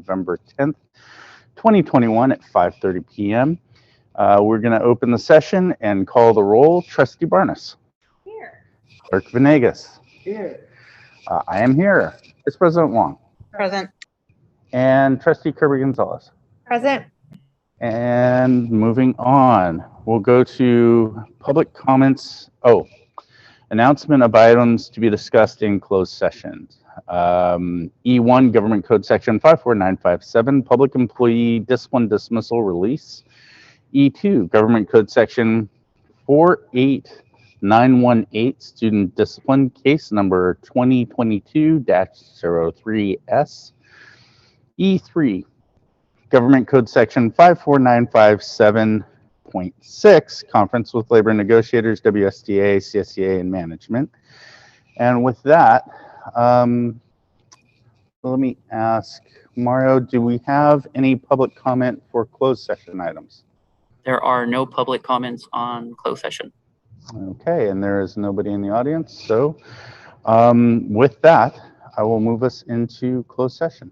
November 10th, 2021 at 5:30 p.m. We're going to open the session and call the roll. Trustee Barnes. Here. Clerk Venegas. Here. I am here. Vice President Wong. Present. And Trustee Kirby Gonzalez. Present. And moving on, we'll go to public comments. Announcement of items to be discussed in closed sessions. E1, Government Code Section 54957, Public Employee Discipline Dismissal Release. E2, Government Code Section 48918, Student Discipline, Case Number 2022-03S. E3, Government Code Section 54957.6, Conference with Labor Negotiators, WSTA, CSEA, and Management. And with that, let me ask Mario, do we have any public comment for closed session items? There are no public comments on closed session. Okay, and there is nobody in the audience. So with that, I will move us into closed session.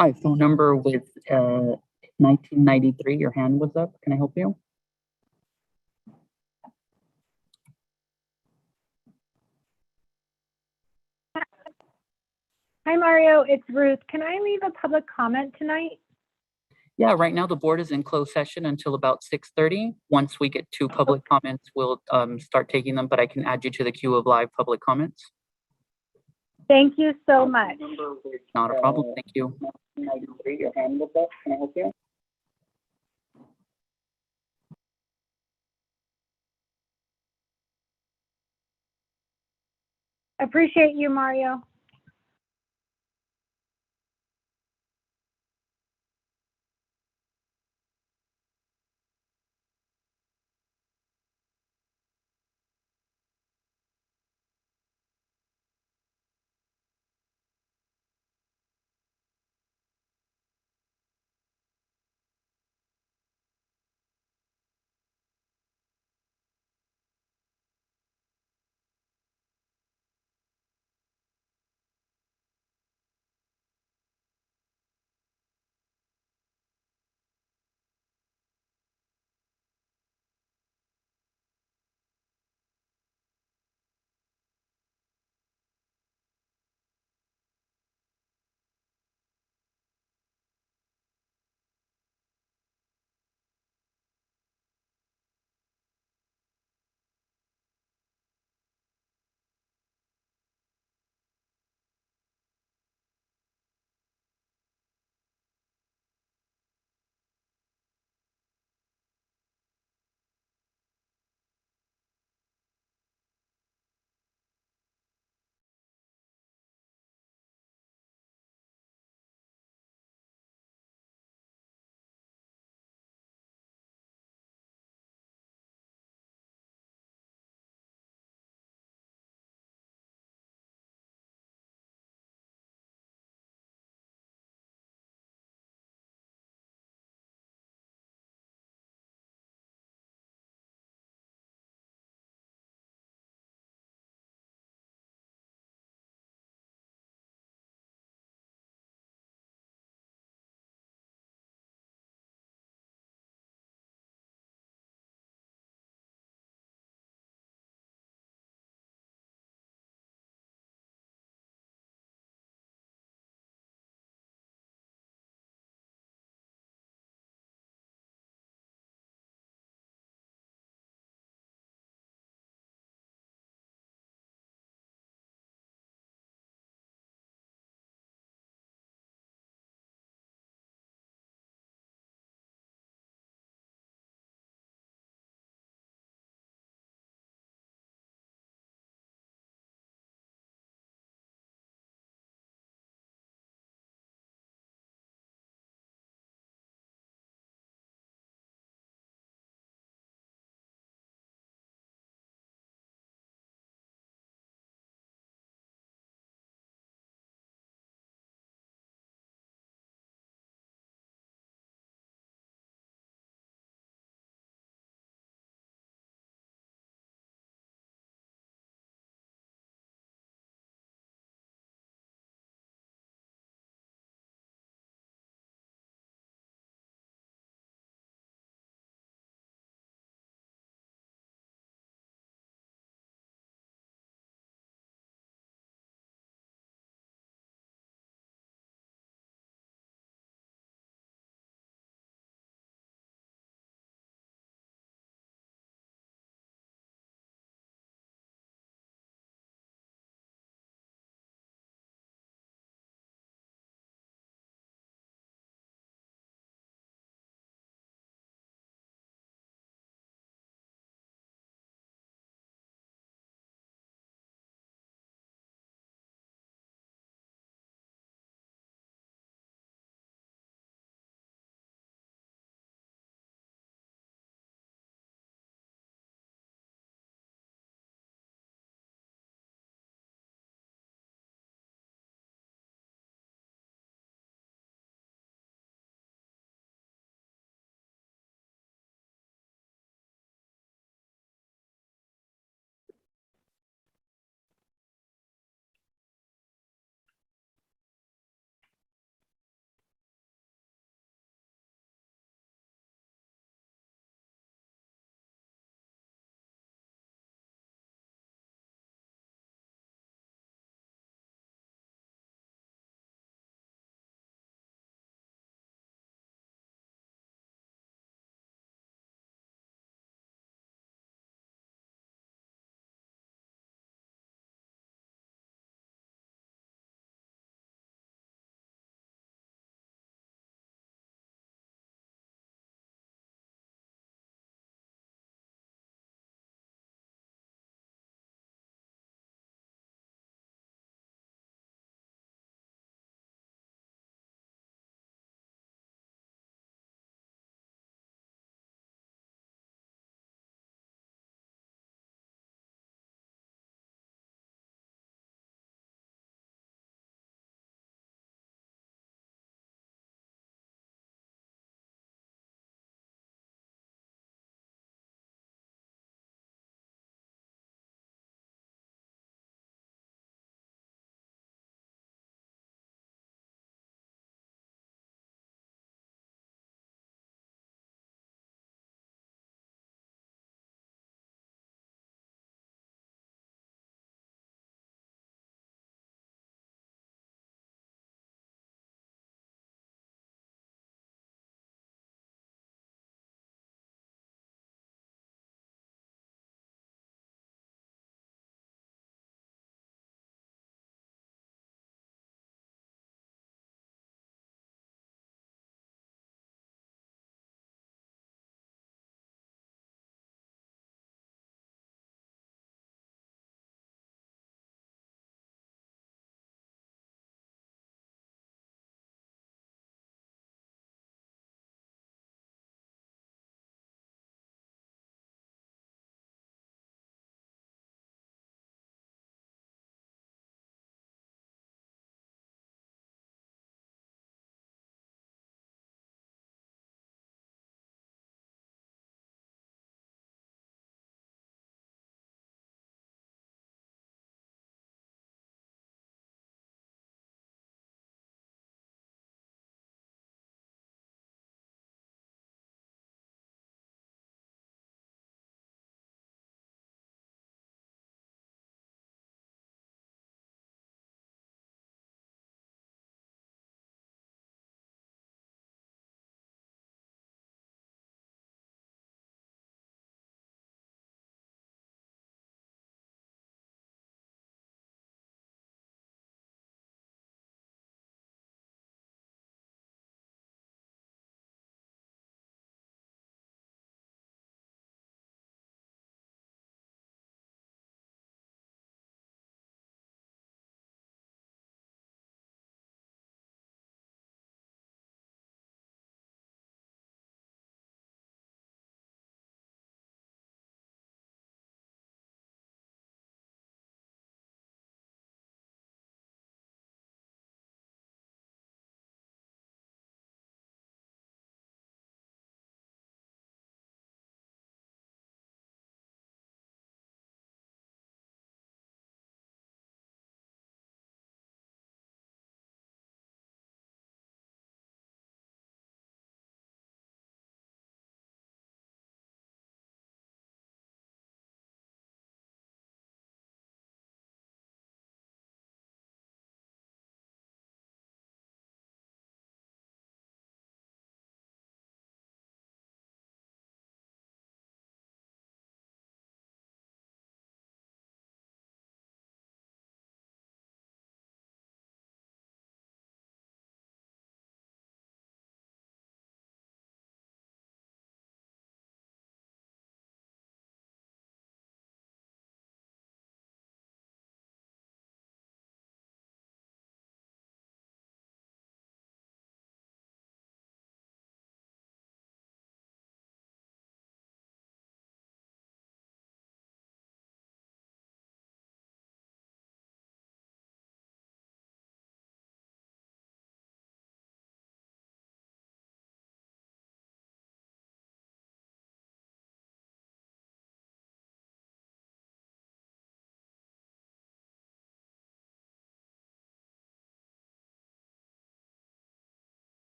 Hi, phone number with 1993. Your hand was up. Can I help you? Hi, Mario. It's Ruth. Can I leave a public comment tonight? Yeah, right now the board is in closed session until about 6:30. Once we get to public comments, we'll start taking them, but I can add you to the queue of live public comments. Thank you so much. Not a problem. Thank you. Your hand was up. Can I help you? Appreciate you, Mario.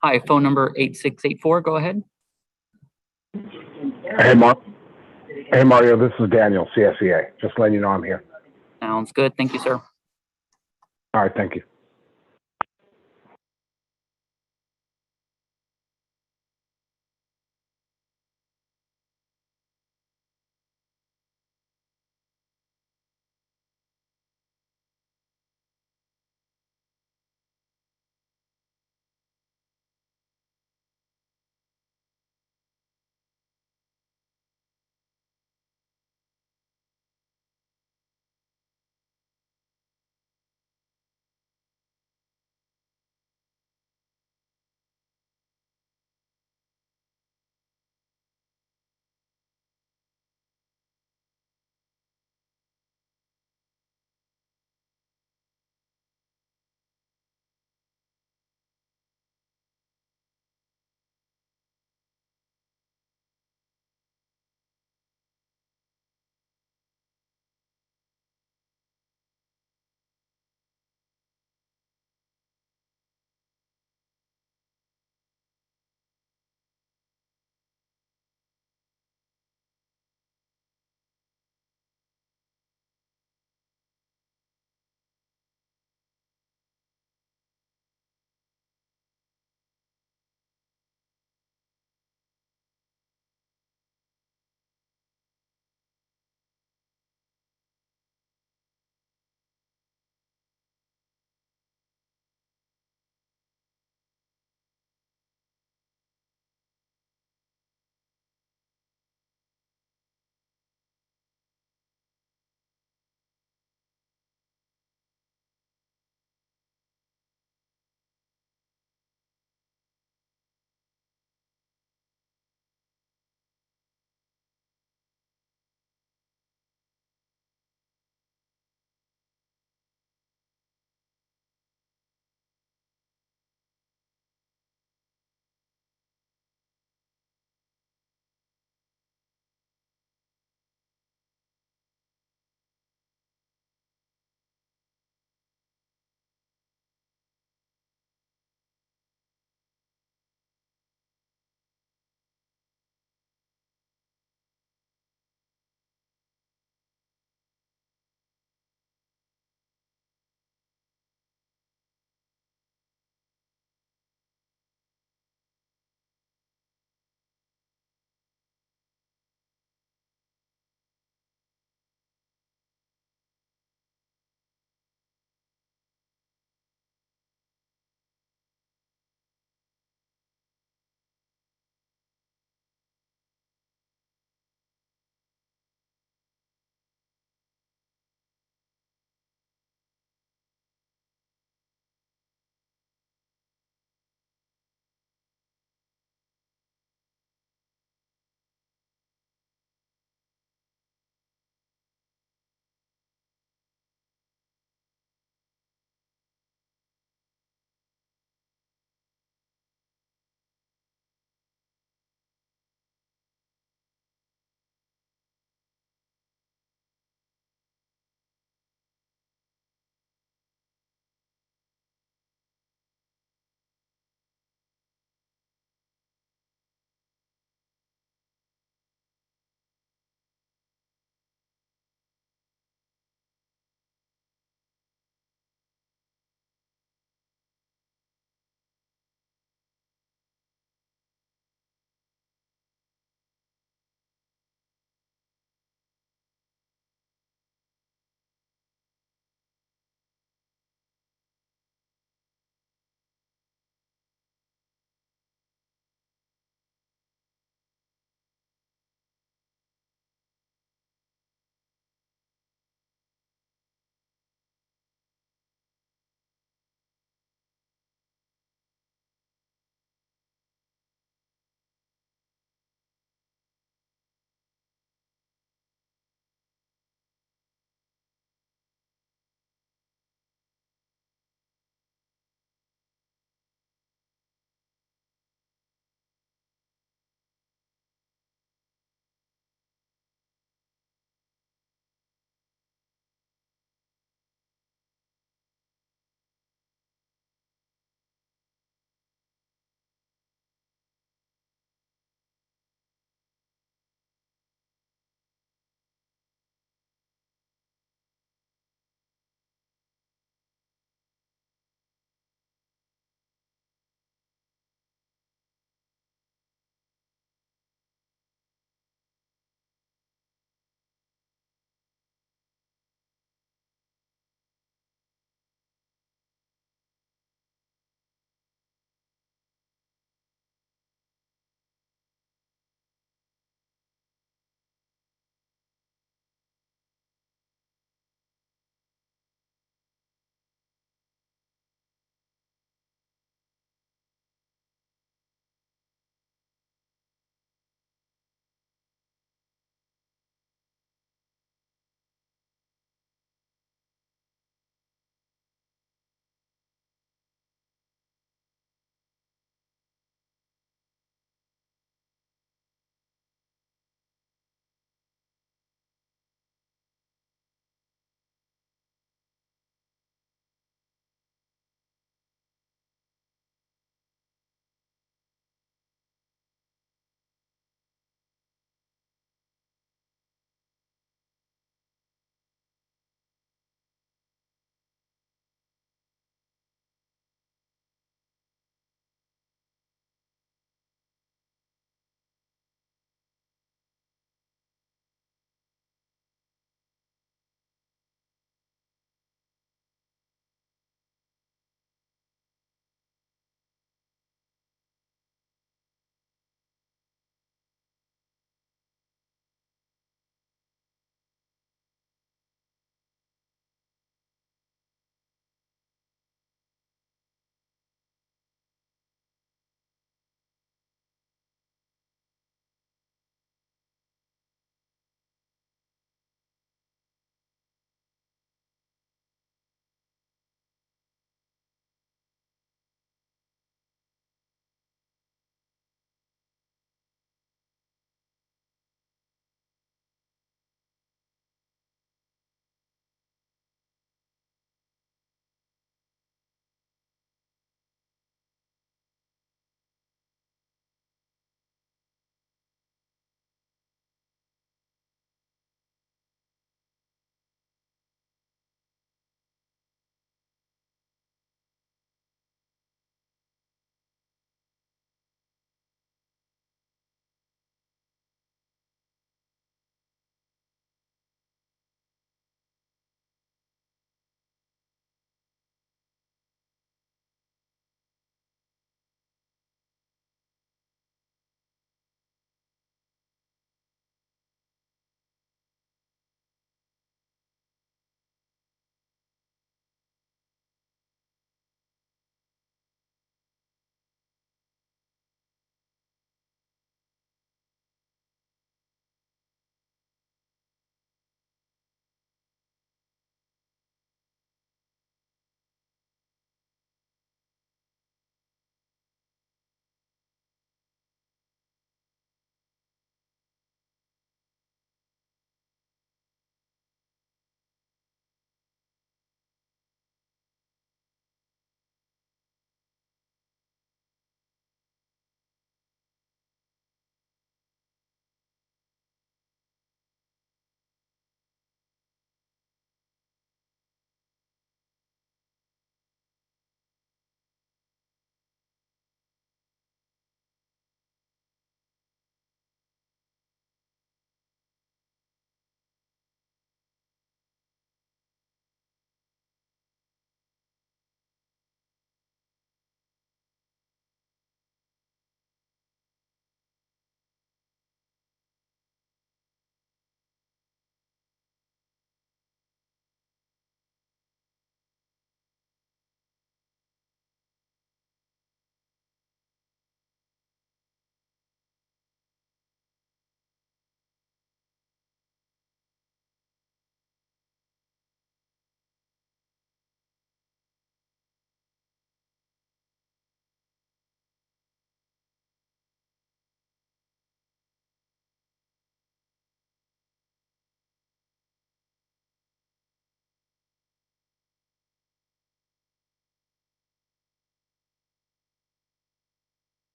Hi, phone number 8684, go ahead. Hey, Hey, Mario, this is Daniel, CSEA. Just letting you know I'm here. Sounds good. Thank you, sir. All right, thank you.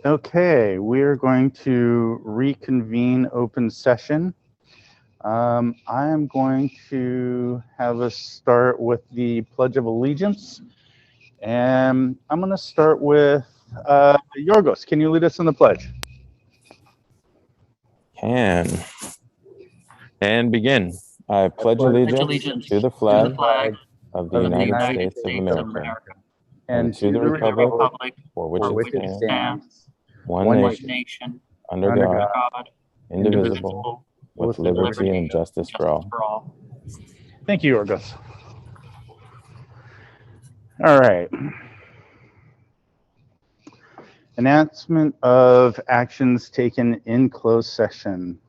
Okay, we're going to reconvene open session. I am going to have us start with the Pledge of Allegiance. And I'm going to start with Yorgos. Can you lead us in the pledge? Can. And begin. I pledge allegiance to the flag of the United States of America and to the republic for which it stands, one nation, under God, indivisible, with liberty and justice for all. Thank you, Yorgos. All right. Announcement of actions taken in closed session.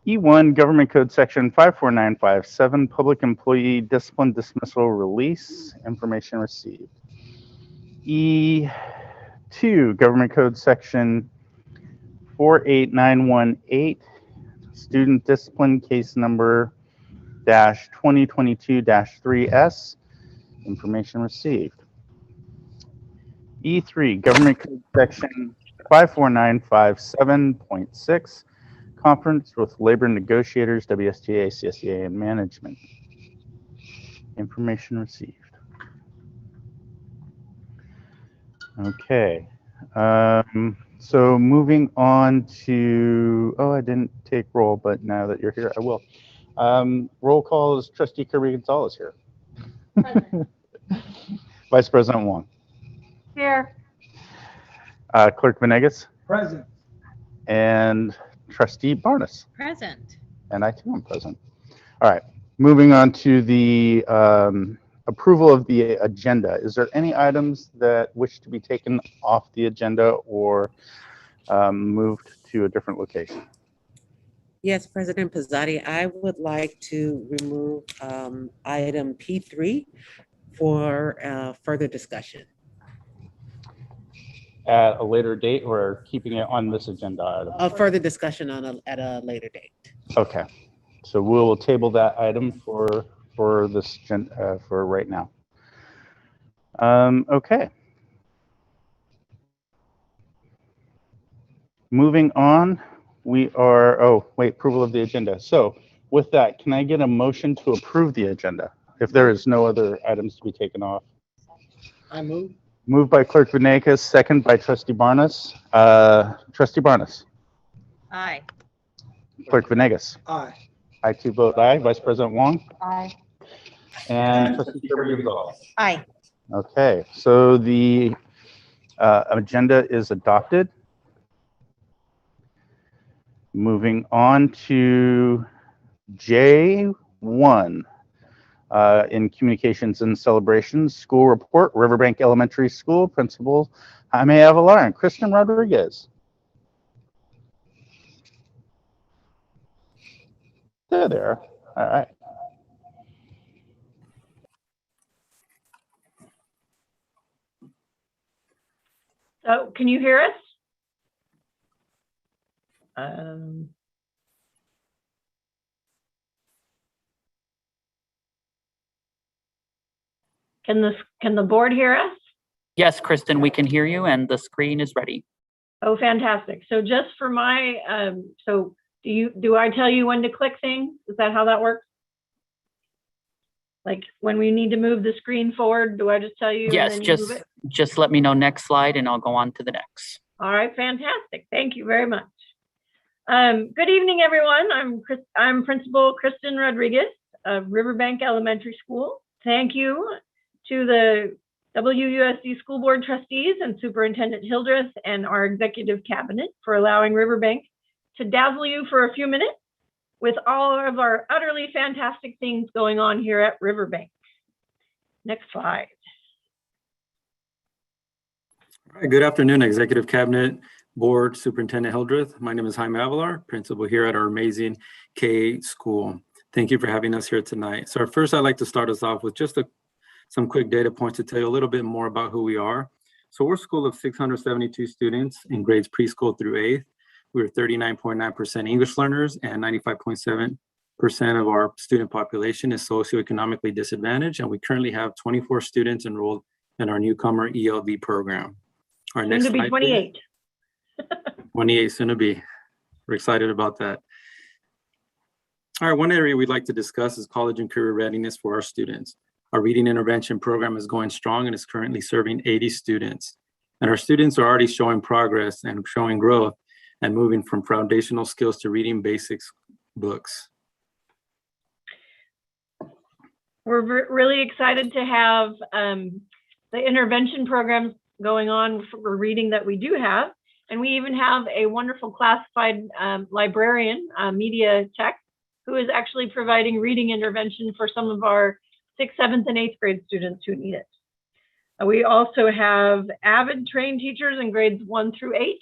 E1, Government Code Section 54957, Public Employee Discipline Dismissal Release, information received. E2, Government Code Section 48918, Student Discipline Case Number -2022-3S, information received. E3, Government Code Section 54957.6, Conference with Labor Negotiators, WSTA, CSEA, and Management. Information received. Okay. So moving on to, I didn't take roll, but now that you're here, I will. Roll call is Trustee Kirby Gonzalez here. Vice President Wong. Here. Clerk Venegas. Present. And Trustee Barnes. Present. And I too am present. All right, moving on to the approval of the agenda. Is there any items that wish to be taken off the agenda or moved to a different location? Yes, President Pizzotti, I would like to remove item P3 for further discussion. At a later date or keeping it on this agenda item? Further discussion at a later date. Okay, so we'll table that item for this for right now. Okay. Moving on, we are, approval of the agenda. So with that, can I get a motion to approve the agenda if there is no other items to be taken off? I move. Moved by Clerk Venegas, second by Trustee Barnes. Trustee Barnes. Aye. Clerk Venegas. Aye. I too vote aye. Vice President Wong. Aye. And Trustee Kirby Gonzalez. Aye. Okay, so the agenda is adopted. Moving on to J1. In communications and celebrations, school report, Riverbank Elementary School, Principal Jaime Avalar and Kristen Rodriguez. There they are. All right. So can you hear us? Can the board hear us? Yes, Kristen, we can hear you and the screen is ready. Oh, fantastic. So just for my, so do I tell you when to click things? Is that how that works? Like when we need to move the screen forward, do I just tell you? Yes, and then you move it? just let me know next slide and I'll go on to the next. All right, fantastic. Thank you very much. Good evening, everyone. I'm Principal Kristen Rodriguez of Riverbank Elementary School. Thank you to the WUSD School Board Trustees and Superintendent Hildreth and our Executive Cabinet for allowing Riverbank to dazzle you for a few minutes with all of our utterly fantastic things going on here at Riverbank. Next slide. All right, good afternoon, Executive Cabinet, Board, Superintendent Hildreth. My name is Jaime Avalar, principal here at our amazing K-8 school. Thank you for having us here tonight. So first, I'd like to start us off with just some quick data points to tell you a little bit more about who we are. So we're a school of 672 students in grades preschool through 8th. We're 39.9% English learners, and 95.7% of our student population is socioeconomically disadvantaged. And we currently have 24 students enrolled in our newcomer ELD program. Our next Soon to be slide, 28. please. 28, soon to be. We're excited about that. All right, one area we'd like to discuss is college and career readiness for our students. Our reading intervention program is going strong and is currently serving 80 students. And our students are already showing progress and showing growth and moving from foundational skills to reading basics books. We're really excited to have the intervention programs going on for reading that we do have. And we even have a wonderful classified librarian, media tech, who is actually providing reading intervention for some of our 6th, 7th, and 8th grade students who need it. We also have AVID trained teachers in grades 1 through 8,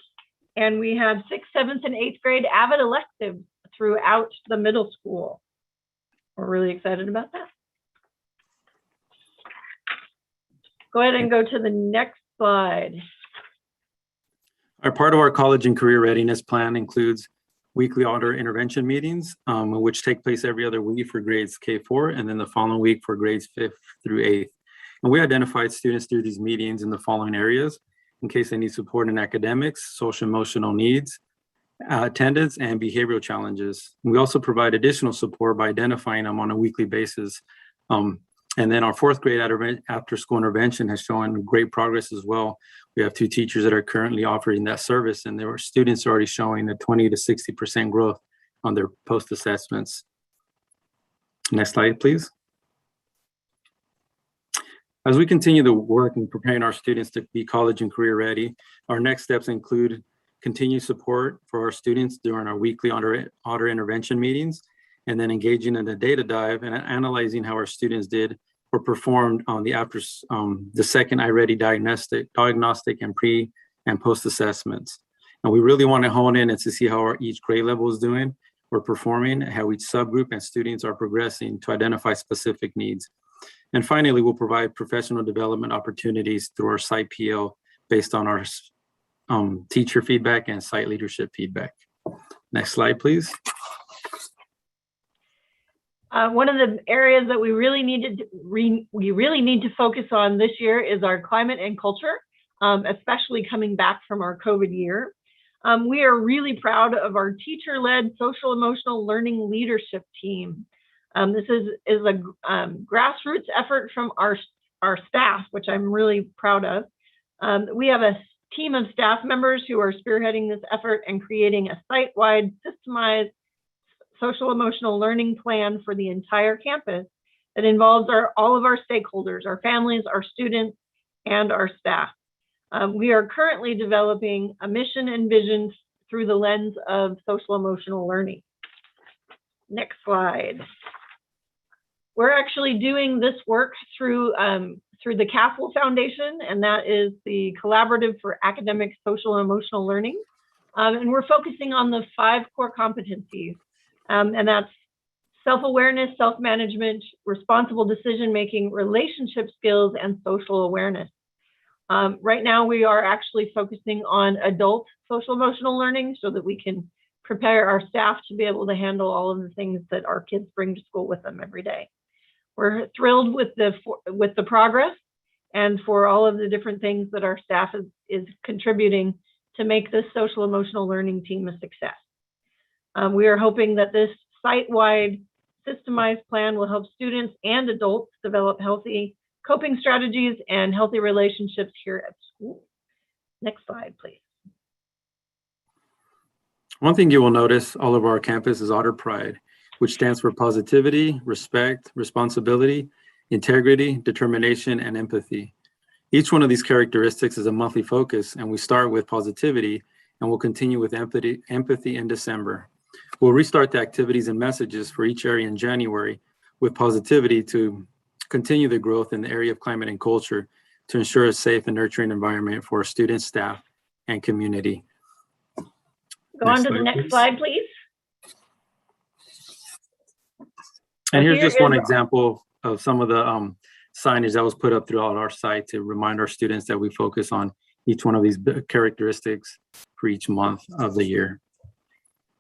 and we have 6th, 7th, and 8th grade AVID electives throughout the middle school. We're really excited about that. Go ahead and go to the next slide. Part of our college and career readiness plan includes weekly auto intervention meetings, which take place every other week for grades K4, and then the following week for grades 5th through 8th. And we identified students through these meetings in the following areas in case they need support in academics, social emotional needs, attendance, and behavioral challenges. We also provide additional support by identifying them on a weekly basis. And then our 4th grade after school intervention has shown great progress as well. We have 2 teachers that are currently offering that service, and their students are already showing a 20 to 60% growth on their post assessments. Next slide, please. As we continue the work in preparing our students to be college and career ready, our next steps include continued support for our students during our weekly auto intervention meetings, and then engaging in a data dive and analyzing how our students did or performed on the the second iReady diagnostic and pre and post assessments. And we really want to hone in and to see how each grade level is doing or performing, how each subgroup and students are progressing to identify specific needs. And finally, we'll provide professional development opportunities through our site PL based on our teacher feedback and site leadership feedback. Next slide, please. One of the areas that we really need to focus on this year is our climate and culture, especially coming back from our COVID year. We are really proud of our teacher-led social emotional learning leadership team. This is a grassroots effort from our staff, which I'm really proud of. We have a team of staff members who are spearheading this effort and creating a site-wide systemized social emotional learning plan for the entire campus that involves all of our stakeholders, our families, our students, and our staff. We are currently developing a mission and vision through the lens of social emotional learning. Next slide. We're actually doing this work through the CAFL Foundation, and that is the Collaborative for Academic Social and Emotional Learning. And we're focusing on the 5 core competencies. And that's self-awareness, self-management, responsible decision-making, relationship skills, and social awareness. Right now, we are actually focusing on adult social emotional learning so that we can prepare our staff to be able to handle all of the things that our kids bring to school with them every day. We're thrilled with the progress and for all of the different things that our staff is contributing to make this social emotional learning team a success. We are hoping that this site-wide systemized plan will help students and adults develop healthy coping strategies and healthy relationships here at school. Next slide, please. One thing you will notice all over our campus is Otter Pride, which stands for positivity, respect, responsibility, integrity, determination, and empathy. Each one of these characteristics is a monthly focus, and we start with positivity and we'll continue with empathy in December. We'll restart the activities and messages for each area in January with positivity to continue the growth in the area of climate and culture to ensure a safe and nurturing environment for our students, staff, and community. Go on to the next slide, please. And here's just one example of some of the signage that was put up throughout our site to remind our students that we focus on each one of these characteristics for each month of the year.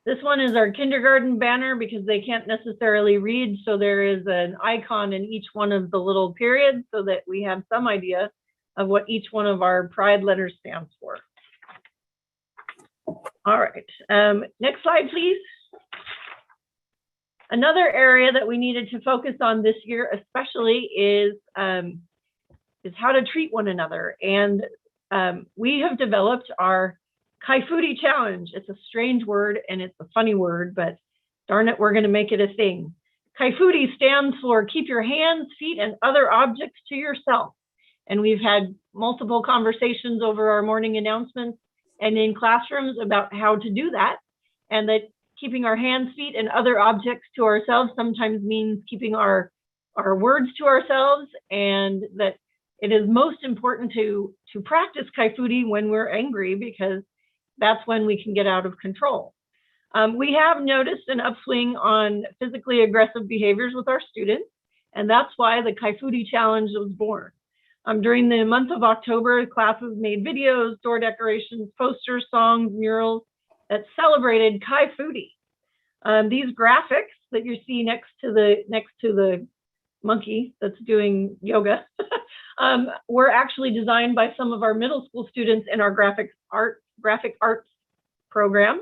This one is our kindergarten banner because they can't necessarily read, so there is an icon in each one of the little periods so that we have some idea of what each one of our pride letters stands for. All right, next slide, please. Another area that we needed to focus on this year especially is how to treat one another. And we have developed our Kaifuti Challenge. It's a strange word and it's a funny word, but darn it, we're going to make it a thing. Kaifuti stands for keep your hands, feet, and other objects to yourself. And we've had multiple conversations over our morning announcements and in classrooms about how to do that. And that keeping our hands, feet, and other objects to ourselves sometimes means keeping our words to ourselves, and that it is most important to practice Kaifuti when we're angry, because that's when we can get out of control. We have noticed an upswing on physically aggressive behaviors with our students, and that's why the Kaifuti Challenge was born. During the month of October, classes made videos, door decorations, posters, songs, murals that celebrated Kaifuti. These graphics that you see next to the monkey that's doing yoga were actually designed by some of our middle school students in our graphic arts program.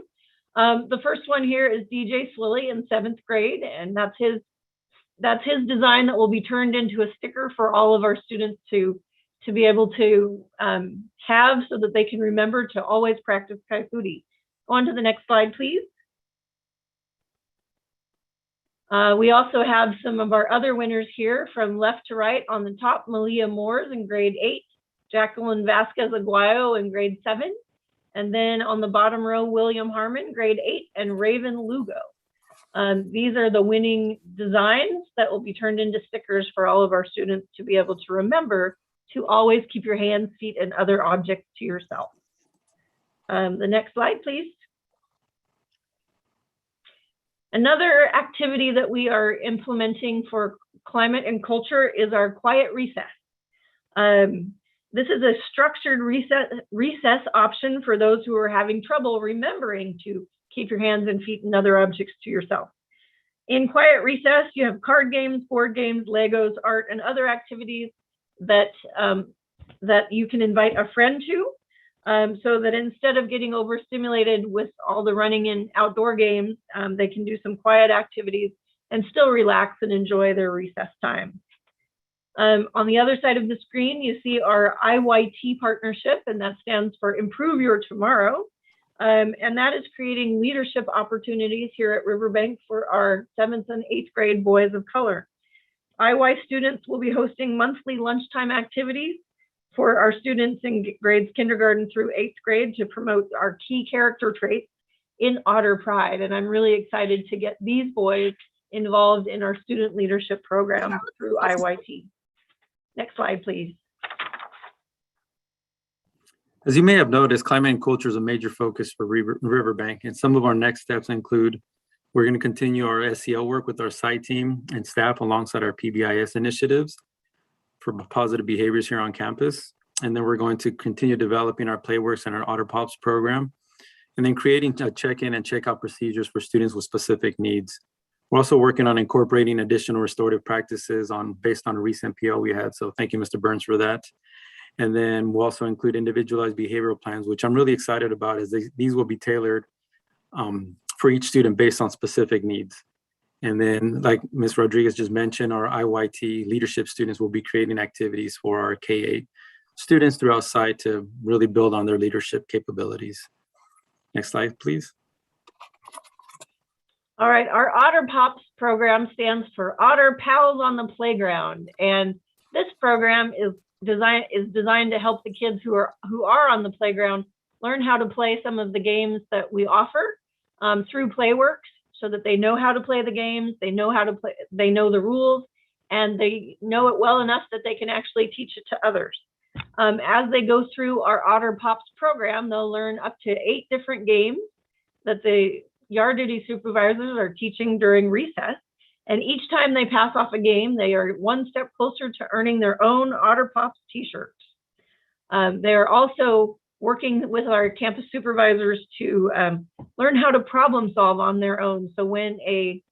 The first one here is DJ Swilly in 7th grade, and that's his design that will be turned into a sticker for all of our students to be able to have so that they can remember to always practice Kaifuti. Go on to the next slide, please. We also have some of our other winners here from left to right. On the top, Malia Moores in grade 8, Jacqueline Vasquez Aguayo in grade 7, and then on the bottom row, William Harmon, grade 8, and Raven Lugo. These are the winning designs that will be turned into stickers for all of our students to be able to remember to always keep your hands, feet, and other objects to yourself. The next slide, please. Another activity that we are implementing for climate and culture is our quiet recess. This is a structured recess option for those who are having trouble remembering to keep your hands and feet and other objects to yourself. In quiet recess, you have card games, board games, Legos, art, and other activities that you can invite a friend to. So that instead of getting overstimulated with all the running in outdoor games, they can do some quiet activities and still relax and enjoy their recess time. On the other side of the screen, you see our IYT partnership, and that stands for Improve Your Tomorrow. And that is creating leadership opportunities here at Riverbank for our 7th and 8th grade boys of color. IY students will be hosting monthly lunchtime activities for our students in grades kindergarten through 8th grade to promote our key character traits in Otter Pride. And I'm really excited to get these boys involved in our student leadership program through IYT. Next slide, please. As you may have noticed, climate and culture is a major focus for Riverbank, and some of our next steps include we're going to continue our SEL work with our site team and staff alongside our PBIS initiatives for positive behaviors here on campus. And then we're going to continue developing our Playworks and our Otter Pops program, and then creating check-in and check-out procedures for students with specific needs. We're also working on incorporating additional restorative practices based on a recent PL we had. So thank you, Mr. Burns, for that. And then we'll also include individualized behavioral plans, which I'm really excited about, as these will be tailored for each student based on specific needs. And then, like Ms. Rodriguez just mentioned, our IYT leadership students will be creating activities for our K-8 students throughout site to really build on their leadership capabilities. Next slide, please. All right, our Otter Pops program stands for Otter Pals on the Playground. And this program is designed to help the kids who are on the playground learn how to play some of the games that we offer through Playworks, so that they know how to play the games, they know how to play, they know the rules, and they know it well enough that they can actually teach it to others. As they go through our Otter Pops program, they'll learn up to 8 different games that the yard duty supervisors are teaching during recess. And each time they pass off a game, they are one step closer to earning their own Otter Pops t-shirts. They are also working with our campus supervisors to learn how to problem solve on their own. So when a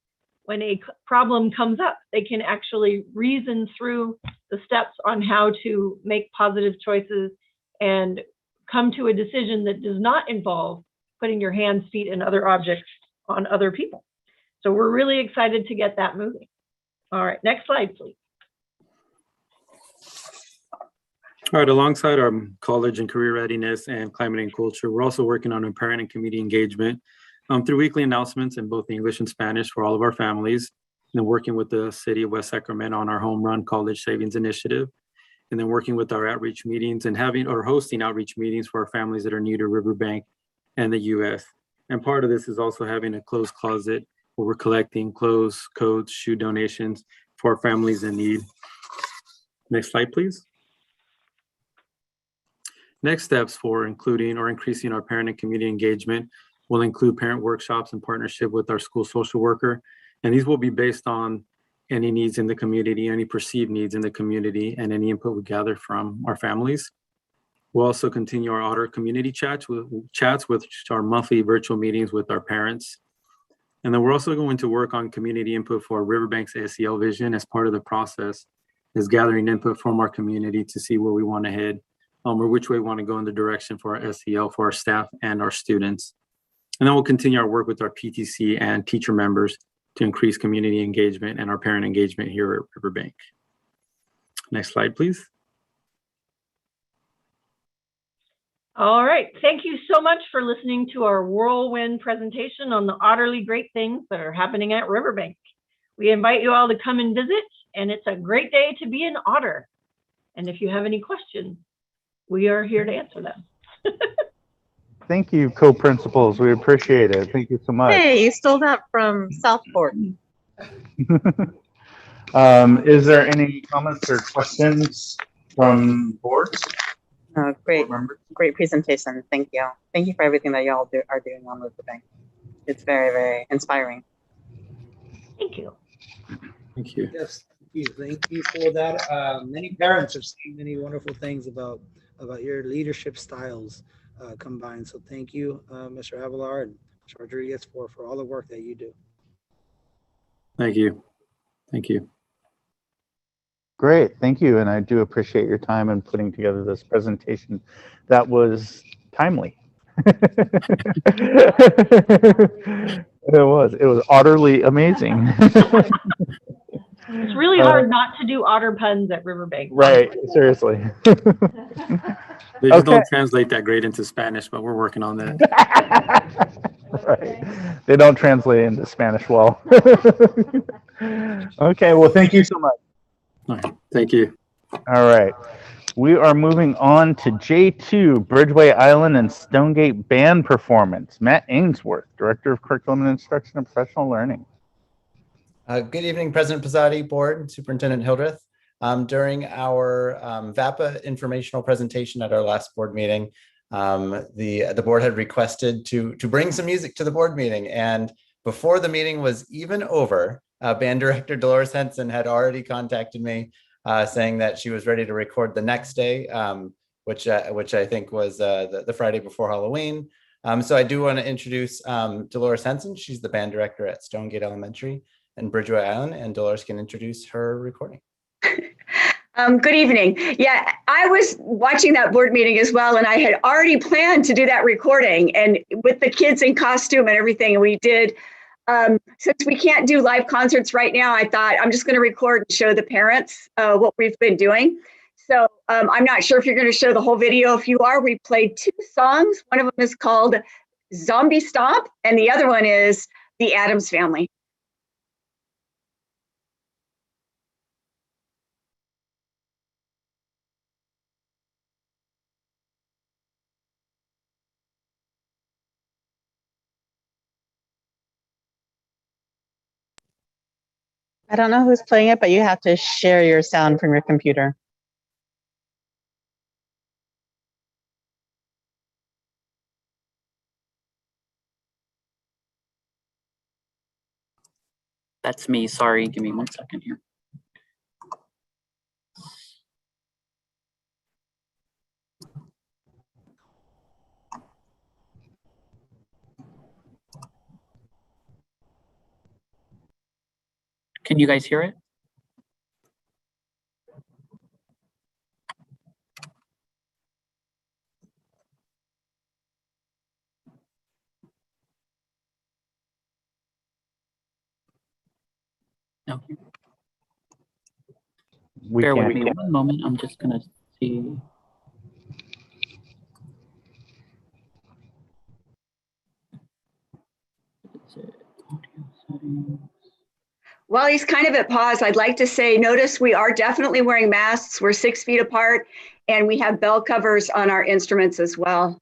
problem comes up, they can actually reason through the steps on how to make positive choices and come to a decision that does not involve putting your hands, feet, and other objects on other people. So we're really excited to get that moving. All right, next slide, please. All right, alongside our college and career readiness and climate and culture, we're also working on parent and community engagement through weekly announcements in both English and Spanish for all of our families, and then working with the city of West Sacramento on our home run college savings initiative, and then working with our outreach meetings and having or hosting outreach meetings for our families that are new to Riverbank and the US. And part of this is also having a closed closet where we're collecting clothes, coats, shoe donations for our families in need. Next slide, please. Next steps for including or increasing our parent and community engagement will include parent workshops in partnership with our school social worker. And these will be based on any needs in the community, any perceived needs in the community, and any input we gather from our families. We'll also continue our Otter community chats, which are monthly virtual meetings with our parents. And then we're also going to work on community input for Riverbank's SEL vision. As part of the process is gathering input from our community to see where we want to head or which way we want to go in the direction for our SEL, for our staff and our students. And then we'll continue our work with our PTC and teacher members to increase community engagement and our parent engagement here at Riverbank. Next slide, please. All right, thank you so much for listening to our whirlwind presentation on the utterly great things that are happening at Riverbank. We invite you all to come and visit, and it's a great day to be an otter. And if you have any questions, we are here to answer them. Thank you, co-principals. We appreciate it. Thank you so much. Hey, you stole that from Southport. Is there any comments or questions from boards? Great presentation. Thank you. Thank you for everything that y'all are doing on Riverbank. It's very, very inspiring. Thank you. Thank you. Yes, thank you for that. Many parents have seen many wonderful things about your leadership styles combined. So thank you, Mr. Avalar and Mr. Rodriguez for all the work that you do. Thank you. Thank you. Great, thank you. And I do appreciate your time in putting together this presentation. That was timely. It was utterly amazing. It's really hard not to do otter puns at Riverbank. Right, seriously. They just don't translate that great into Spanish, but we're working on that. Right. They don't translate into Spanish well. Okay, well, thank you so much. All right, thank you. All right. We are moving on to J2, Bridgeway Island and Stonegate Band Performance. Matt Ainsworth, Director of Curriculum and Instruction and Professional Learning. Good evening, President Pizzotti, Board, Superintendent Hildreth. During our VAPA informational presentation at our last board meeting, the board had requested to bring some music to the board meeting. And before the meeting was even over, Band Director Dolores Henson had already contacted me saying that she was ready to record the next day, which I think was the Friday before Halloween. So I do want to introduce Dolores Henson. She's the band director at Stonegate Elementary in Bridgeway Island, and Dolores can introduce her recording. Good evening. Yeah, I was watching that board meeting as well, and I had already planned to do that recording, and with the kids in costume and everything, we did. Since we can't do live concerts right now, I thought I'm just going to record and show the parents what we've been doing. So I'm not sure if you're going to show the whole video. If you are, we played 2 songs. One of them is called Zombie Stomp, and the other one is The Addams Family. I don't know who's playing it, but you have to share your sound from your computer. That's me. Sorry. Give me 1 second here. Can you guys hear it? No. Bear with me 1 moment. I'm just gonna see. While he's kind of at pause, I'd like to say, notice we are definitely wearing masks. We're 6 feet apart, and we have bell covers on our instruments as well.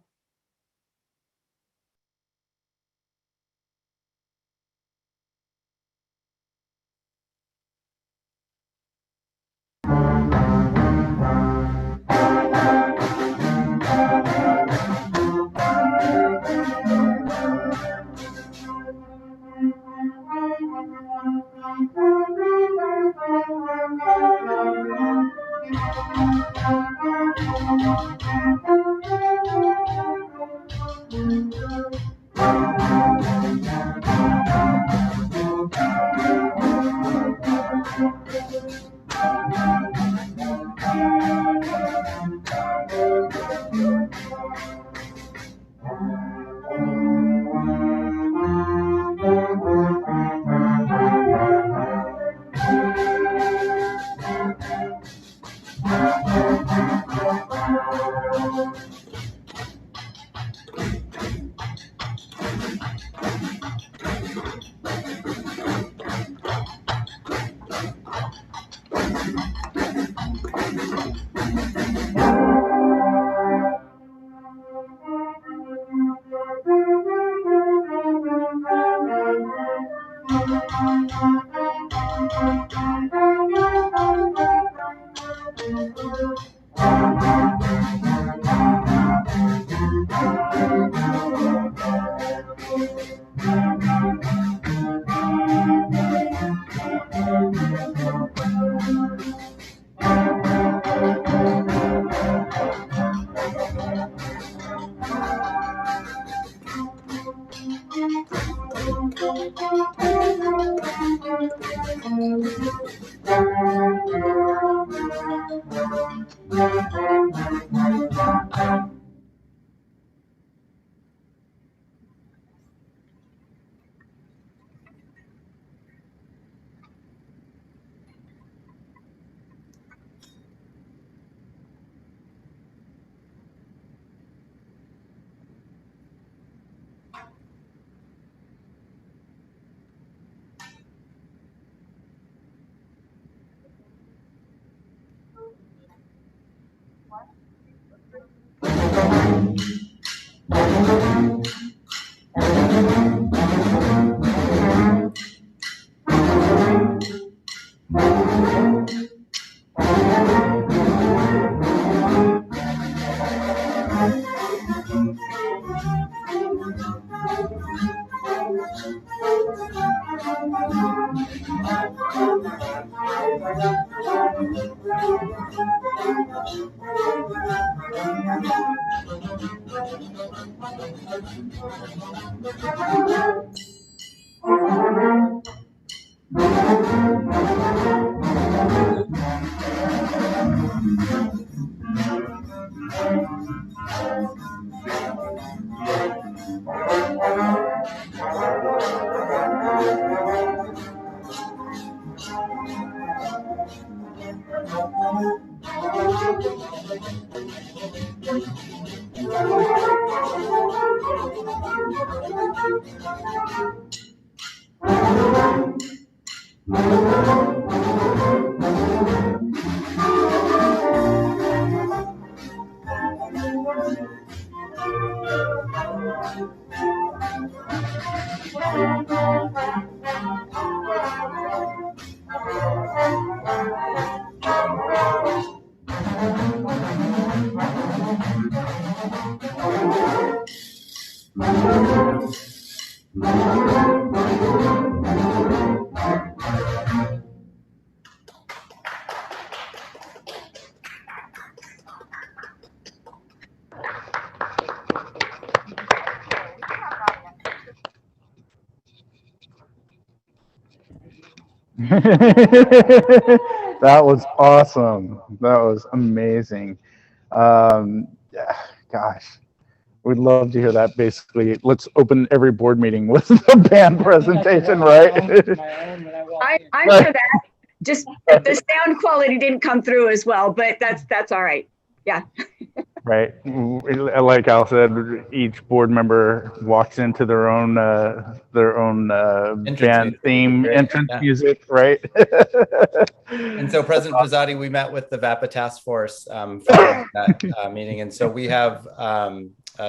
That was awesome. That was amazing. Yeah, gosh, we'd love to hear that. Basically, let's open every board meeting with the band presentation, right? I'm for that. Just the sound quality didn't come through as well, but that's all right. Yeah. Right. Like Al said, each board member walks into their own Entrance band music. theme, Great, entrance yeah. music, right? And so President Pizzotti, we met with the VAPA task force following that meeting. And so we have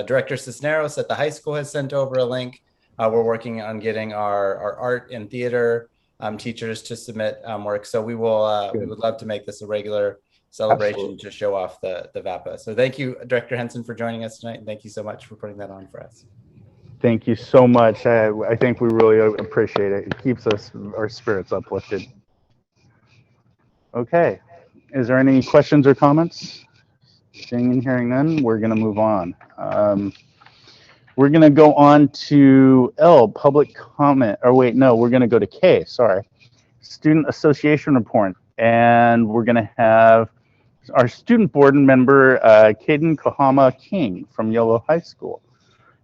Director Cisneros at the high school has sent over a link. We're working on getting our art and theater teachers to submit work. So we would love to make this a regular celebration. Absolutely. To show off the VAPA. So thank you, Director Henson, for joining us tonight. And thank you so much for putting that on for us. Thank you so much. I think we really appreciate it. It keeps our spirits uplifted. Okay. Is there any questions or comments? Seeing and hearing none, we're going to move on. We're going to go on to L, public comment. Or wait, no, we're going to go to K, sorry. Student Association report. And we're going to have our student board member, Caden Kohama King from Yolo High School.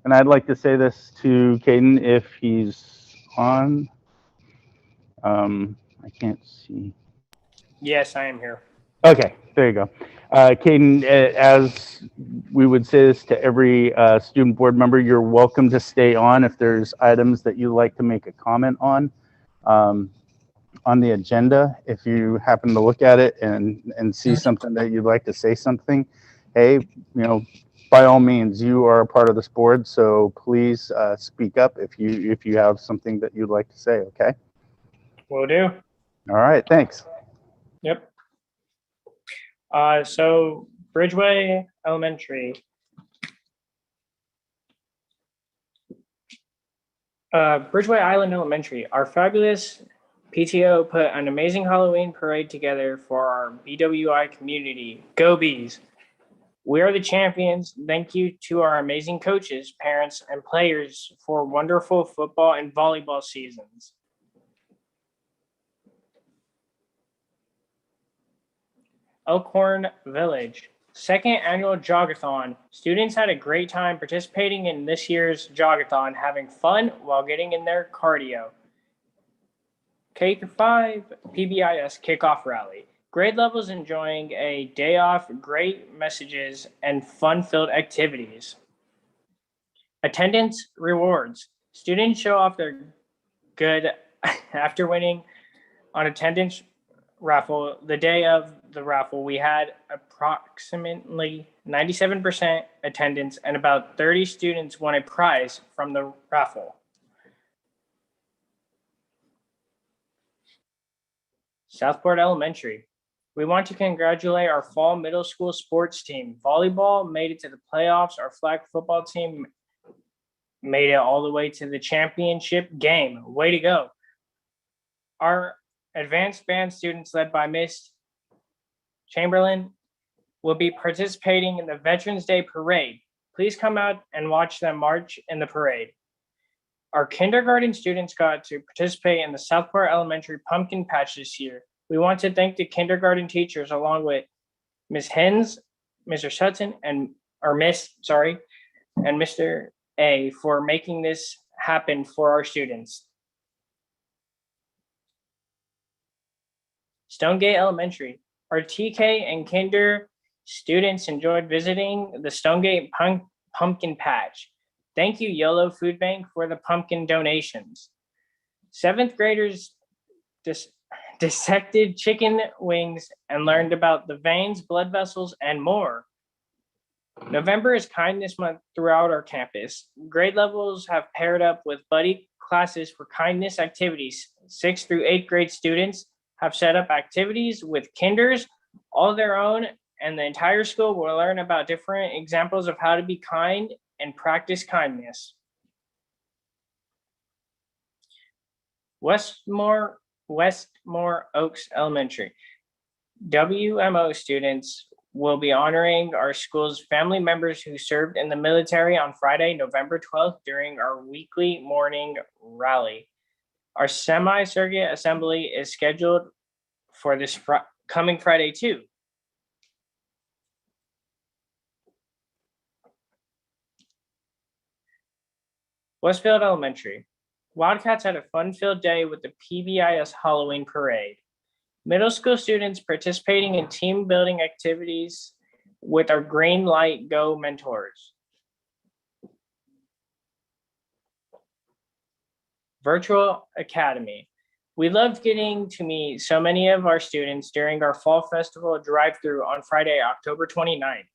And I'd like to say this to Caden if he's on. I can't see. Yes, I am here. Okay, there you go. Caden, as we would say this to every student board member, you're welcome to stay on if there's items that you'd like to make a comment on the agenda. If you happen to look at it and see something that you'd like to say something, hey, by all means, you are a part of this board, so please speak up if you have something that you'd like to say, okay? Will do. All right, thanks. Yep. So Bridgeway Elementary. Bridgeway Island Elementary, our fabulous PTO put an amazing Halloween parade together for our BWI community. Go Bees! We are the champions. Thank you to our amazing coaches, parents, and players for wonderful football and volleyball seasons. Elkhorn Village, second annual Jogathon. Students had a great time participating in this year's Jogathon, having fun while getting in their cardio. K-5 PBIS kickoff rally. Grade levels enjoying a day off, great messages, and fun-filled activities. Attendance rewards. Students show off their good after winning on attendance raffle. The day of the raffle, we had approximately 97% attendance and about 30 students won a prize from the raffle. Southport Elementary. We want to congratulate our fall middle school sports team. Volleyball made it to the playoffs. Our flag football team made it all the way to the championship game. Way to go. Our advanced band students led by Miss Chamberlain will be participating in the Veterans Day Parade. Please come out and watch them march in the parade. Our kindergarten students got to participate in the Southport Elementary Pumpkin Patch this year. We want to thank the kindergarten teachers along with Ms. Hens, Mr. Sutton, and Mr. A for making this happen for our students. Stonegate Elementary. Our TK and kinder students enjoyed visiting the Stonegate Pumpkin Patch. Thank you, Yolo Food Bank, for the pumpkin donations. 7th graders dissected chicken wings and learned about the veins, blood vessels, and more. November is Kindness Month throughout our campus. Grade levels have paired up with buddy classes for kindness activities. 6th through 8th grade students have set up activities with kinders all their own and the entire school will learn about different examples of how to be kind and practice kindness. Westmore Oaks Elementary. WMO students will be honoring our school's family members who served in the military on Friday, November 12th during our weekly morning rally. Our semi-circuit assembly is scheduled for this coming Friday too. Westfield Elementary. Wildcats had a fun-filled day with the PBIS Halloween Parade. Middle school students participating in team building activities with our Green Light Go mentors. Virtual Academy. We loved getting to meet so many of our students during our Fall Festival drive-through on Friday, October 29th.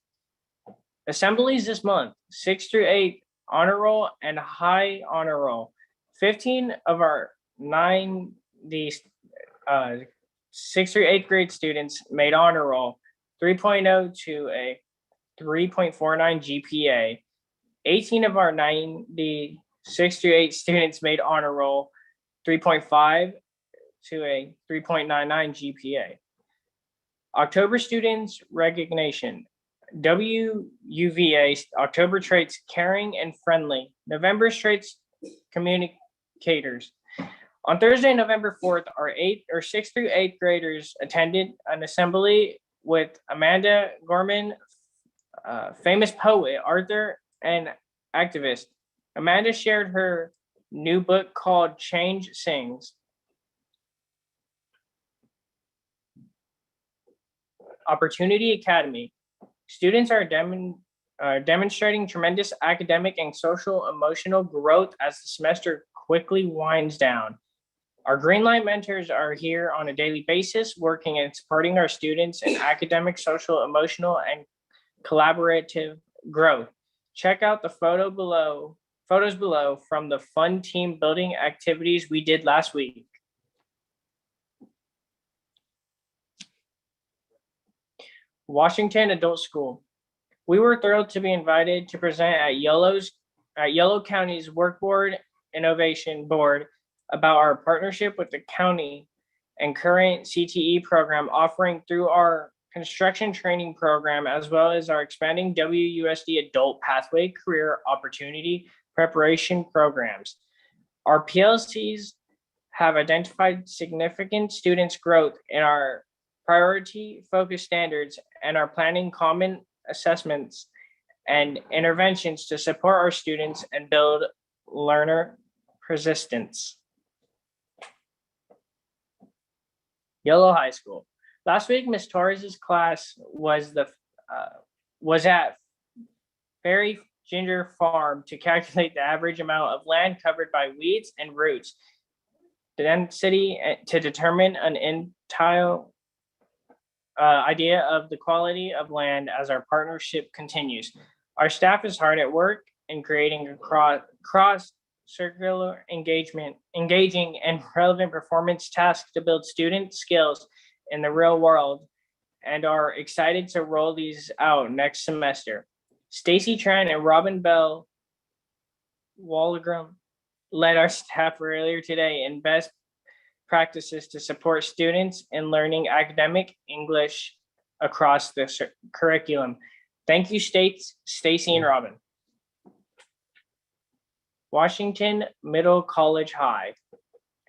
Assemblies this month, 6 through 8 honor roll and high honor roll. 15 of our 6th through 8th grade students made honor roll, 3.0 to a 3.49 GPA. 18 of our 6th through 8 students made honor roll, 3.5 to a 3.99 GPA. October students recognition. WUVA October traits caring and friendly. November traits communicators. On Thursday, November 4th, our 6th through 8th graders attended an assembly with Amanda Gorman, famous poet, author, and activist. Amanda shared her new book called Change Sings. Opportunity Academy. Students are demonstrating tremendous academic and social emotional growth as the semester quickly winds down. Our Green Light mentors are here on a daily basis, working and supporting our students in academic, social, emotional, and collaborative growth. Check out the photos below from the fun team building activities we did last week. Washington Adult School. We were thrilled to be invited to present at Yolo County's Work Board Innovation Board about our partnership with the county and current CTE program offering through our construction training program, as well as our expanding WUSD Adult Pathway Career Opportunity Preparation programs. Our PLCs have identified significant students' growth in our priority focus standards and are planning common assessments and interventions to support our students and build learner persistence. Yolo High School. Last week, Ms. Torres's class was at Fairy Ginger Farm to calculate the average amount of land covered by weeds and roots, density to determine an entire idea of the quality of land as our partnership continues. Our staff is hard at work in creating a cross-circular engaging and relevant performance tasks to build student skills in the real world, and are excited to roll these out next semester. Stacy Tran and Robin Bell Wallagram led our staff earlier today in best practices to support students in learning academic English across the curriculum. Thank you, Stacy and Robin. Washington Middle College High.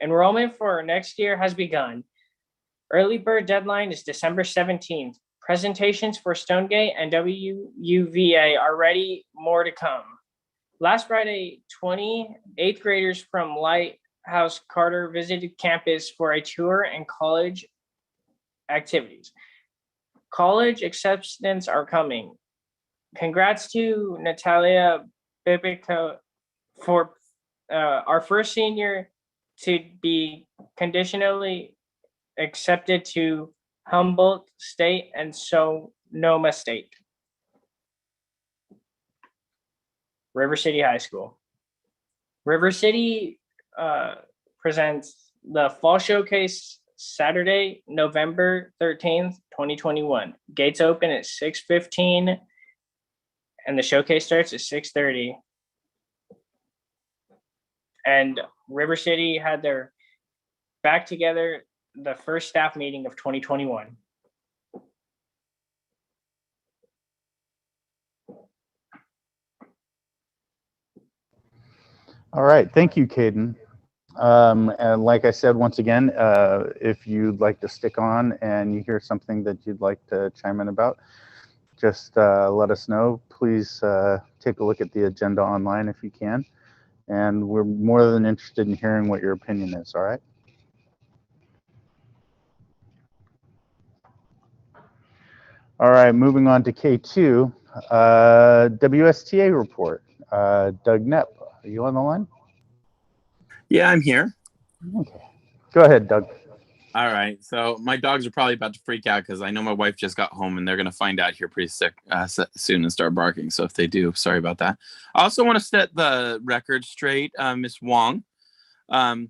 Enrollment for next year has begun. Early bird deadline is December 17th. Presentations for Stonegate and WUVA are ready, more to come. Last Friday, 20 8th graders from Lighthouse Carter visited campus for a tour and college activities. College acceptance are coming. Congrats to Natalia Bibico for our first senior to be conditionally accepted to Humboldt State and Sonoma State. River City High School. River City presents the Fall Showcase Saturday, November 13th, 2021. Gates open at 6:15 and the showcase starts at 6:30. And River City had their back together the first staff meeting of 2021. All right, thank you, Caden. And like I said, once again, if you'd like to stick on and you hear something that you'd like to chime in about, just let us know. Please take a look at the agenda online if you can. And we're more than interested in hearing what your opinion is, all right? All right, moving on to K2, WSTA report. Doug Knepp, are you on the line? Yeah, I'm here. Okay, go ahead, Doug. All right, so my dogs are probably about to freak out because I know my wife just got home and they're going to find out here pretty soon and start barking. So if they do, sorry about that. I also want to set the record straight, Ms. Wong. It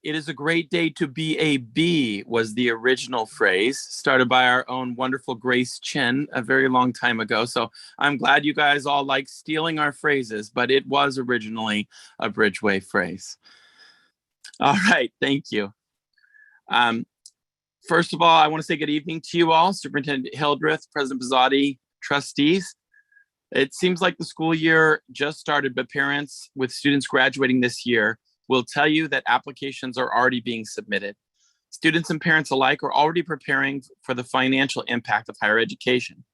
is a great day to be a bee was the original phrase started by our own wonderful Grace Chen a very long time ago. So I'm glad you guys all like stealing our phrases, but it was originally a Bridgeway phrase. All right, thank you. First of all, I want to say good evening to you all, Superintendent Hildreth, President Pizzotti, trustees. It seems like the school year just started, but parents with students graduating this year will tell you that applications are already being submitted. Students and parents alike are already preparing for the financial impact of higher education.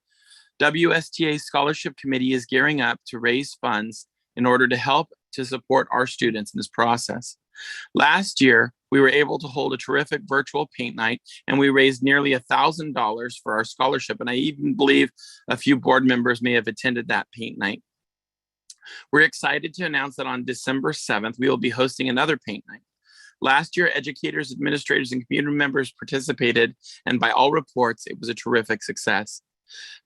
WSTA's Scholarship Committee is gearing up to raise funds in order to help to support our students in this process. Last year, we were able to hold a terrific virtual paint night, and we raised nearly $1,000 for our scholarship. And I even believe a few board members may have attended that paint night. We're excited to announce that on December 7th, we will be hosting another paint night. Last year, educators, administrators, and community members participated, and by all reports, it was a terrific success.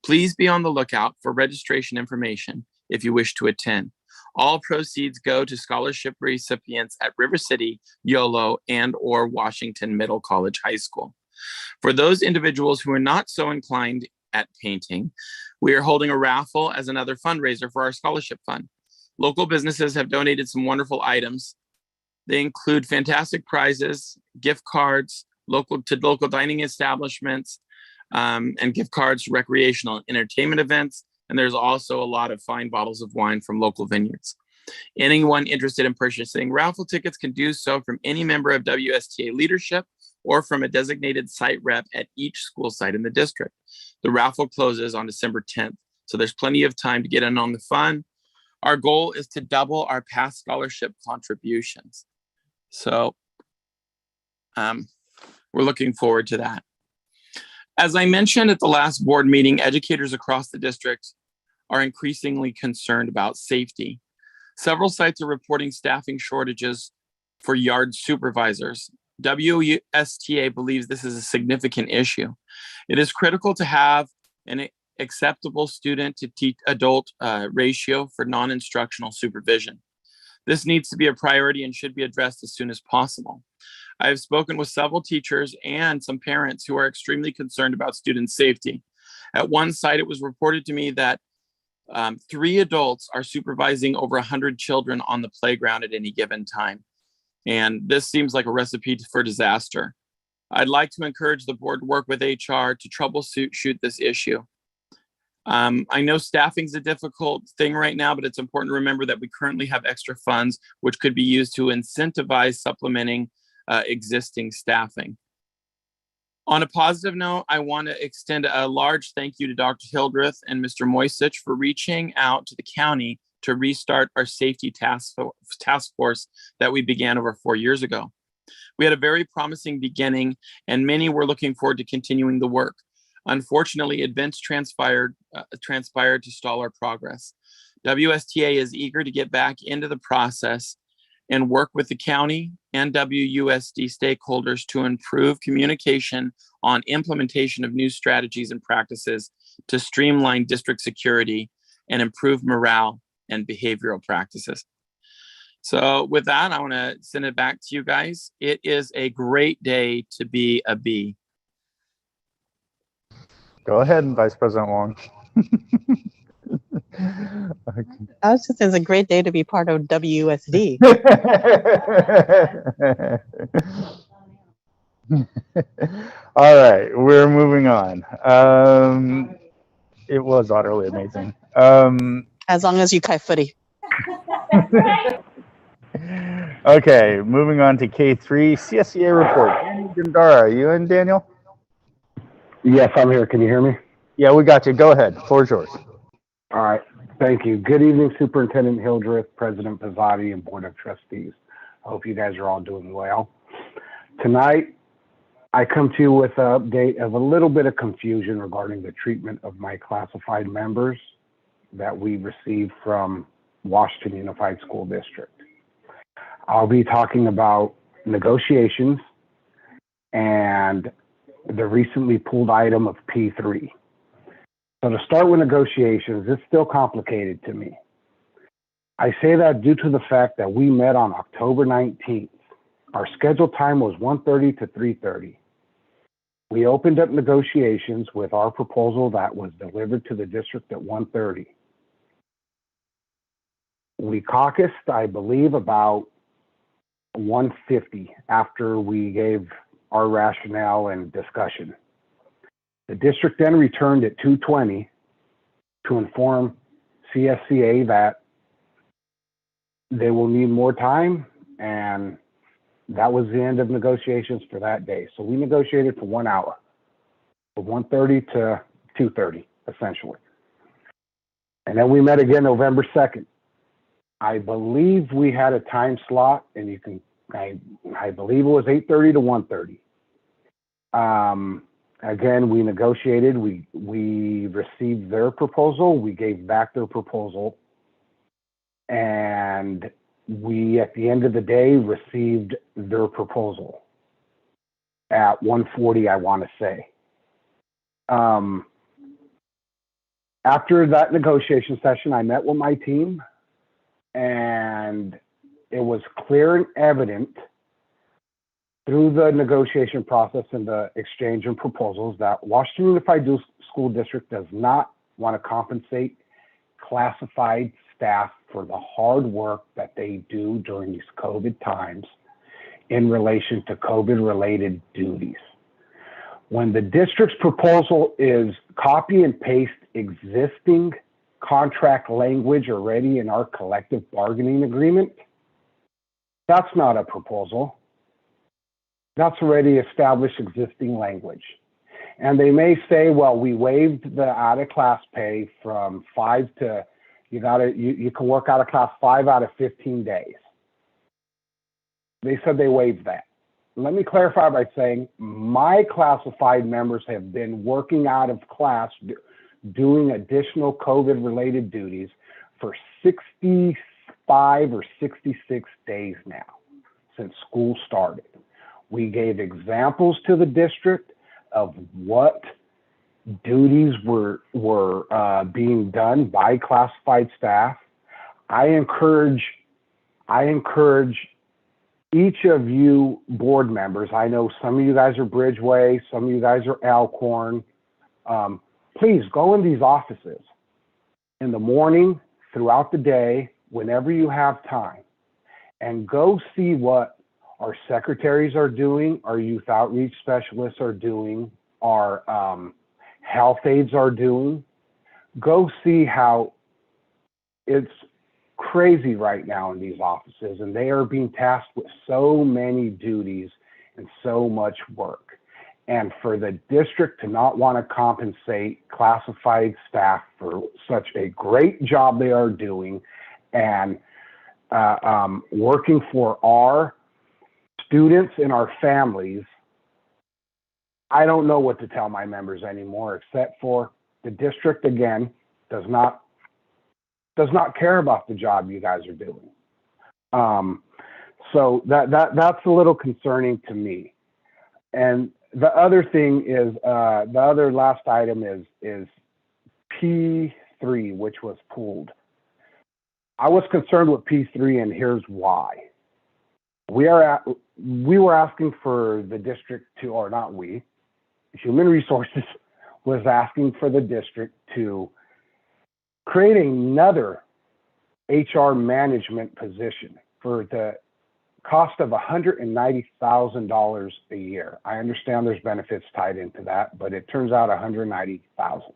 Please be on the lookout for registration information if you wish to attend. All proceeds go to scholarship recipients at River City, YOLO, and/or Washington Middle College High School. For those individuals who are not so inclined at painting, we are holding a raffle as another fundraiser for our scholarship fund. Local businesses have donated some wonderful items. They include fantastic prizes, gift cards, local dining establishments, and gift cards to recreational entertainment events. And there's also a lot of fine bottles of wine from local vineyards. Anyone interested in purchasing raffle tickets can do so from any member of WSTA leadership or from a designated site rep at each school site in the district. The raffle closes on December 10th, so there's plenty of time to get in on the fun. Our goal is to double our past scholarship contributions. So we're looking forward to that. As I mentioned at the last board meeting, educators across the district are increasingly concerned about safety. Several sites are reporting staffing shortages for yard supervisors. WSTA believes this is a significant issue. It is critical to have an acceptable student to adult ratio for non-instructional supervision. This needs to be a priority and should be addressed as soon as possible. I have spoken with several teachers and some parents who are extremely concerned about student safety. At one site, it was reported to me that 3 adults are supervising over 100 children on the playground at any given time. And this seems like a recipe for disaster. I'd like to encourage the board to work with HR to troubleshoot this issue. I know staffing is a difficult thing right now, but it's important to remember that we currently have extra funds which could be used to incentivize supplementing existing staffing. On a positive note, I want to extend a large thank you to Dr. Hildreth and Mr. Moisich for reaching out to the county to restart our safety task force that we began over 4 years ago. We had a very promising beginning and many were looking forward to continuing the work. Unfortunately, events transpired to stall our progress. WSTA is eager to get back into the process and work with the county and WUSD stakeholders to improve communication on implementation of new strategies and practices to streamline district security and improve morale and behavioral practices. So with that, I want to send it back to you guys. It is a great day to be a bee. Go ahead, Vice President Wong. I was just, it's a great day to be part of WUSD. All right, we're moving on. It was utterly amazing. As long as you kite footy. Okay, moving on to K3 CSEA report. Daniel Gandara, are you in, Daniel? Yes, I'm here. Can you hear me? Yeah, we got you. Go ahead. Floor's yours. All right. Thank you. Good evening, Superintendent Hildreth, President Pizzotti, and Board of Trustees. I hope you guys are all doing well. Tonight, I come to you with an update of a little bit of confusion regarding the treatment of my classified members that we received from Washington Unified School District. I'll be talking about negotiations and the recently pulled item of P3. So to start with negotiations, it's still complicated to me. I say that due to the fact that we met on October 19th. Our scheduled time was 1:30 to 3:30. We opened up negotiations with our proposal that was delivered to the district at 1:30. We caucused, I believe, about 1:50 after we gave our rationale and discussion. The district then returned at 2:20 to inform CSCA that they will need more time, and that was the end of negotiations for that day. So we negotiated for 1 hour, from 1:30 to 2:30, essentially. And then we met again November 2nd. I believe we had a time slot, and you can, I believe it was 8:30 to 1:30. Again, we negotiated, we received their proposal, we gave back their proposal, and we, at the end of the day, received their proposal at 1:40, I want to say. After that negotiation session, I met with my team, and it was clear and evident through the negotiation process and the exchange and proposals that Washington Unified School District does not want to compensate classified staff for the hard work that they do during these COVID times in relation to COVID-related duties. When the district's proposal is copy and paste existing contract language already in our collective bargaining agreement, that's not a proposal. That's already established existing language. And they may say, well, we waived the out of class pay from 5 to, you can work out of class 5 out of 15 days. They said they waived that. Let me clarify by saying my classified members have been working out of class doing additional COVID related duties for 65 or 66 days now since school started. We gave examples to the district of what duties were being done by classified staff. I encourage each of you board members, I know some of you guys are Bridgeway, some of you guys are Alcorn, please go in these offices in the morning, throughout the day, whenever you have time, and go see what our secretaries are doing, our youth outreach specialists are doing, our health aides are doing. Go see how it's crazy right now in these offices, and they are being tasked with so many duties and so much work. And for the district to not want to compensate classified staff for such a great job they are doing and working for our students and our families, I don't know what to tell my members anymore, except for the district, again, does not care about the job you guys are doing. So that's a little concerning to me. And the other thing is, the other last item is P3, which was pulled. I was concerned with P3, and here's why. We were asking for the district to, or not we, Human Resources was asking for the district to create another HR management position for the cost of $190,000 a year. I understand there's benefits tied into that, but it turns out $190,000.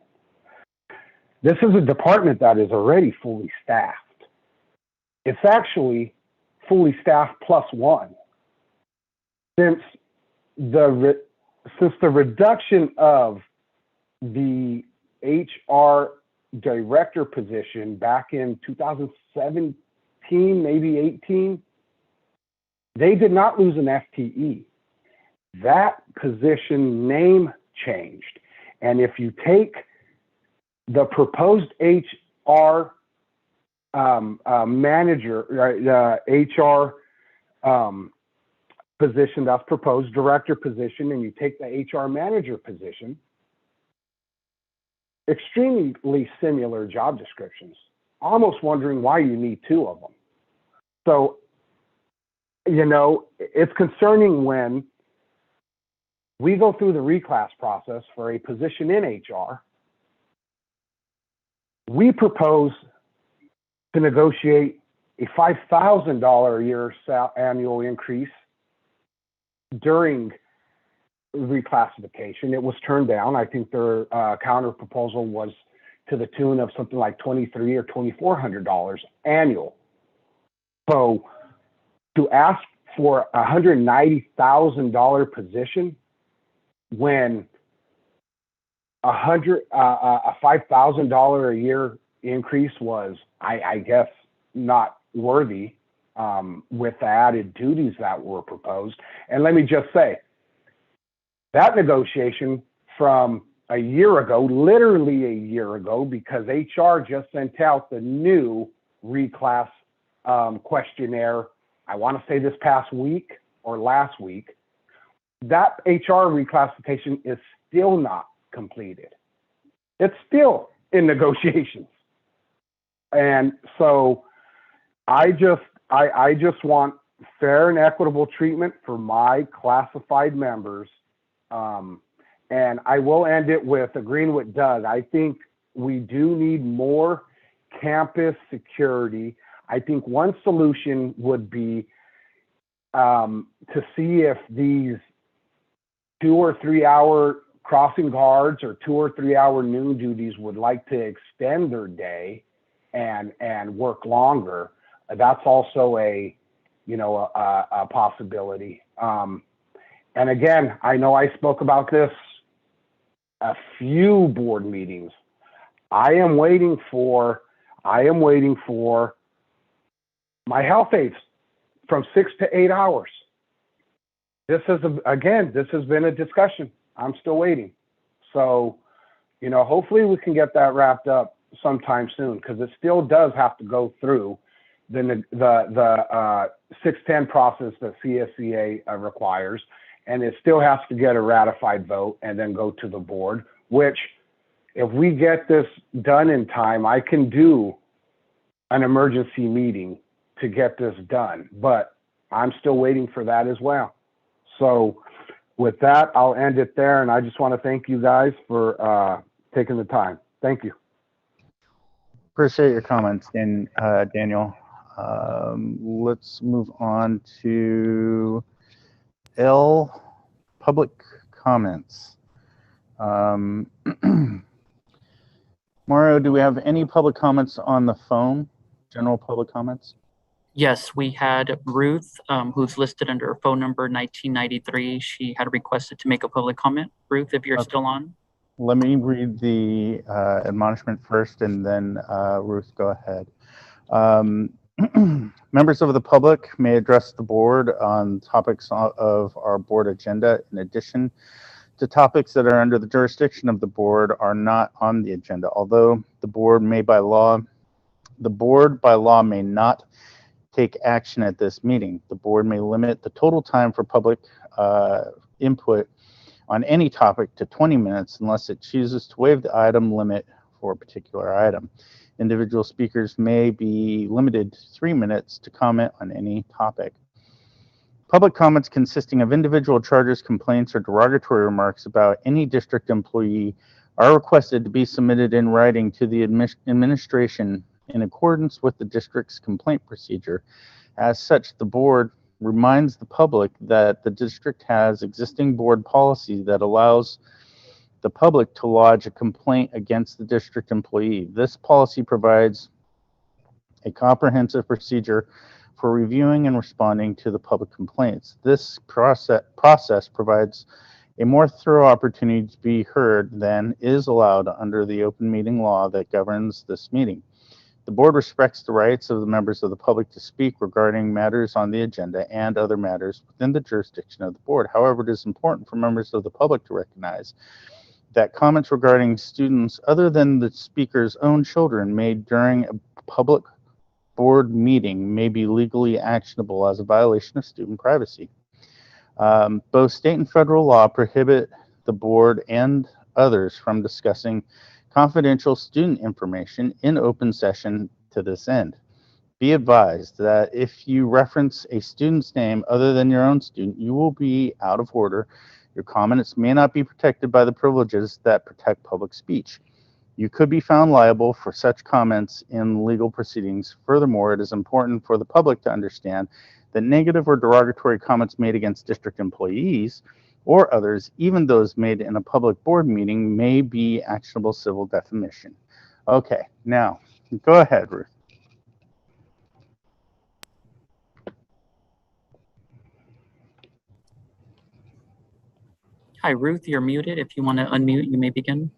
This is a department that is already fully staffed. It's actually fully staffed plus one. Since the reduction of the HR director position back in 2017, maybe 18, they did not lose an FTE. That position name changed. And if you take the proposed HR manager, HR position that's proposed, director position, and you take the HR manager position, extremely similar job descriptions, almost wondering why you need two of them. So, you know, it's concerning when we go through the reclass process for a position in HR. We propose to negotiate a $5,000 a year annual increase during reclassification. It was turned down. I think their counter proposal was to the tune of something like $2,300 or $2,400 annual. So to ask for a $190,000 position when a $5,000 a year increase was, I guess, not worthy with the added duties that were proposed. And let me just say, that negotiation from a year ago, literally a year ago, because HR just sent out the new reclass questionnaire, I want to say this past week or last week, that HR reclassification is still not completed. It's still in negotiations. And so I just want fair and equitable treatment for my classified members. And I will end it with agreeing with Doug. I think we do need more campus security. I think one solution would be to see if these 2 or 3 hour crossing guards or 2 or 3 hour noon duties would like to extend their day and work longer. That's also a possibility. And again, I know I spoke about this a few board meetings. I am waiting for my health aides from 6 to 8 hours. This has been a discussion. I'm still waiting. So, hopefully we can get that wrapped up sometime soon, because it still does have to go through the 610 process that CSEA requires, and it still has to get a ratified vote and then go to the board, which if we get this done in time, I can do an emergency meeting to get this done, but I'm still waiting for that as well. So with that, I'll end it there, and I just want to thank you guys for taking the time. Thank you. Appreciate your comments, Daniel. Let's move on to L, public comments. Mario, do we have any public comments on the phone? General public comments? Yes, we had Ruth, who's listed under phone number 1993. She had requested to make a public comment. Ruth, if you're still on. Let me read the admonishment first, and then Ruth, go ahead. Members of the public may address the board on topics of our board agenda. In addition to topics that are under the jurisdiction of the board are not on the agenda. Although the board by law may not take action at this meeting. The board may limit the total time for public input on any topic to 20 minutes unless it chooses to waive the item limit for a particular item. Individual speakers may be limited to 3 minutes to comment on any topic. Public comments consisting of individual charges, complaints, or derogatory remarks about any district employee are requested to be submitted in writing to the administration in accordance with the district's complaint procedure. As such, the board reminds the public that the district has existing board policy that allows the public to lodge a complaint against the district employee. This policy provides a comprehensive procedure for reviewing and responding to the public complaints. This process provides a more thorough opportunity to be heard than is allowed under the open meeting law that governs this meeting. The board respects the rights of the members of the public to speak regarding matters on the agenda and other matters within the jurisdiction of the board. However, it is important for members of the public to recognize that comments regarding students other than the speaker's own children made during a public board meeting may be legally actionable as a violation of student privacy. Both state and federal law prohibit the board and others from discussing confidential student information in open session to this end. Be advised that if you reference a student's name other than your own student, you will be out of order. Your comments may not be protected by the privileges that protect public speech. You could be found liable for such comments in legal proceedings. Furthermore, it is important for the public to understand that negative or derogatory comments made against district employees or others, even those made in a public board meeting, may be actionable civil defamation. Okay, now, go ahead, Ruth. Hi, Ruth, you're muted. If you want to unmute, you may begin.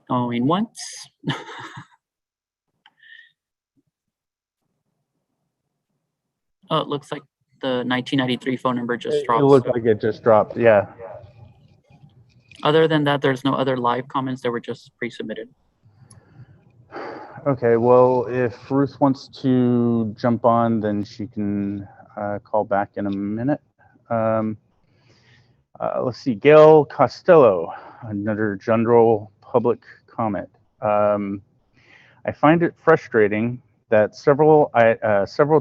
Going once. Oh, it looks like the 1993 phone number just dropped. It looked like it just dropped, yeah. Other than that, there's no other live comments that were just pre-submitted. Okay, well, if Ruth wants to jump on, then she can call back in a minute. Let's see, Gail Costello, another general public comment. I find it frustrating that several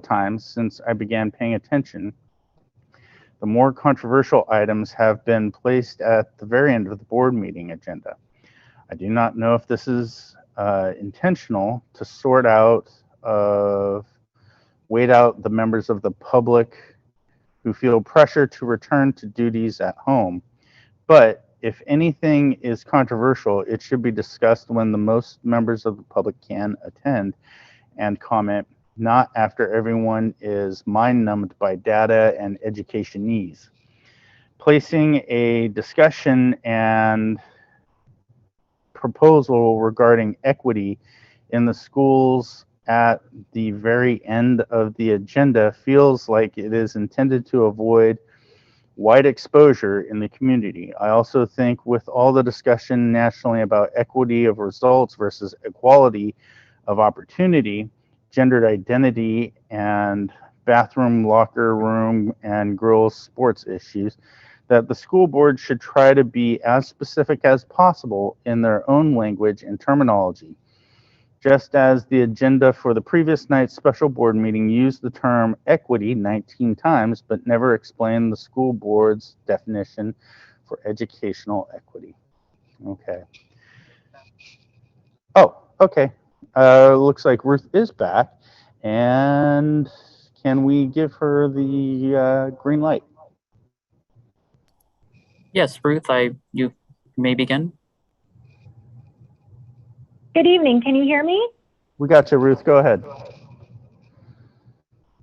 times since I began paying attention, the more controversial items have been placed at the very end of the board meeting agenda. I do not know if this is intentional to wait out the members of the public who feel pressure to return to duties at home. But if anything is controversial, it should be discussed when the most members of the public can attend and comment, not after everyone is mind-numbed by data and education needs. Placing a discussion and proposal regarding equity in the schools at the very end of the agenda feels like it is intended to avoid wide exposure in the community. I also think with all the discussion nationally about equity of results versus equality of opportunity, gendered identity, and bathroom, locker room, and girls' sports issues, that the school board should try to be as specific as possible in their own language and terminology. Just as the agenda for the previous night's special board meeting used the term equity 19 times, but never explained the school board's definition for educational equity. Okay. Oh, okay. Looks like Ruth is back. And can we give her the green light? Yes, Ruth, you may begin. Good evening. Can you hear me? We got you, Ruth. Go ahead.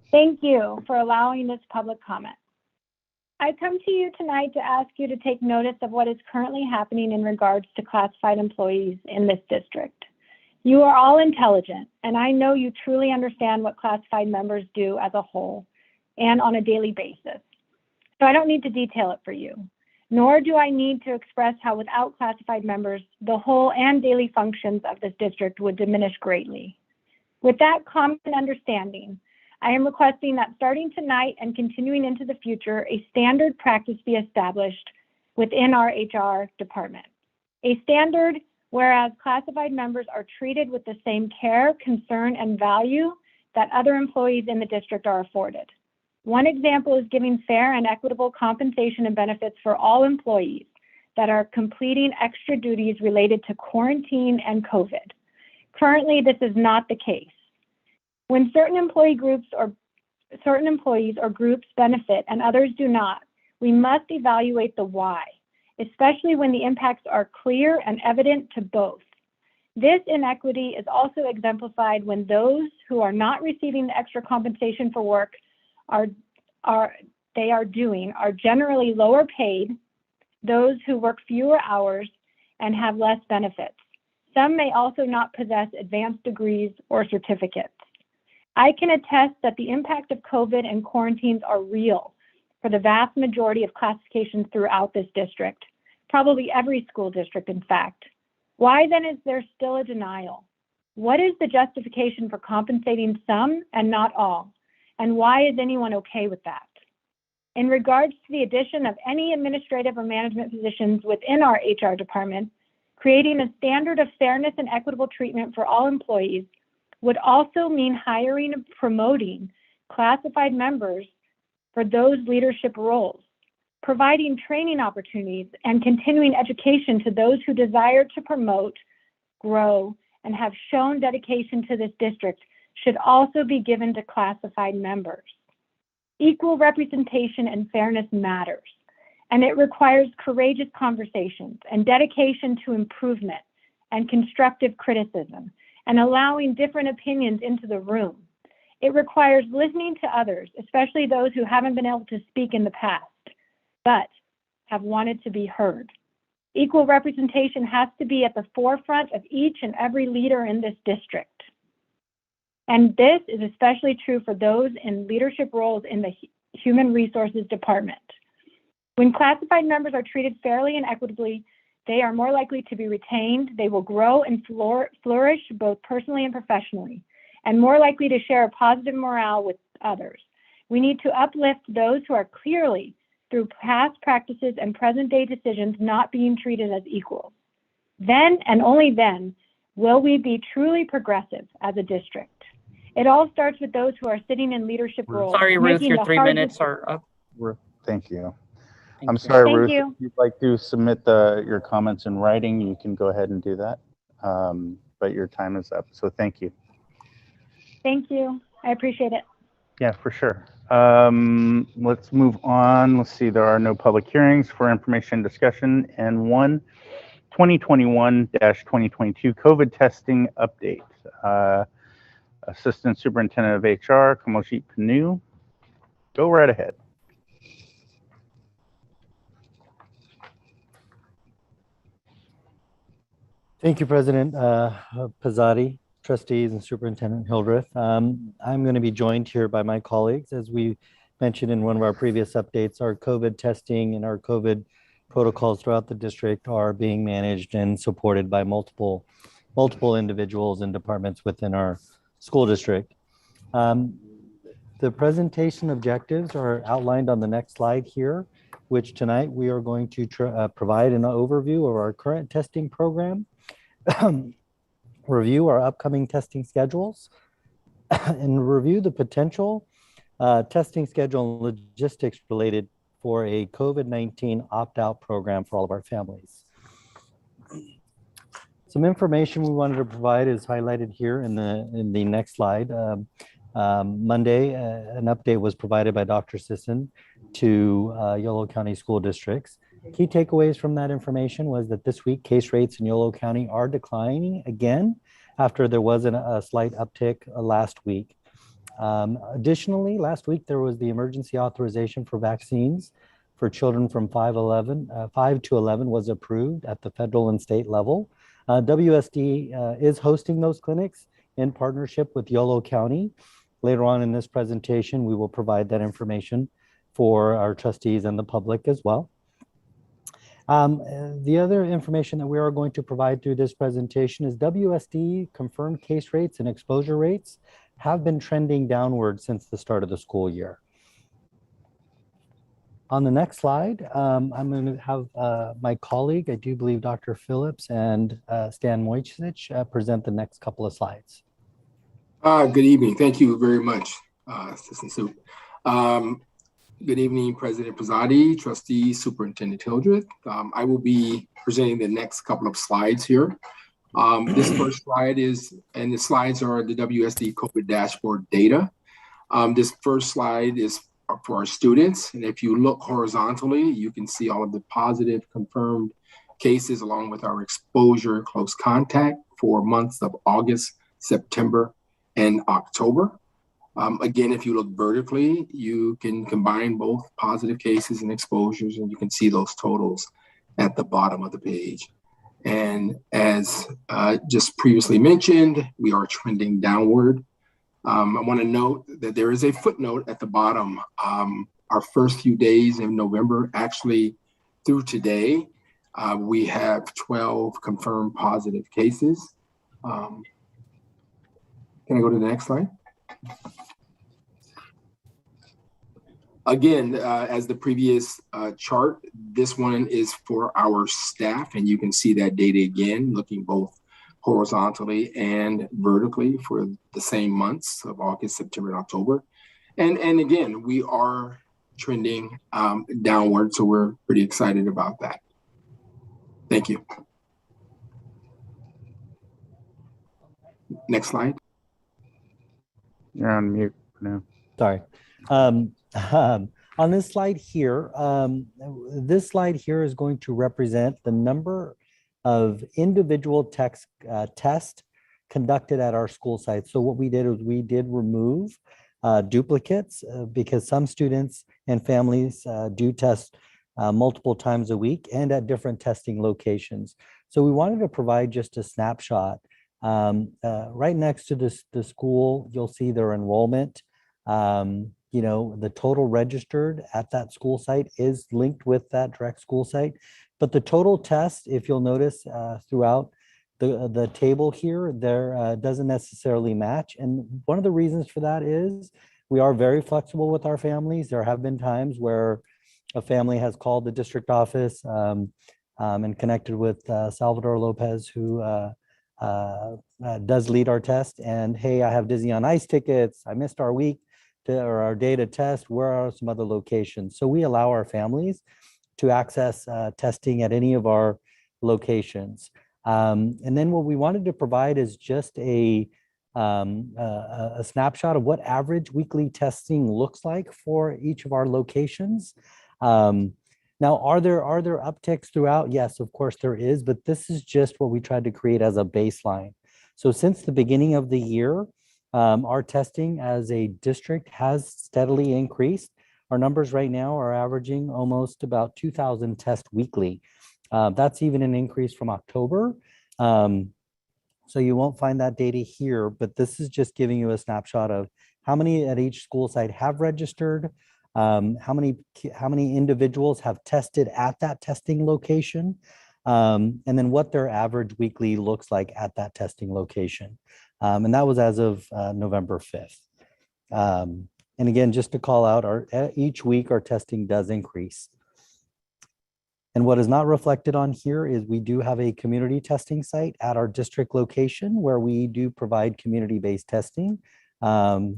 Thank you for allowing this public comment. I come to you tonight to ask you to take notice of what is currently happening in regards to classified employees in this district. You are all intelligent, and I know you truly understand what classified members do as a whole and on a daily basis. So I don't need to detail it for you, nor do I need to express how without classified members, the whole and daily functions of this district would diminish greatly. With that common understanding, I am requesting that starting tonight and continuing into the future, a standard practice be established within our HR department. A standard whereas classified members are treated with the same care, concern, and value that other employees in the district are afforded. One example is giving fair and equitable compensation and benefits for all employees that are completing extra duties related to quarantine and COVID. Currently, this is not the case. When certain employees or groups benefit and others do not, we must evaluate the why, especially when the impacts are clear and evident to both. This inequity is also exemplified when those who are not receiving the extra compensation for work they are doing are generally lower paid, those who work fewer hours and have less benefits. Some may also not possess advanced degrees or certificates. I can attest that the impact of COVID and quarantines are real for the vast majority of classifications throughout this district, probably every school district, in fact. Why then is there still a denial? What is the justification for compensating some and not all? And why is anyone okay with that? In regards to the addition of any administrative or management positions within our HR department, creating a standard of fairness and equitable treatment for all employees would also mean hiring and promoting classified members for those leadership roles, providing training opportunities and continuing education to those who desire to promote, grow, and have shown dedication to this district should also be given to classified members. Equal representation and fairness matters, and it requires courageous conversations and dedication to improvement and constructive criticism and allowing different opinions into the room. It requires listening to others, especially those who haven't been able to speak in the past, but have wanted to be heard. Equal representation has to be at the forefront of each and every leader in this district. And this is especially true for those in leadership roles in the Human Resources Department. When classified members are treated fairly and equitably, they are more likely to be retained, they will grow and flourish both personally and professionally, and more likely to share a positive morale with others. We need to uplift those who are clearly, through past practices and present-day decisions, not being treated as equals. Then, and only then, will we be truly progressive as a district. It all starts with those who are sitting in leadership roles. Sorry, Ruth, your 3 minutes are up. Thank you. Thank I'm you. sorry, Thank Ruth, you. if you'd like to submit your comments in writing, you can go ahead and do that. But your time is up, so thank you. Thank you. I appreciate it. Yeah, for sure. Let's move on. Let's see, there are no public hearings for information discussion and 2021-2022 COVID testing update. Assistant Superintendent of HR, Kamoshit Panu, go right ahead. Thank you, President Pizzotti, trustees, and Superintendent Hildreth. I'm going to be joined here by my colleagues. As we mentioned in one of our previous updates, our COVID testing and our COVID protocols throughout the district are being managed and supported by multiple individuals and departments within our school district. The presentation objectives are outlined on the next slide here, which tonight we are going to provide an overview of our current testing program, review our upcoming testing schedules, and review the potential testing schedule and logistics related for a COVID-19 opt-out program for all of our families. Some information we wanted to provide is highlighted here in the next slide. Monday, an update was provided by Dr. Sisson to Yolo County school districts. Key takeaways from that information was that this week case rates in Yolo County are declining again after there was a slight uptick last week. Additionally, last week there was the emergency authorization for vaccines for children from 5 to 11 was approved at the federal and state level. WSD is hosting those clinics in partnership with Yolo County. Later on in this presentation, we will provide that information for our trustees and the public as well. The other information that we are going to provide through this presentation is WSD confirmed case rates and exposure rates have been trending downward since the start of the school year. On the next slide, I'm going to have my colleague, I do believe Dr. Phillips and Stan Wojcicki present the next couple of slides. Good evening. Thank you very much, Assistant Soup. Good evening, President Pizzotti, Trustee Superintendent Hildreth. I will be presenting the next couple of slides here. This first slide is, and the slides are the WSD COVID dashboard data. This first slide is for our students. And if you look horizontally, you can see all of the positive confirmed cases along with our exposure close contact for months of August, September, and October. Again, if you look vertically, you can combine both positive cases and exposures, and you can see those totals at the bottom of the page. And as just previously mentioned, we are trending downward. I want to note that there is a footnote at the bottom. Our first few days in November, actually through today, we have 12 confirmed positive cases. Can I go to the next slide? Again, as the previous chart, this one is for our staff, and you can see that data again, looking both horizontally and vertically for the same months of August, September, and October. And again, we are trending downward, so we're pretty excited about that. Thank you. Next slide. You're on mute now. Sorry. On this slide here, this slide here is going to represent the number of individual tests conducted at our school sites. So what we did is we did remove duplicates because some students and families do test multiple times a week and at different testing locations. So we wanted to provide just a snapshot. Right next to the school, you'll see their enrollment. You know, the total registered at that school site is linked with that direct school site. But the total test, if you'll notice throughout the table here, there doesn't necessarily match. And one of the reasons for that is we are very flexible with our families. There have been times where a family has called the district office and connected with Salvador Lopez, who does lead our test. And hey, I have Disney on Ice tickets. I missed our week or our day to test. Where are some other locations? So we allow our families to access testing at any of our locations. And then what we wanted to provide is just a snapshot of what average weekly testing looks like for each of our locations. Now, are there upticks throughout? Yes, of course there is, but this is just what we tried to create as a baseline. So since the beginning of the year, our testing as a district has steadily increased. Our numbers right now are averaging almost about 2,000 tests weekly. That's even an increase from October. So you won't find that data here, but this is just giving you a snapshot of how many at each school site have registered, how many individuals have tested at that testing location, and then what their average weekly looks like at that testing location. And that was as of November 5th. And again, just to call out, each week our testing does increase. And what is not reflected on here is we do have a community testing site at our district location where we do provide community-based testing Monday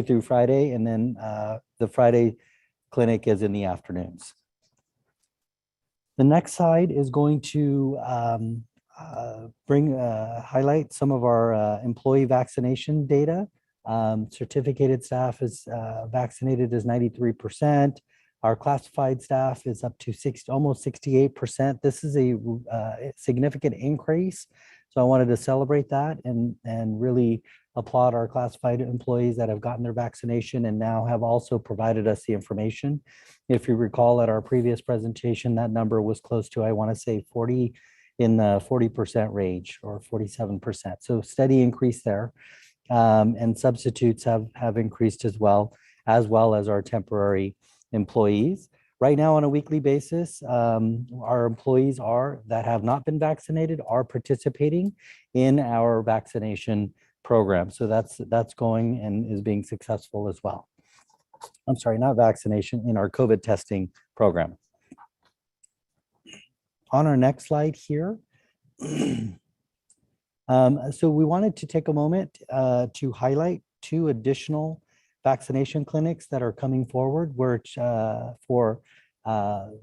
through Friday, and then the Friday clinic is in the afternoons. The next slide is going to highlight some of our employee vaccination data. Certificated staff is vaccinated as 93%. Our classified staff is up to almost 68%. This is a significant increase. So I wanted to celebrate that and really applaud our classified employees that have gotten their vaccination and now have also provided us the information. If you recall at our previous presentation, that number was close to, I want to say 40 in the 40% range or 47%. So steady increase there. And substitutes have increased as well as our temporary employees. Right now, on a weekly basis, our employees that have not been vaccinated are participating in our vaccination program. So that's going and is being successful as well. I'm sorry, not vaccination, in our COVID testing program. On our next slide here, so we wanted to take a moment to highlight 2 additional vaccination clinics that are coming forward, which for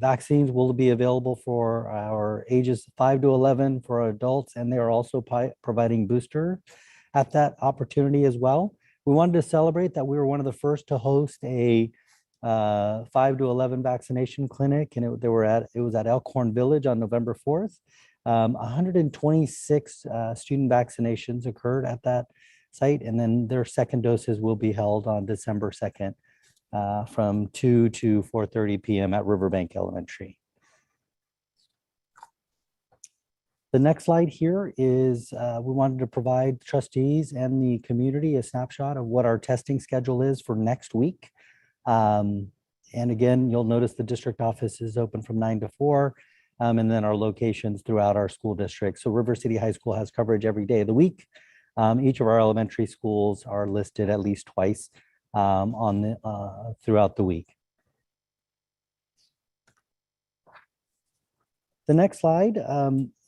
vaccines will be available for our ages 5 to 11 for adults, and they are also providing booster at that opportunity as well. We wanted to celebrate that we were one of the first to host a 5 to 11 vaccination clinic, and it was at Elkhorn Village on November 4th. 126 student vaccinations occurred at that site, and then their second doses will be held on December 2nd from 2 to 4:30 p.m. at Riverbank Elementary. The next slide here is we wanted to provide trustees and the community a snapshot of what our testing schedule is for next week. And again, you'll notice the district office is open from 9 to 4, and then our locations throughout our school district. So River City High School has coverage every day of the week. Each of our elementary schools are listed at least twice throughout the week. The next slide.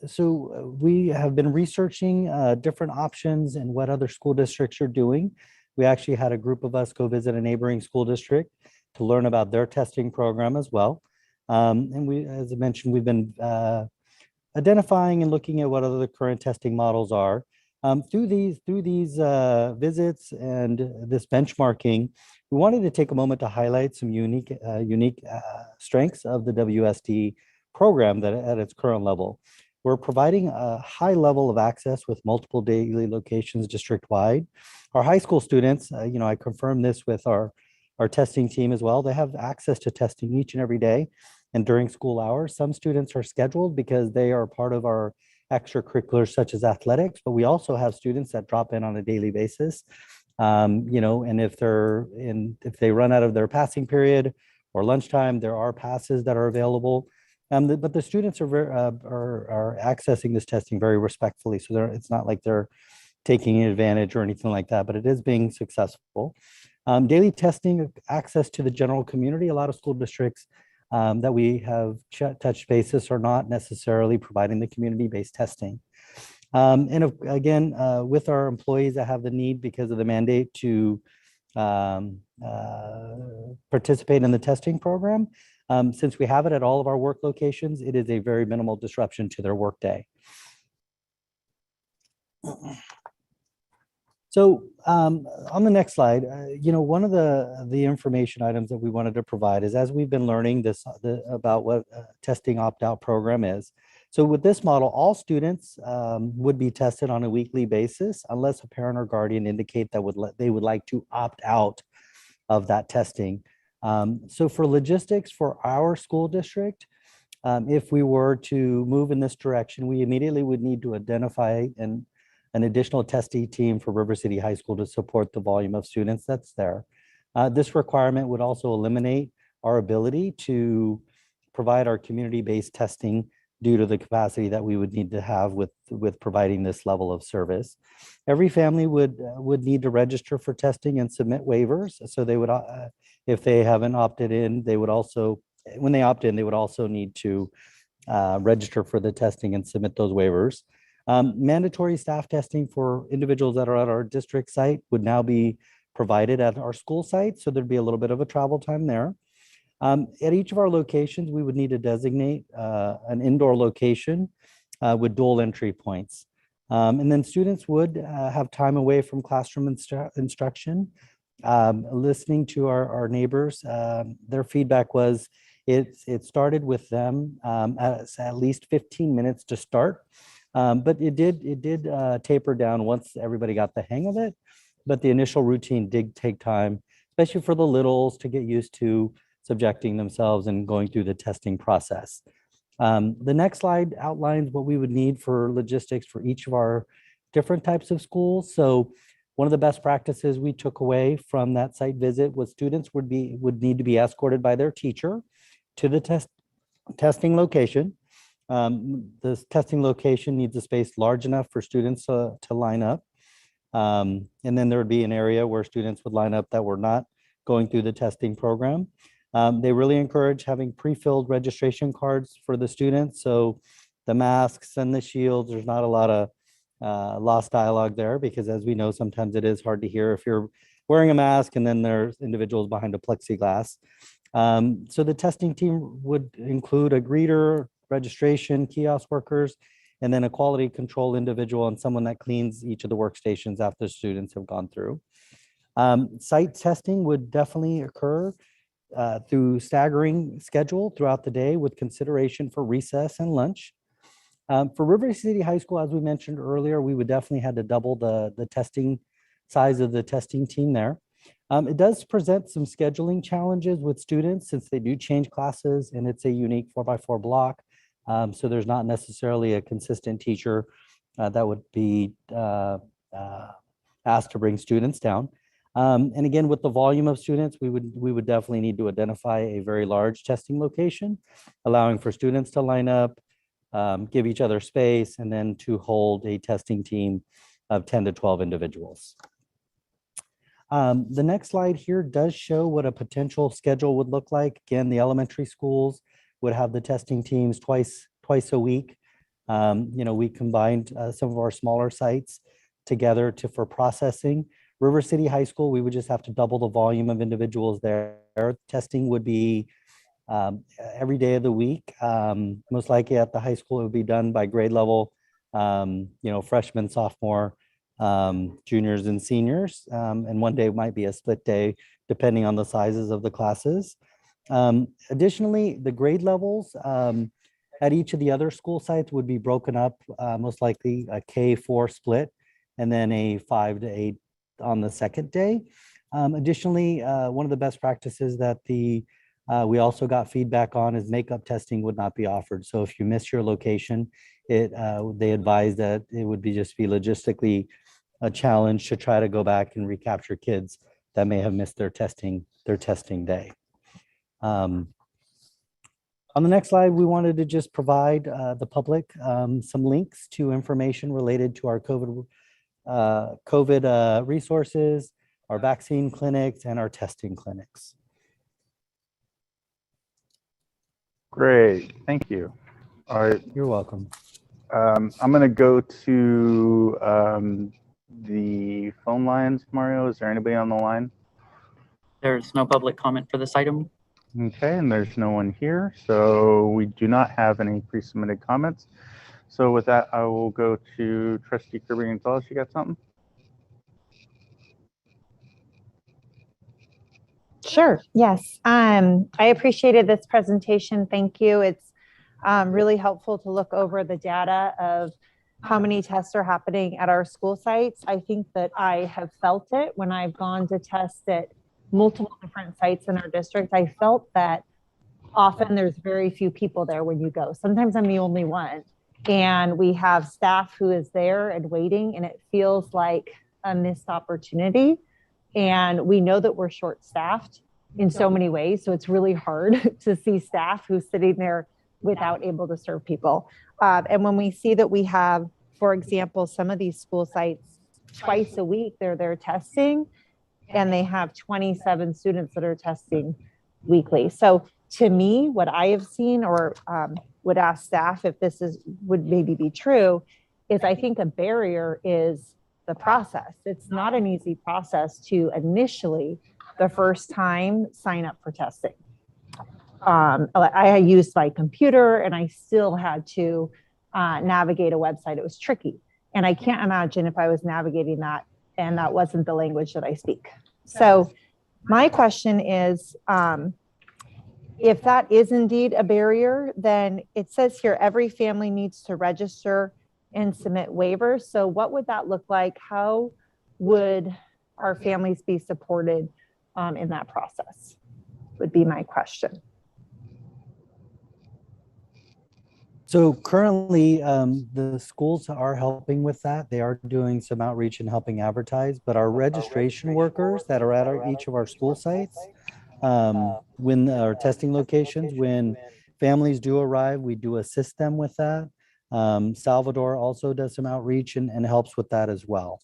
So we have been researching different options and what other school districts are doing. We actually had a group of us go visit a neighboring school district to learn about their testing program as well. And we, as I mentioned, we've been identifying and looking at what other current testing models are. Through these visits and this benchmarking, we wanted to take a moment to highlight some unique strengths of the WSD program that at its current level. We're providing a high level of access with multiple daily locations district-wide. Our high school students, I confirmed this with our testing team as well. They have access to testing each and every day and during school hours. Some students are scheduled because they are part of our extracurriculars such as athletics, but we also have students that drop in on a daily basis. And if they run out of their passing period or lunchtime, there are passes that are available. But the students are accessing this testing very respectfully. So it's not like they're taking advantage or anything like that, but it is being successful. Daily testing access to the general community. A lot of school districts that we have touched basis are not necessarily providing the community-based testing. And again, with our employees that have the need because of the mandate to participate in the testing program, since we have it at all of our work locations, it is a very minimal disruption to their workday. So on the next slide, one of the information items that we wanted to provide is, as we've been learning about what testing opt-out program is. So with this model, all students would be tested on a weekly basis unless a parent or guardian indicate that they would like to opt out of that testing. So for logistics for our school district, if we were to move in this direction, we immediately would need to identify an additional testing team for River City High School to support the volume of students that's there. This requirement would also eliminate our ability to provide our community-based testing due to the capacity that we would need to have with providing this level of service. Every family would need to register for testing and submit waivers. So they would, if they haven't opted in, they would also, when they opt in, they would also need to register for the testing and submit those waivers. Mandatory staff testing for individuals that are at our district site would now be provided at our school site. So there'd be a little bit of a travel time there. At each of our locations, we would need to designate an indoor location with dual entry points. And then students would have time away from classroom instruction. Listening to our neighbors, their feedback was it started with them at least 15 minutes to start. But it did taper down once everybody got the hang of it. But the initial routine did take time, especially for the littles, to get used to subjecting themselves and going through the testing process. The next slide outlines what we would need for logistics for each of our different types of schools. So one of the best practices we took away from that site visit was students would need to be escorted by their teacher to the testing location. This testing location needs a space large enough for students to line up. And then there would be an area where students would line up that were not going through the testing program. They really encourage having pre-filled registration cards for the students. So the masks and the shields, there's not a lot of lost dialogue there, because as we know, sometimes it is hard to hear if you're wearing a mask and then there's individuals behind a plexiglass. So the testing team would include a greeter, registration, kiosk workers, and then a quality control individual and someone that cleans each of the workstations after students have gone through. Site testing would definitely occur through staggering schedule throughout the day with consideration for recess and lunch. For River City High School, as we mentioned earlier, we would definitely had to double the testing size of the testing team there. It does present some scheduling challenges with students since they do change classes and it's a unique 4x4 block. So there's not necessarily a consistent teacher that would be asked to bring students down. And again, with the volume of students, we would definitely need to identify a very large testing location, allowing for students to line up, give each other space, and then to hold a testing team of 10 to 12 individuals. The next slide here does show what a potential schedule would look like. Again, the elementary schools would have the testing teams twice a week. We combined some of our smaller sites together for processing. River City High School, we would just have to double the volume of individuals there. Testing would be every day of the week. Most likely at the high school, it would be done by grade level, freshmen, sophomore, juniors and seniors. And one day might be a split day, depending on the sizes of the classes. Additionally, the grade levels at each of the other school sites would be broken up, most likely a K-4 split, and then a 5 to 8 on the second day. Additionally, one of the best practices that we also got feedback on is makeup testing would not be offered. So if you miss your location, they advise that it would just be logistically a challenge to try to go back and recapture kids that may have missed their testing day. On the next slide, we wanted to just provide the public some links to information related to our COVID resources, our vaccine clinics, and our testing clinics. Great, thank you. All right. You're welcome. I'm going to go to the phone lines. Mario, is there anybody on the line? There's no public comment for this item. Okay, and there's no one here, so we do not have any pre-submitted comments. So with that, I will go to Trustee Kirby-Gonzalez. You got something? Sure, yes. I appreciated this presentation. Thank you. It's really helpful to look over the data of how many tests are happening at our school sites. I think that I have felt it when I've gone to test at multiple different sites in our district. I felt that often there's very few people there when you go. Sometimes I'm the only one. And we have staff who is there and waiting, and it feels like a missed opportunity. And we know that we're short-staffed in so many ways. So it's really hard to see staff who's sitting there without able to serve people. And when we see that we have, for example, some of these school sites twice a week, they're testing, and they have 27 students that are testing weekly. So to me, what I have seen, or would ask staff if this would maybe be true, is I think a barrier is the process. It's not an easy process to initially, the first time, sign up for testing. I used my computer and I still had to navigate a website. It was tricky. And I can't imagine if I was navigating that and that wasn't the language that I speak. So my question is, if that is indeed a barrier, then it says here, every family needs to register and submit waivers. So what would that look like? How would our families be supported in that process? Would be my question. So currently, the schools are helping with that. They are doing some outreach and helping advertise, but our registration workers that are at each of our school sites when our testing locations, when families do arrive, we do assist them with that. Salvador also does some outreach and helps with that as well.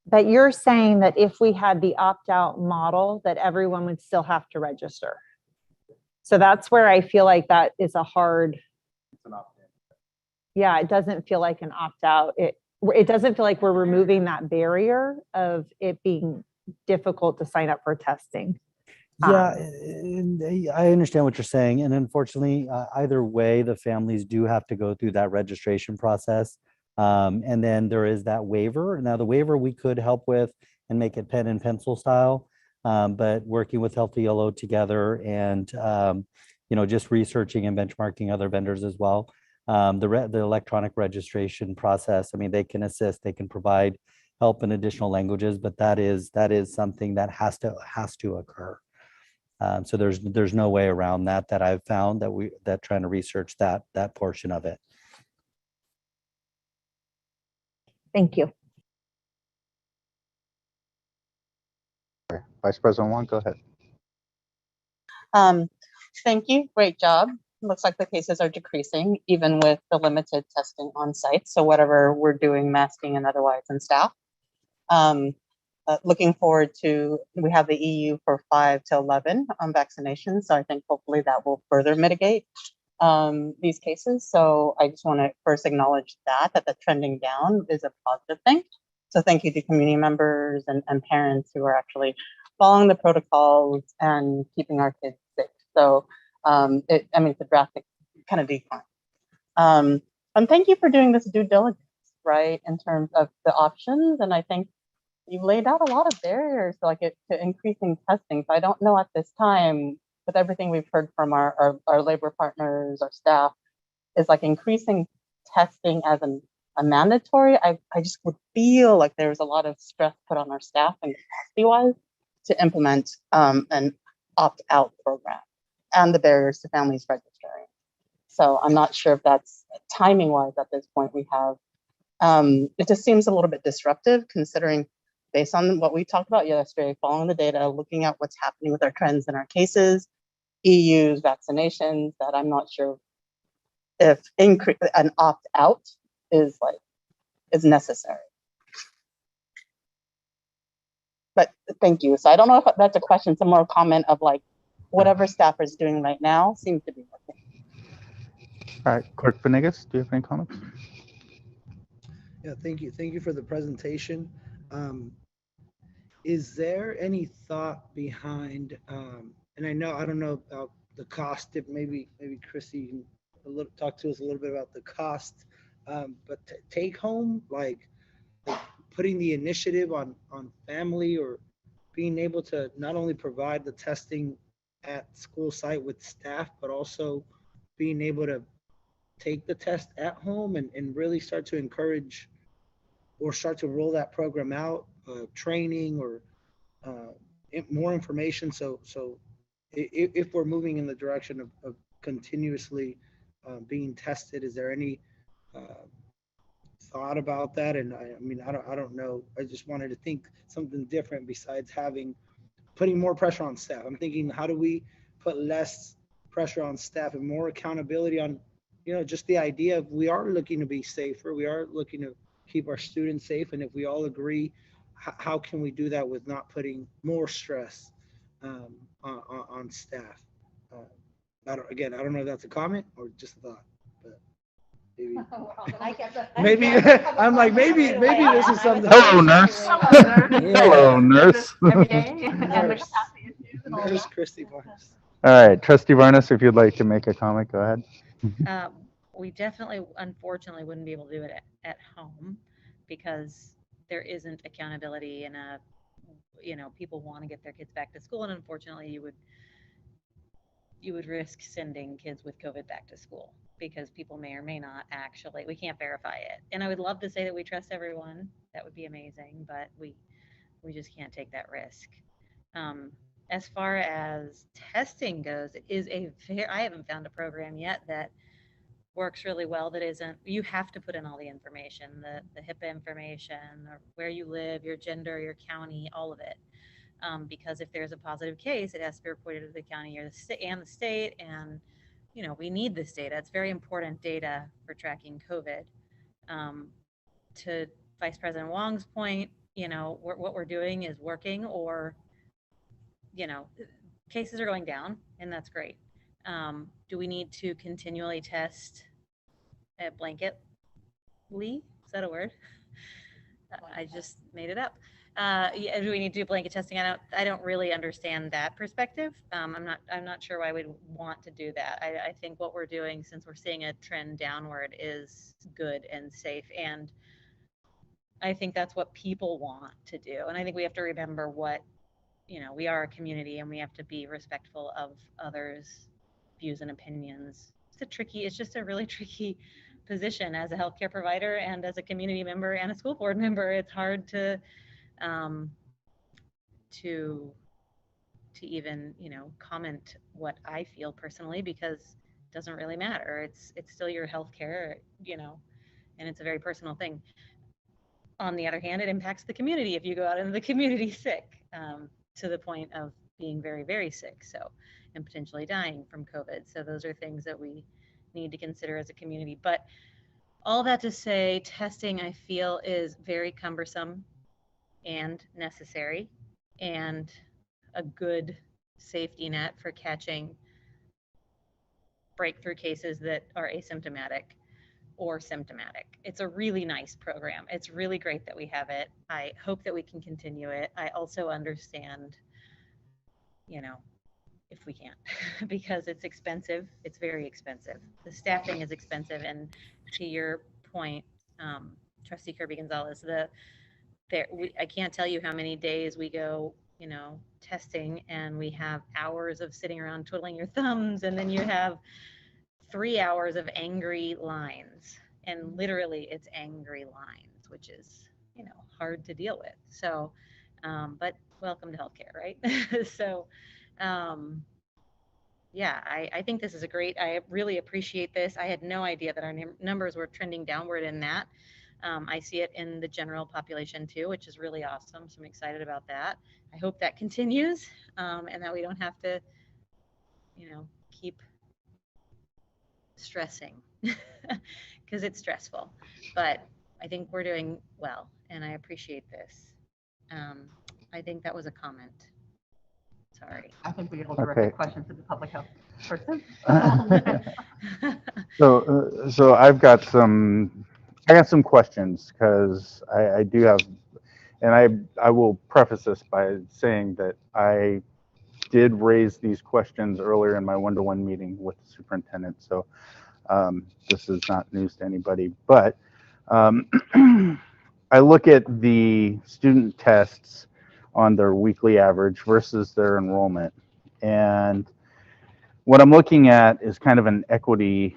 But you're saying that if we had the opt-out model, that everyone would still have to register. So that's where I feel like that is a hard. Yeah, it doesn't feel like an opt-out. It doesn't feel like we're removing that barrier of it being difficult to sign up for testing. Yeah, I understand what you're saying. And unfortunately, either way, the families do have to go through that registration process. And then there is that waiver. Now, the waiver we could help with and make it pen and pencil style, but working with Healthy Yellow together and, just researching and benchmarking other vendors as well. The electronic registration process, I mean, they can assist, they can provide help in additional languages, but that is something that has to occur. So there's no way around that I've found that trying to research that portion of it. Thank you. Vice President Wong, go ahead. Thank you. Great job. Looks like the cases are decreasing, even with the limited testing on site. So whatever we're doing, masking and otherwise, and staff. Looking forward to, we have the EU for 5 to 11 on vaccinations. So I think hopefully that will further mitigate these cases. So I just want to first acknowledge that the trending down is a positive thing. So thank you to community members and parents who are actually following the protocols and keeping our kids safe. So it's a drastic kind of decline. And thank you for doing this due diligence, right, in terms of the options. And I think you've laid out a lot of barriers to increasing testing. So I don't know at this time, with everything we've heard from our labor partners, our staff, is like increasing testing as a mandatory. I just would feel like there's a lot of stress put on our staff and capacity-wise to implement an opt-out program and the barriers to families registering. So I'm not sure if that's timing-wise at this point we have. It just seems a little bit disruptive considering based on what we talked about yesterday, following the data, looking at what's happening with our trends and our cases, EU's vaccinations, that I'm not sure if an opt-out is necessary. But thank you. So I don't know if that's a question, some more comment of whatever staff is doing right now seems to be working. All right, Clerk Venegas, do you have any comments? Yeah, thank you. Thank you for the presentation. Is there any thought behind, and I don't know about the cost, if maybe Chrissy can talk to us a little bit about the cost, but take home, like putting the initiative on family or being able to not only provide the testing at school site with staff, but also being able to take the test at home and really start to encourage or start to roll that program out, training or more information. So if we're moving in the direction of continuously being tested, is there any thought about that? And I don't know. I just wanted to think something different besides putting more pressure on staff. I'm thinking, how do we put less pressure on staff and more accountability on, just the idea of we are looking to be safer. We are looking to keep our students safe. And if we all agree, how can we do that with not putting more stress on staff? I don't know if that's a comment or just a thought, but maybe I'm like, maybe this is something. Hello, nurse. Hello, nurse. Nurse Christy Barnes. All right, Trustee Varnas, if you'd like to make a comment, go ahead. We definitely, unfortunately, wouldn't be able to do it at home because there isn't accountability and people want to get their kids back to school, and unfortunately, you would risk sending kids with COVID back to school because people may or may not actually. We can't verify it, and I would love to say that we trust everyone. That would be amazing, but we just can't take that risk. As far as testing goes, it is I haven't found a program yet that works really well that isn't, you have to put in all the information, the HIPAA information, or where you live, your gender, your county, all of it. Because if there's a positive case, it has to be reported to the county or the state. And, you know, we need this data. It's very important data for tracking COVID. To Vice President Wong's point, you know, what we're doing is working, or, you know, cases are going down, and that's great. Do we need to continually test blanketly? Is that a word? I just made it up. Yeah, do we need to do blanket testing? I don't really understand that perspective. I'm not sure why we'd want to do that. I think what we're doing, since we're seeing a trend downward, is good and safe, and I think that's what people want to do. And I think we have to remember what, you know, we are a community, and we have to be respectful of others' views and opinions. It's just a really tricky position as a healthcare provider and as a community member and a school board member. It's hard to even, you know, comment what I feel personally, because it doesn't really matter. It's still your healthcare, you know, and it's a very personal thing. On the other hand, it impacts the community if you go out into the community sick, to the point of being very, very sick, so, and potentially dying from COVID. So those are things that we need to consider as a community. But all that to say, testing, I feel, is very cumbersome and necessary, and a good safety net for catching breakthrough cases that are asymptomatic or symptomatic. It's a really nice program. It's really great that we have it. I hope that we can continue it. I also understand, you know, if we can't, because it's expensive. It's very expensive. The staffing is expensive. And to your point, Trustee Kirby Gonzalez, I can't tell you how many days we go, you know, testing, and we have hours of sitting around twiddling your thumbs, and then you have 3 hours of angry lines, and literally it's angry lines, which is, you know, hard to deal with. So, but welcome to healthcare, right? So, yeah, I think this is I really appreciate this. I had no idea that our numbers were trending downward in that. I see it in the general population too, which is really awesome. So I'm excited about that. I hope that continues, and that we don't have to, you know, keep stressing because it's stressful. But I think we're doing well, and I appreciate this. I think that was a comment. Sorry. I think we will direct the question to the public health person. So I got some questions, because I do have, and I will preface this by saying that I did raise these questions earlier in my one-to-one meeting with the superintendent. So this is not news to anybody, but I look at the student tests on their weekly average versus their enrollment. And what I'm looking at is kind of an equity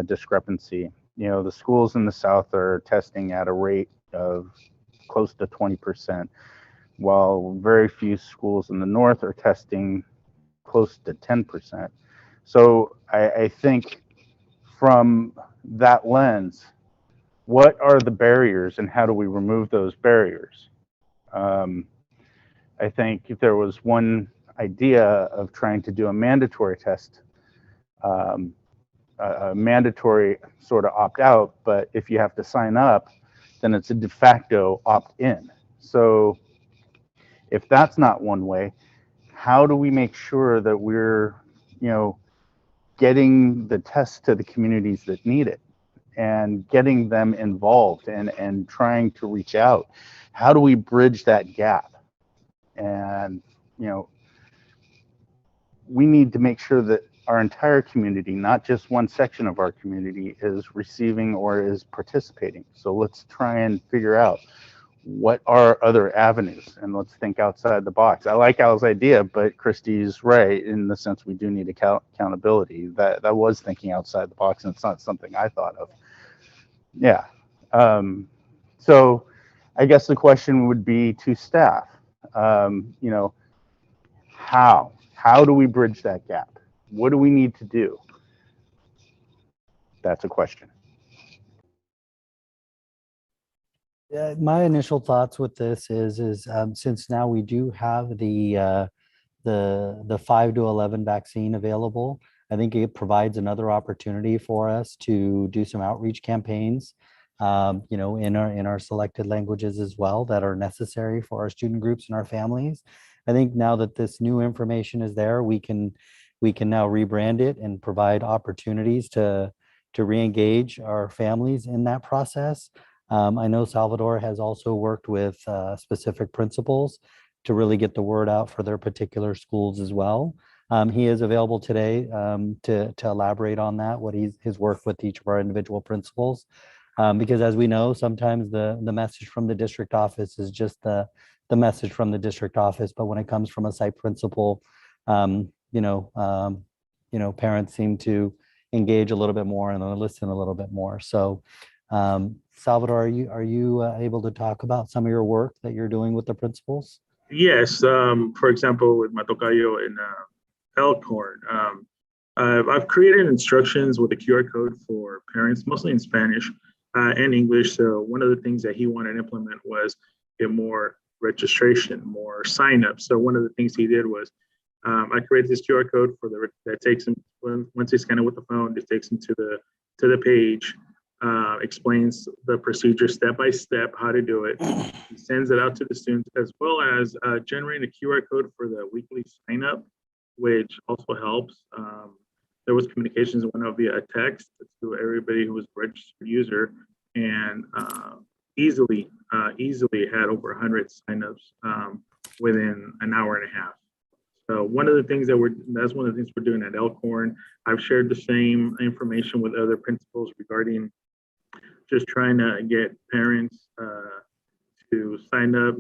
discrepancy. You know, the schools in the South are testing at a rate of close to 20%, while very few schools in the North are testing close to 10%. So I think from that lens, what are the barriers and how do we remove those barriers? I think if there was one idea of trying to do a mandatory test, a mandatory sort of opt out, but if you have to sign up, then it's a de facto opt in. So if that's not one way, how do we make sure that we're, you know, getting the test to the communities that need it and getting them involved and trying to reach out? How do we bridge that gap? And, you know, we need to make sure that our entire community, not just one section of our community, is receiving or is participating. So let's try and figure out what are other avenues, and let's think outside the box. I like Al's idea, but Christy's right in the sense we do need accountability. That was thinking outside the box, and it's not something I thought of. Yeah. So I guess the question would be to staff, you know, how do we bridge that gap? What do we need to do? that's a question. My initial thoughts with this is since now we do have the 5 to 11 vaccine available, I think it provides another opportunity for us to do some outreach campaigns, you know, in our selected languages as well that are necessary for our student groups and our families. I think now that this new information is there, we can now rebrand it and provide opportunities to re-engage our families in that process. I know Salvador has also worked with specific principals to really get the word out for their particular schools as well. He is available today to elaborate on that, what his work with each of our individual principals. Because as we know, sometimes the message from the district office is just the message from the district office. But when it comes from a site principal, you know, parents seem to engage a little bit more and listen a little bit more. So Salvador, are you able to talk about some of your work that you're doing with the principals? Yes. For example, with Matocayo in Elkhorn, I've created instructions with a QR code for parents, mostly in Spanish and English. So one of the things that he wanted to implement was get more registration, more sign up. So one of the things he did was I created this QR code for that takes him, once they scan it with the phone, it takes him to the page. Explains the procedure step by step, how to do it. He sends it out to the students, as well as generating a QR code for the weekly sign up, which also helps. There was communications that went out via a text to everybody who was a registered user, and easily had over 100 signups within an hour and a half. So one of the things that's one of the things we're doing at Elkhorn. I've shared the same information with other principals regarding just trying to get parents to sign up,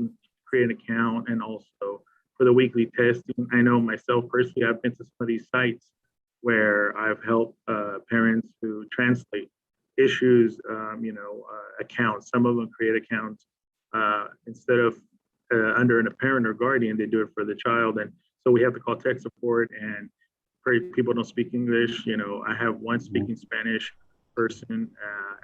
create an account, and also for the weekly testing. I know myself personally, I've been to some of these sites where I've helped parents to translate issues, accounts. Some of them create accounts instead of under a parent or guardian, they do it for the child. And so we have to call tech support, and people don't speak English. You know, I have one speaking Spanish person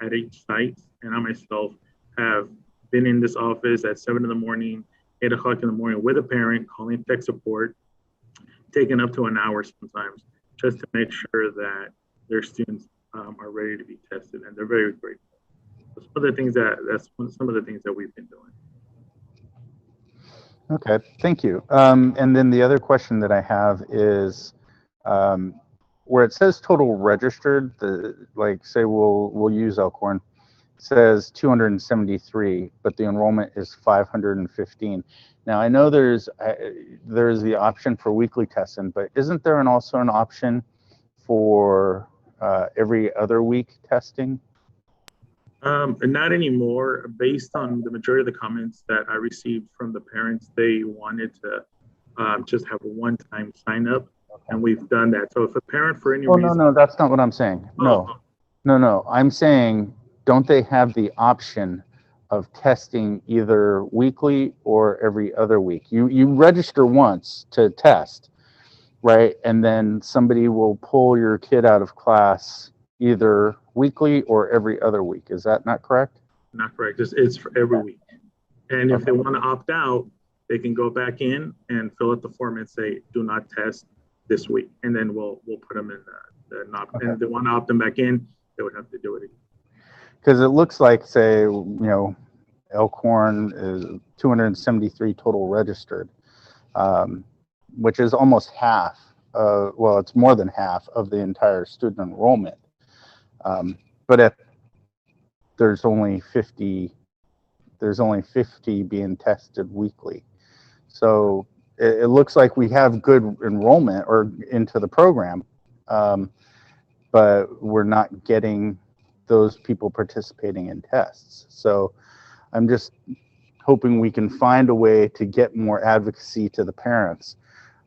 at each site, and I myself have been in this office at 7 in the morning, 8 o'clock in the morning with a parent calling tech support, taking up to an hour sometimes, just to make sure that their students are ready to be tested, and they're very grateful. So some of the things some of the things that we've been doing. Okay, thank you. And then the other question that I have is, where it says total registered, like say we'll use Elkhorn, it says 273, but the enrollment is 515. Now I know there's the option for weekly testing, but isn't there also an option for every other week testing? Not anymore. Based on the majority of the comments that I received from the parents, they wanted to just have a one-time sign up. And we've done that. So if a parent for any reason... No, that's not what I'm saying. No. I'm saying, don't they have the option of testing either weekly or every other week? You register once to test, right? And then somebody will pull your kid out of class either weekly or every other week. Is that not correct? Not correct. It's for every week. And if they want to opt out, they can go back in and fill out the form and say, do not test this week, and then we'll put them in the not. Okay. And if they want to opt them back in, they would have to do it again. Because it looks like, say, Elkhorn is 273 total registered, which is almost half. Well, it's more than half of the entire student enrollment. But if there's only 50 being tested weekly, so it looks like we have good enrollment or into the program, but we're not getting those people participating in tests. So I'm just hoping we can find a way to get more advocacy to the parents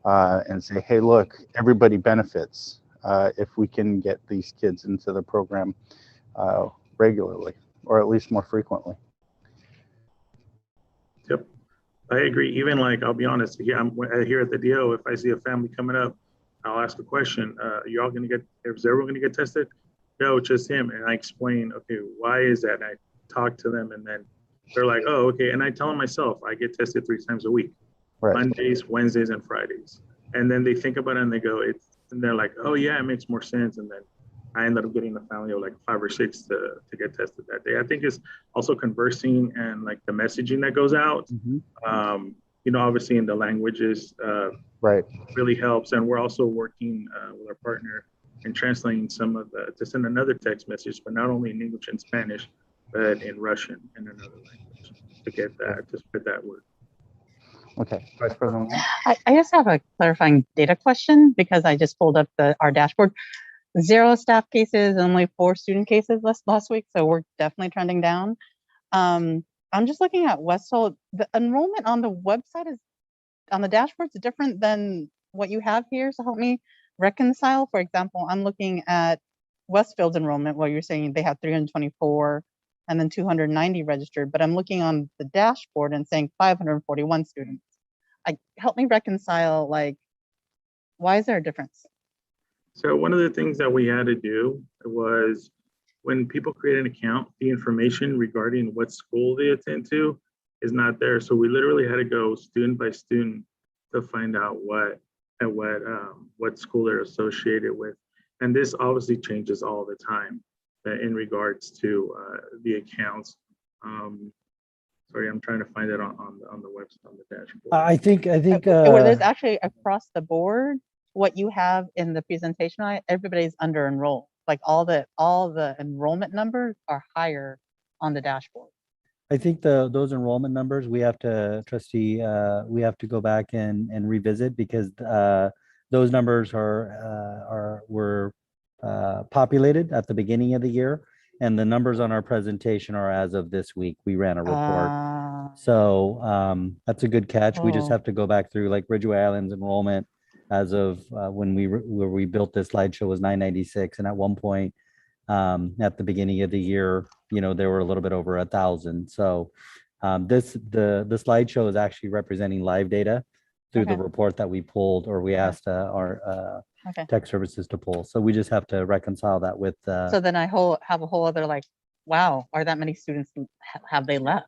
and say, hey, look, everybody benefits if we can get these kids into the program regularly, or at least more frequently. Yep. I agree. Even like, I'll be honest, here at the DO, if I see a family coming up, I'll ask a question. Is everyone going to get tested? no, just him. And I explain, okay, why is that? And I talk to them, and then they're like, oh, okay. And I tell them myself, I get tested 3 times a week, Mondays, Wednesdays, and Fridays. And then they think about it and they go, and they're like, oh yeah, it makes more sense. And then I ended up getting a family of like 5 or 6 to get tested that day. I think it's also conversing and like the messaging that goes out. You know, obviously in the languages, really helps. And we're also working with our partner and translating some of to send another text message, but not only in English and Spanish, but in Russian and another language to get that, to spread that word. Okay, Vice President. I just have a clarifying data question because I just pulled up our dashboard. 0 staff cases, only 4 student cases last week, so we're definitely trending down. I'm just looking at Westfield. The enrollment on the website on the dashboard is different than what you have here. So help me reconcile. For example, I'm looking at Westfield's enrollment where you're saying they have 324 and then 290 registered, but I'm looking on the dashboard and saying 541 students. Help me reconcile, like, why is there a difference? So one of the things that we had to do was when people create an account, the information regarding what school they attend to is not there. So we literally had to go student by student to find out what school they're associated with. And this obviously changes all the time in regards to the accounts. Sorry, I'm trying to find it on the website, on the dashboard. I think where there's actually across the board, what you have in the presentation, everybody's under enrolled. Like all the enrollment numbers are higher on the dashboard. I think those enrollment numbers we have to, Trustee, we have to go back and revisit because those numbers were populated at the beginning of the year, and the numbers on our presentation are as of this week. We ran a report, so that's a good catch. We just have to go back through, like Ridgeway Island's enrollment as of when we built this slideshow was 996, and at one point at the beginning of the year, you know, there were a little bit over 1,000. So the slideshow is actually representing live data through the report that we pulled, or we asked our tech services to pull. So we just have to reconcile that with. So then I have a whole other, like, wow, are that many students have they left?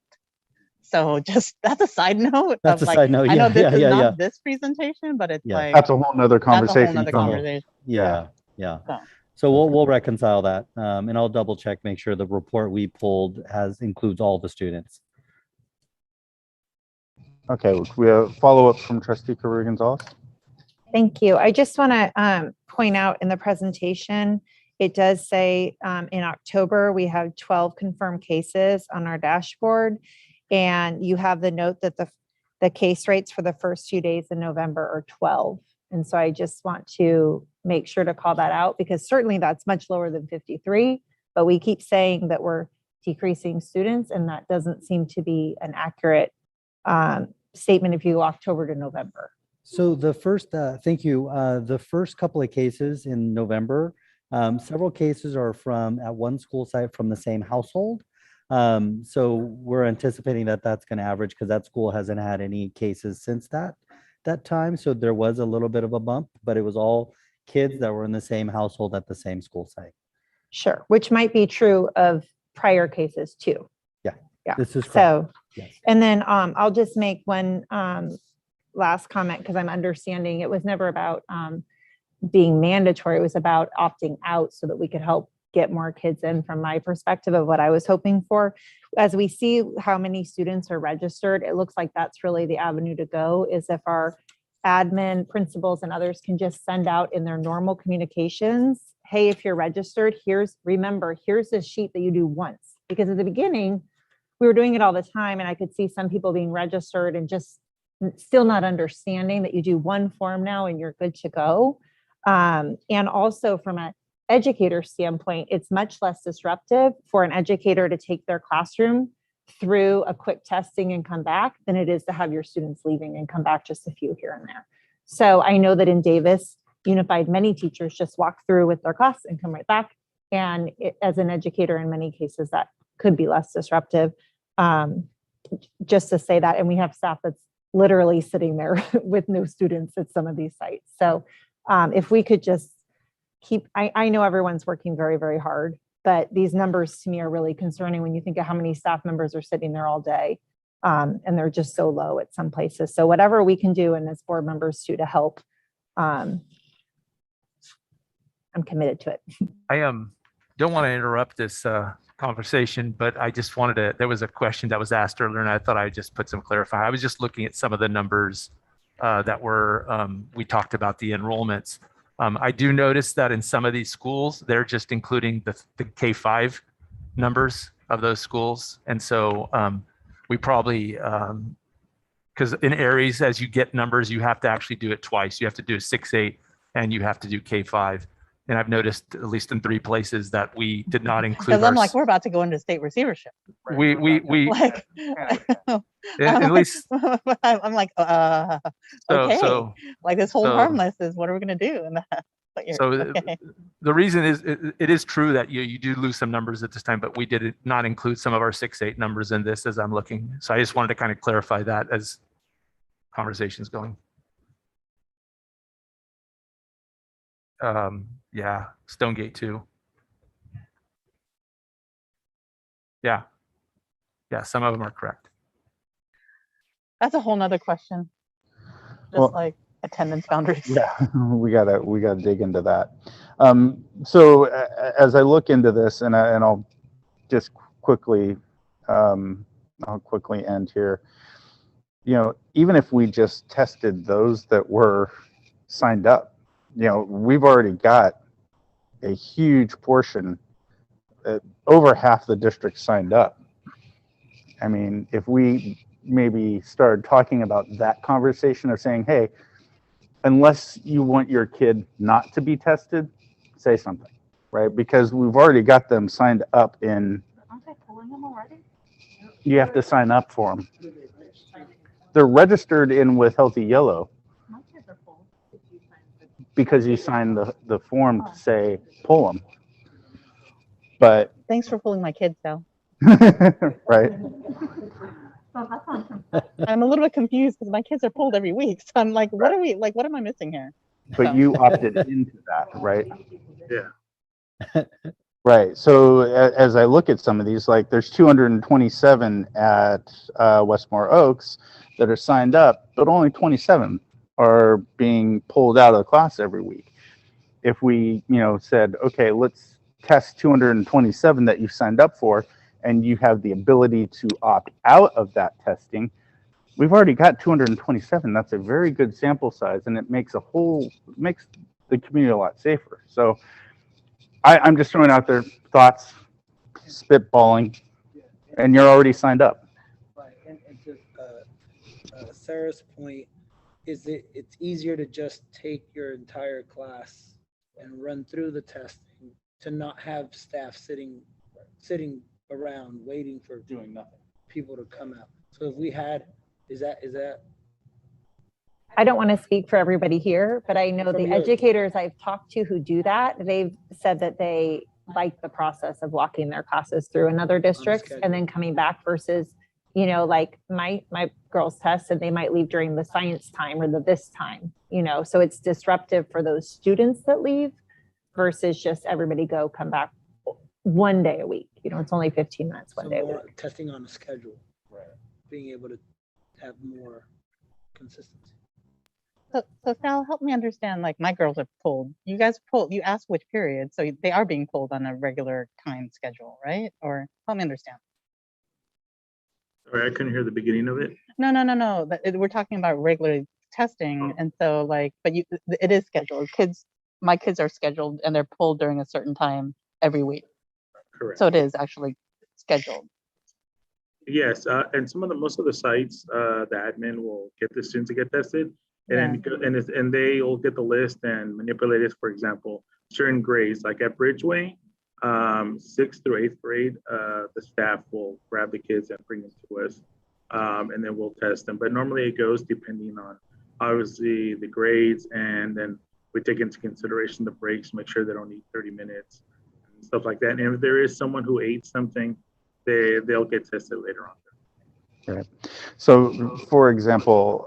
So just that's a side note. That's a side note. I know this is not this presentation, but it's like that's a whole nother conversation. Yeah. So we'll reconcile that, and I'll double check, make sure the report we pulled includes all the students. Okay, we have follow-up from Trustee Carrera-Gonzalez. Thank you. I just want to point out in the presentation, it does say in October, we have 12 confirmed cases on our dashboard. And you have the note that the case rates for the first 2 days in November are 12. And so I just want to make sure to call that out because certainly that's much lower than 53, but we keep saying that we're decreasing students and that doesn't seem to be an accurate statement if you go October to November. So the first, thank you. The first couple of cases in November, several cases are at one school site from the same household. So we're anticipating that that's going to average because that school hasn't had any cases since that time. So there was a little bit of a bump, but it was all kids that were in the same household at the same school site. Sure, which might be true of prior cases too. Yeah. This is correct. So, yes. And then I'll just make one last comment because I'm understanding it was never about being mandatory. It was about opting out so that we could help get more kids in from my perspective of what I was hoping for. As we see how many students are registered, it looks like that's really the avenue to go is if our admin, principals, and others can just send out in their normal communications, hey, if you're registered, remember, here's this sheet that you do once. Because at the beginning, we were doing it all the time and I could see some people being registered and just still not understanding that you do one form now and you're good to go. And also from an educator standpoint, it's much less disruptive for an educator to take their classroom through a quick testing and come back than it is to have your students leaving and come back just a few here and there. So I know that in Davis Unified, many teachers just walk through with their class and come right back. And as an educator, in many cases, that could be less disruptive. Just to say that, and we have staff that's literally sitting there with no students at some of these sites. So if we could just I know everyone's working very, very hard, but these numbers to me are really concerning when you think of how many staff members are sitting there all day. And they're just so low at some places. So whatever we can do, and as board members too, to help, I'm committed to it. I don't want to interrupt this conversation, but I just wanted to, there was a question that was asked earlier and I thought I'd just put some clarify. I was just looking at some of the numbers that were, we talked about the enrollments. I do notice that in some of these schools, they're just including the K-5 numbers of those schools. And so we probably, because in Aries, as you get numbers, you have to actually do it twice. You have to do a 6-8 and you have to do K-5. And I've noticed, at least in 3 places, that we did not include. Because I'm like, we're about to go into state receivership. We Like, at least. I'm like, okay. Like this whole harmless is what are we going to do? And the reason is it is true that you do lose some numbers at this time, but we did not include some of our 6-8 numbers in this as I'm looking. So I just wanted to kind of clarify that as conversation's going. Yeah, Stonegate too. Yeah, some of them are correct. That's a whole nother question. Just like attendance boundaries. Yeah, we gotta dig into that. So as I look into this, and I'll just quickly, I'll quickly end here. You know, even if we just tested those that were signed up, you know, we've already got a huge portion, over half the district signed up. I mean, if we maybe started talking about that conversation of saying, hey, unless you want your kid not to be tested, say something, right? Because we've already got them signed up in. Aren't they pulling them already? You have to sign up for them. They're registered in with Healthy Yellow because you signed the form to say pull them. But thanks for pulling my kids though. Right. I'm a little bit confused because my kids are pulled every week. So I'm like, what are we like? What am I missing here? But you opted into that, right? Yeah. Right. So as I look at some of these, like there's 227 at Westmore Oaks that are signed up, but only 27 are being pulled out of the class every week. If we, said, okay, let's test 227 that you signed up for, and you have the ability to opt out of that testing, we've already got 227. That's a very good sample size, and it makes the community a lot safer. So I'm just throwing out there thoughts, spitballing, and you're already signed up. Right, and to Sarah's point, it's easier to just take your entire class and run through the testing to not have staff sitting around waiting for doing nothing, people to come out. So if we had, is that? I don't want to speak for everybody here, but I know the educators I've talked to who do that, they've said that they like the process of walking their classes through another district and then coming back versus, like my girls test and they might leave during the science time or this time, so it's disruptive for those students that leave versus just everybody come back one day a week. It's only 15 minutes one day a week. Testing on a schedule, right? Being able to have more consistency. So Sal, help me understand, like my girls are pulled. You guys pulled, you asked which period, so they are being pulled on a regular time schedule, right? Or help me understand. Sorry, I couldn't hear the beginning of it. No. We're talking about regular testing. And so but it is scheduled. My kids are scheduled and they're pulled during a certain time every week. Correct. So it is actually scheduled. Yes, and most of the sites, the admin will get the students to get tested, and they will get the list and manipulate it. For example, certain grades, like at Bridgeway, 6th through 8th grade, the staff will grab the kids and bring them to us, and then we'll test them. But normally it goes depending on obviously the grades, and then we take into consideration the breaks, make sure they don't need 30 minutes and stuff like that. And if there is someone who ate something, they'll get tested later on. Right. So, for example,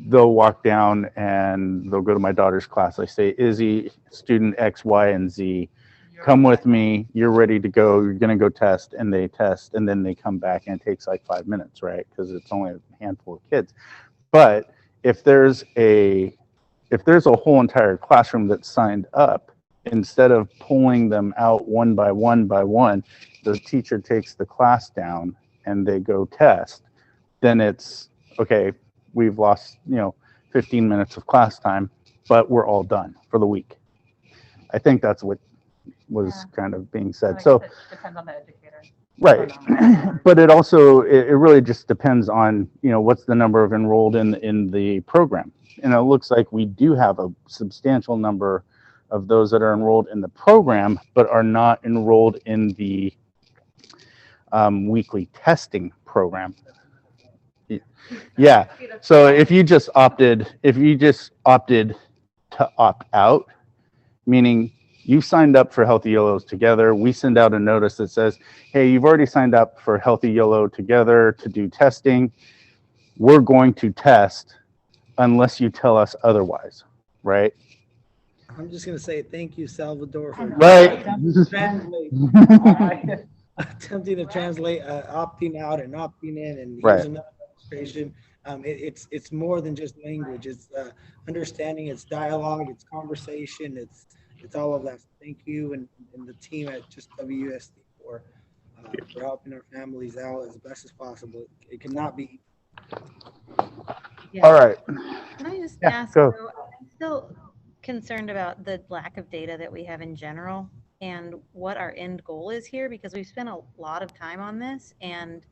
they'll walk down and they'll go to my daughter's class. I say, Izzy, student X, Y, and Z, come with me. You're ready to go. You're going to go test. And they test, and then they come back, and it takes like 5 minutes, right? Because it's only a handful of kids. But if there's a whole entire classroom that's signed up, instead of pulling them out one by one, the teacher takes the class down and they go test, then it's, okay, we've lost, 15 minutes of class time, but we're all done for the week. I think that's what was kind of being said. So it depends on the educator. right. But it also, it really just depends on, what's the number of enrolled in the program. And it looks like we do have a substantial number of those that are enrolled in the program, but are not enrolled in the weekly testing program. Yeah. So if you just opted to opt out, meaning you signed up for Healthy Yellows Together, we send out a notice that says, hey, you've already signed up for Healthy Yellow Together to do testing. We're going to test unless you tell us otherwise, right? I'm just gonna say thank you, Salvador, for Right. attempting to translate opting out and opting in, and here's Right. another illustration. It's more than just language. It's understanding. It's dialogue. It's conversation. It's all of that. So thank you and the team at just WUSD for helping our families out as best as possible. It cannot be. Yeah. All right. Can I just Yeah, ask, go. though, I'm still concerned about the lack of data that we have in general and what our end goal is here, because we've spent a lot of time on this, and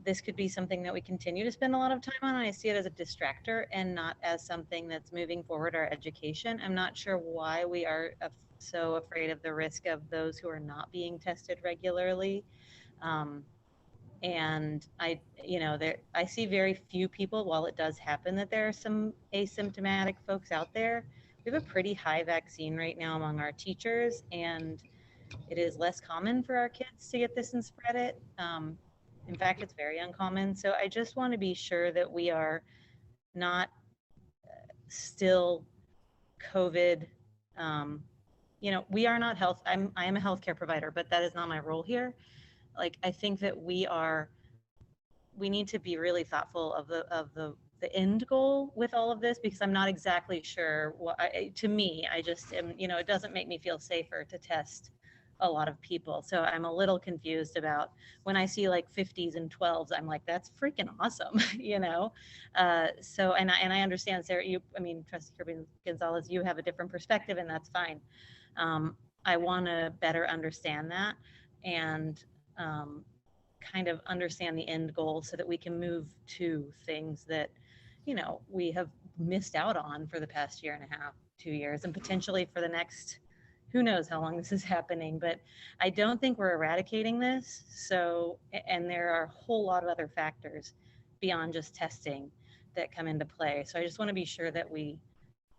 this could be something that we continue to spend a lot of time on. And I see it as a distractor and not as something that's moving forward our education. I'm not sure why we are so afraid of the risk of those who are not being tested regularly. And I see very few people, while it does happen that there are some asymptomatic folks out there. We have a pretty high vaccine rate now among our teachers, and it is less common for our kids to get this and spread it. In fact, it's very uncommon. So I just want to be sure that we are not still COVID. We are not health. I am a healthcare provider, but that is not my role here. Like, I think that we need to be really thoughtful of the end goal with all of this, because I'm not exactly sure to me, I just am, it doesn't make me feel safer to test a lot of people. So I'm a little confused about when I see like 50s and 12s, I'm like, that's freaking awesome, So, and I understand, Sarah, Trustee Kirby Gonzalez, you have a different perspective, and that's fine. I want to better understand that and kind of understand the end goal so that we can move to things that, we have missed out on for the past year and a half, 2 years, and potentially for the next, who knows how long this is happening. But I don't think we're eradicating this. So, and there are a whole lot of other factors beyond just testing that come into play. So I just want to be sure that we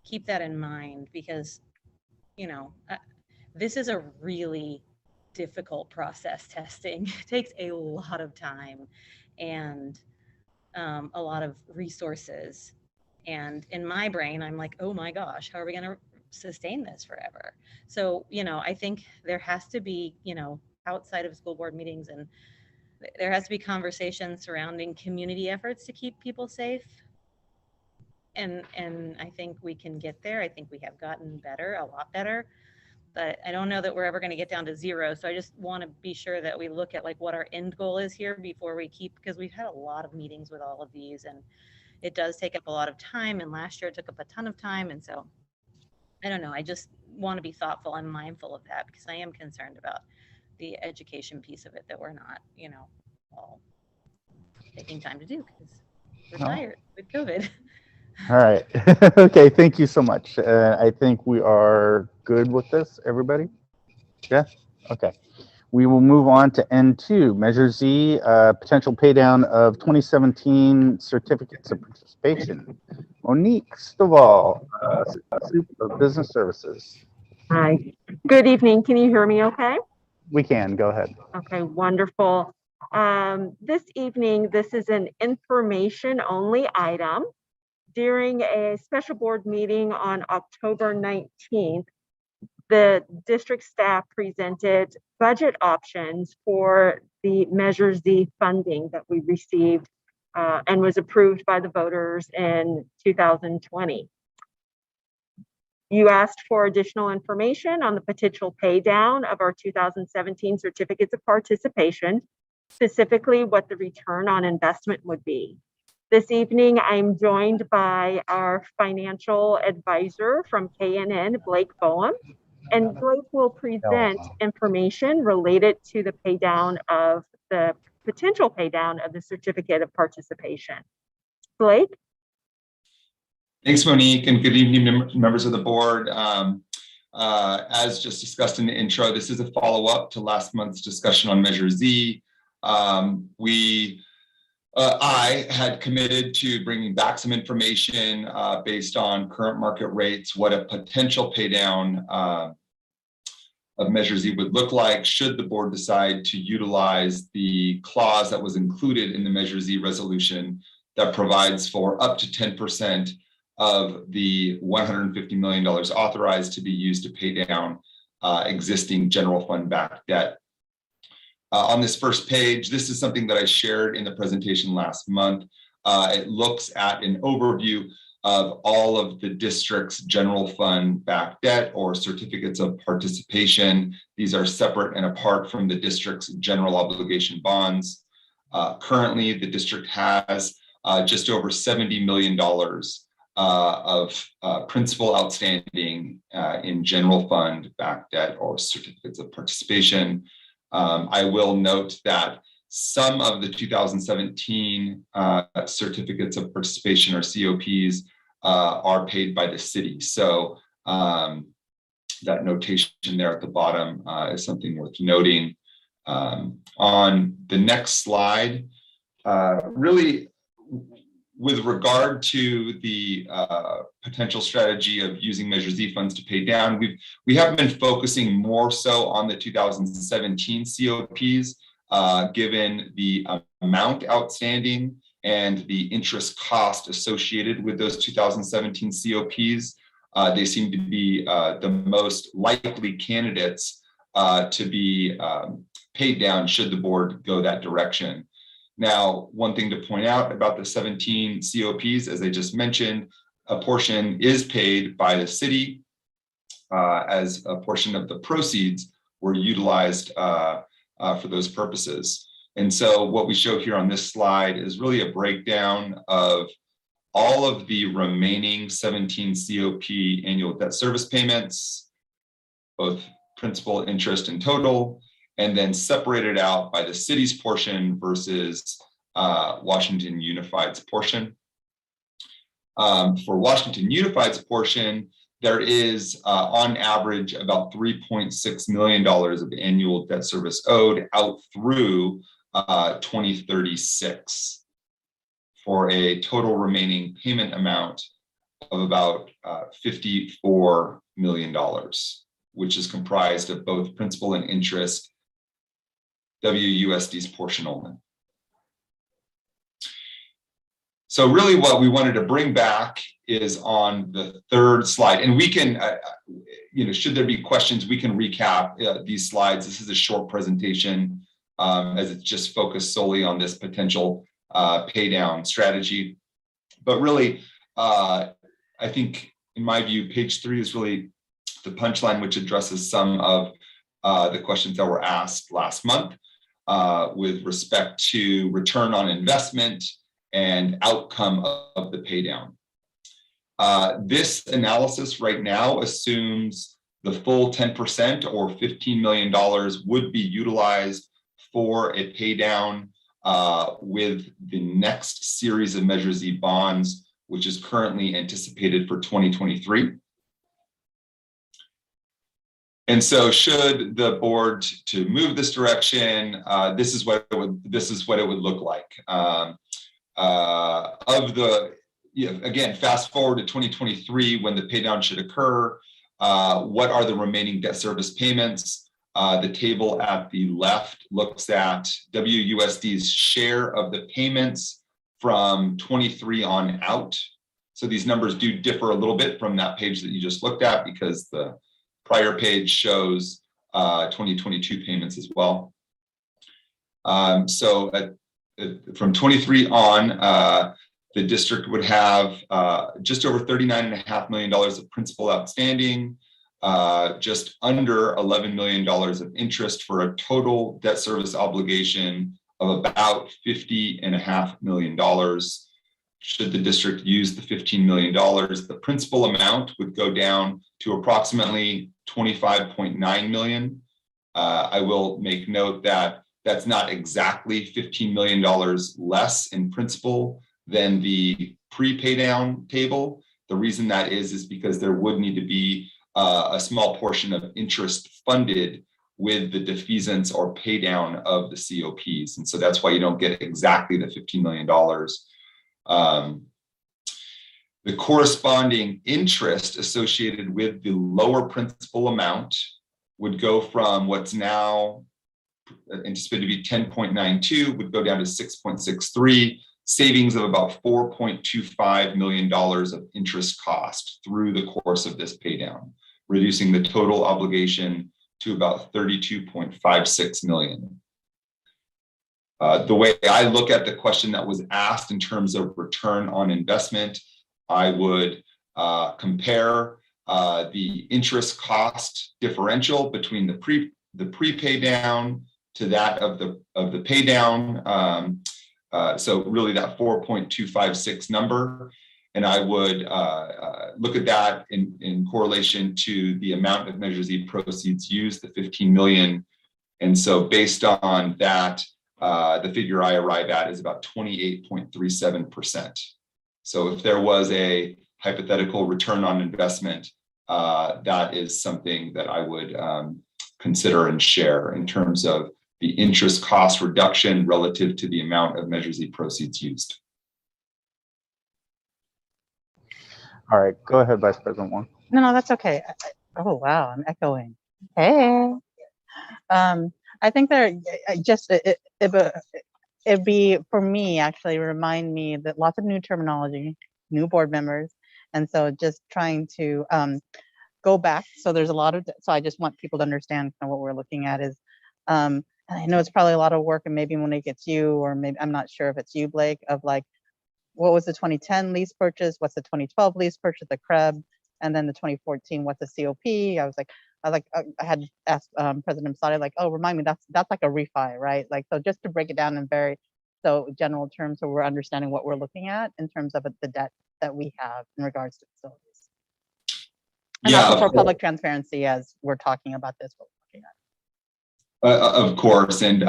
keep that in mind, because, this is a really difficult process. Testing it takes a lot of time and a lot of resources, and in my brain I'm like, oh my gosh, how are we going to sustain this forever? So I think there has to be, outside of school board meetings, and there has to be conversation surrounding community efforts to keep people safe, and I think we can get there. I think we have gotten better, a lot better, but I don't know that we're ever going to get down to zero. So I just want to be sure that we look at like what our end goal is here before we because we've had a lot of meetings with all of these, and it does take up a lot of time. And last year it took up a ton of time. And so I don't know. I just want to be thoughtful and mindful of that, because I am concerned about the education piece of it that we're not, all taking time to do because we're tired with COVID. All right. Okay. Thank you so much. I think we are good with this, everybody. Yeah. Okay. We will move on to N2, Measure Z, potential pay down of 2017 certificates of participation. Monique Stovall, of Business Services. Hi. Good evening. Can you hear me okay? We can. Go ahead. Okay, wonderful. This evening, this is an information-only item. During a special board meeting on October 19th, the district staff presented budget options for the Measure Z funding that we received and was approved by the voters in 2020. You asked for additional information on the potential pay down of our 2017 certificates of participation, specifically what the return on investment would be. This evening, I'm joined by our financial advisor from KNN, Blake Boehm, and Blake will present information related to the pay down of the potential pay down of the certificate of participation. Blake? Thanks, Monique, and good evening, members of the board. As just discussed in the intro, this is a follow-up to last month's discussion on Measure Z. I had committed to bringing back some information based on current market rates, what a potential pay down of Measure Z would look like should the board decide to utilize the clause that was included in the Measure Z resolution that provides for up to 10% of the $150 million authorized to be used to pay down existing general fund backed debt. On this first page, this is something that I shared in the presentation last month. It looks at an overview of all of the district's general fund backed debt or certificates of participation. These are separate and apart from the district's general obligation bonds. Currently, the district has just over $70 million of principal outstanding in general fund backed debt or certificates of participation. I will note that some of the 2017 certificates of participation or COPs are paid by the city. So that notation there at the bottom is something worth noting. On the next slide, really with regard to the potential strategy of using Measure Z funds to pay down, we have been focusing more so on the 2017 COPs, given the amount outstanding and the interest cost associated with those 2017 COPs. They seem to be the most likely candidates to be paid down should the board go that direction. Now, one thing to point out about the 17 COPs, as I just mentioned, a portion is paid by the city as a portion of the proceeds were utilized for those purposes. And so what we show here on this slide is really a breakdown of all of the remaining 17 COP annual debt service payments, both principal, interest, and total, and then separated out by the city's portion versus Washington Unified's portion. For Washington Unified's portion, there is on average about $3.6 million of annual debt service owed out through 2036 for a total remaining payment amount of about $54 million, which is comprised of both principal and interest, WUSD's portion only. So really what we wanted to bring back is on the third slide, and we can, should there be questions, we can recap these slides. This is a short presentation as it's just focused solely on this potential pay down strategy. But really, I think in my view, page 3 is really the punchline, which addresses some of the questions that were asked last month with respect to return on investment and outcome of the pay down. This analysis right now assumes the full 10% or $15 million would be utilized for a pay down with the next series of Measure Z bonds, which is currently anticipated for 2023. And so should the board to move this direction, this is what it would look like. Again, fast forward to 2023 when the pay down should occur, what are the remaining debt service payments The table at the left looks at WUSD's share of the payments from 23 on out. So these numbers do differ a little bit from that page that you just looked at because the prior page shows 2022 payments as well. From 23 on, the district would have just over $39.5 million of principal outstanding, just under $11 million of interest for a total debt service obligation of about $50.5 million. Should the district use the $15 million, the principal amount would go down to approximately $25.9 million. I will make note that that's not exactly $15 million less in principal than the pre-pay down table. The reason that is because there would need to be a small portion of interest funded with the defeasance or pay down of the COPs. And so that's why you don't get exactly the $15 million. The corresponding interest associated with the lower principal amount would go from what's now anticipated to be 10.92 would go down to 6.63, savings of about $4.25 million of interest cost through the course of this pay down, reducing the total obligation to about $32.56 million. The way I look at the question that was asked in terms of return on investment, I would compare the interest cost differential between the pre-pay down to that of the pay down. So really that 4.256 number, and I would look at that in correlation to the amount of Measure Z proceeds used, the 15 million. And so based on that, the figure I arrive at is about 28.37%. So if there was a hypothetical return on investment, that is something that I would consider and share in terms of the interest cost reduction relative to the amount of Measure Z proceeds used. All right, go ahead, Vice President Wong. No, that's okay. Oh, wow, I'm echoing. Hey. I think it'd be, for me, actually remind me that lots of new terminology, new board members. And so just trying to go back. So there's a lot of, so I just want people to understand kind of what we're looking at is, I know it's probably a lot of work, and maybe Monique, it's you, or maybe, I'm not sure if it's you, Blake, of like, what was the 2010 lease purchase? What's the 2012 lease purchase, the CREB? And then the 2014, what's the COP? I had asked President Posadi, like, oh, remind me, that's like a refi, right? Like, so just to break it down in very general terms, so we're understanding what we're looking at in terms of the debt that we have in regards to facilities. And also for public transparency, as we're talking about this, what we're looking at. Of course, and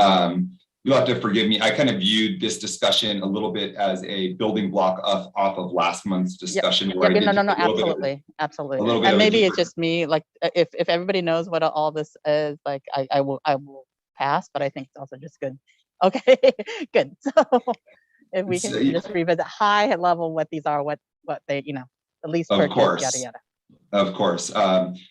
you'll have to forgive me. I kind of viewed this discussion a little bit as a building block off of last month's discussion. No, absolutely. And maybe it's just me. Like, if everybody knows what all this is, like, I will pass. But I think it's also just good. Okay, good. So if we can just revisit high level what these are, what they, the lease purchase, yada yada. Of course.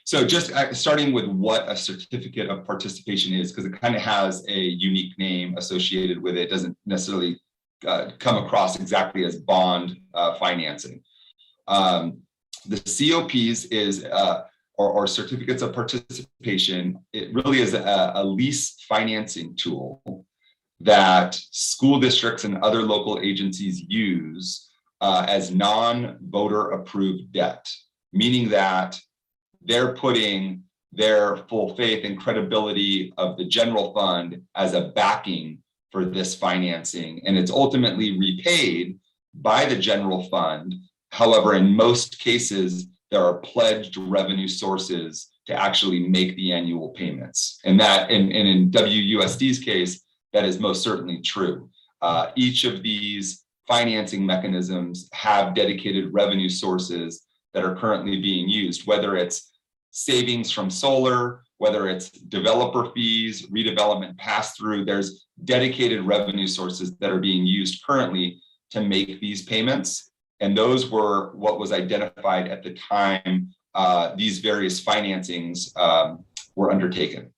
So just starting with what a certificate of participation is, because it kind of has a unique name associated with it. It doesn't necessarily come across exactly as bond financing. The COPs is, or certificates of participation, it really is a lease financing tool that school districts and other local agencies use as non-voter approved debt. Meaning that they're putting their full faith and credibility of the general fund as a backing for this financing. And it's ultimately repaid by the general fund. However, in most cases, there are pledged revenue sources to actually make the annual payments. And in WUSD's case, that is most certainly true. Each of these financing mechanisms have dedicated revenue sources that are currently being used, whether it's savings from solar, whether it's developer fees, redevelopment pass-through, there's dedicated revenue sources that are being used currently to make these payments. And those were what was identified at the time these various financings were undertaken.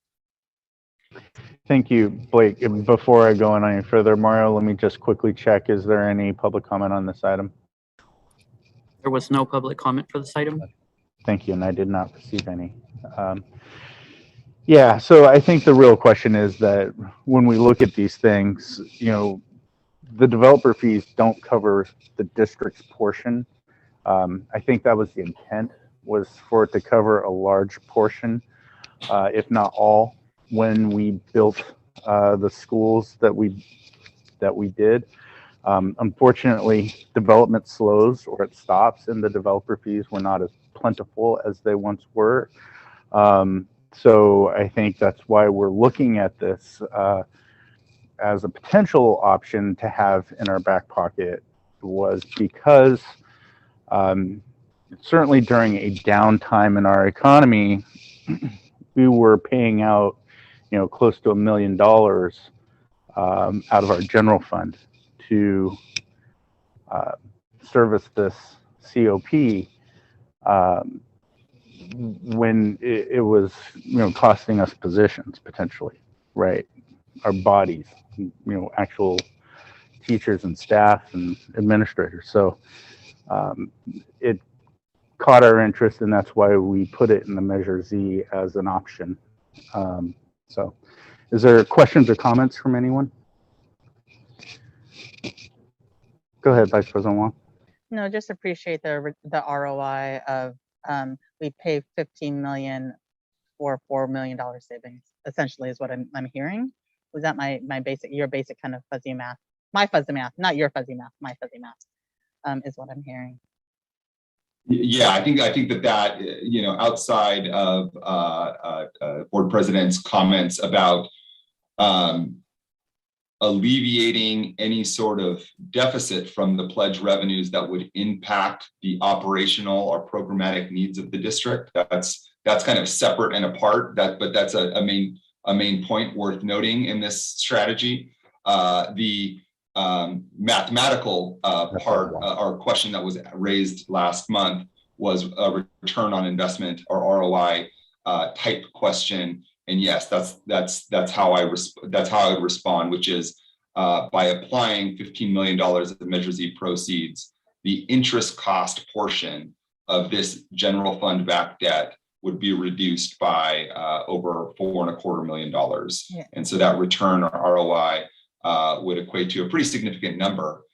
Thank you, Blake. Before I go on any further, Mario, let me just quickly check. Is there any public comment on this item? There was no public comment for this item. Thank you, and I did not receive any. Yeah, so I think the real question is that when we look at these things, the developer fees don't cover the district's portion. I think that was the intent, was for it to cover a large portion, if not all, when we built the schools that we did. Unfortunately, development slows or it stops, and the developer fees were not as plentiful as they once were. So I think that's why we're looking at this as a potential option to have in our back pocket, was because certainly during a downtime in our economy, we were paying out, close to $1 million out of our general fund to service this COP when it was, costing us positions potentially, right? Our bodies, actual teachers and staff and administrators. So it caught our interest, and that's why we put it in the Measure Z as an option. So is there questions or comments from anyone? Go ahead, Vice President Wong. No, just appreciate the ROI of we pay 15 million for $4 million savings. Essentially, is what I'm hearing. Was that your basic kind of fuzzy math? My fuzzy math, not your fuzzy math. My fuzzy math is what I'm hearing. Yeah, I think that outside of board president's comments about alleviating any sort of deficit from the pledge revenues that would impact the operational or programmatic needs of the district, that's kind of separate and apart. But that's a main point worth noting in this strategy. The mathematical part or question that was raised last month was a return on investment or ROI type question. And yes, that's how I would respond, which is by applying $15 million of the Measure Z proceeds, the interest cost portion of this general fund backed debt would be reduced by over $4.25 million. Yeah. And so that return or ROI would equate to a pretty significant number,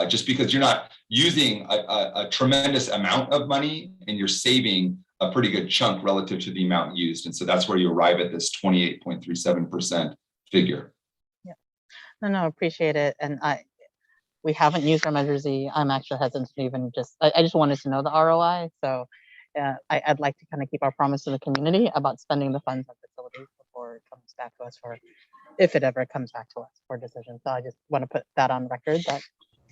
just because you're not using a tremendous amount of money and you're saving a pretty good chunk relative to the amount used. And so that's where you arrive at this 28.37% figure. Yeah, no, appreciate it. And we haven't used our Measure Z. I'm actually hesitant to even I just wanted to know the ROI. So I'd like to kind of keep our promise to the community about spending the funds on facilities before it comes back to us, if it ever comes back to us for decision. So I just want to put that on record, that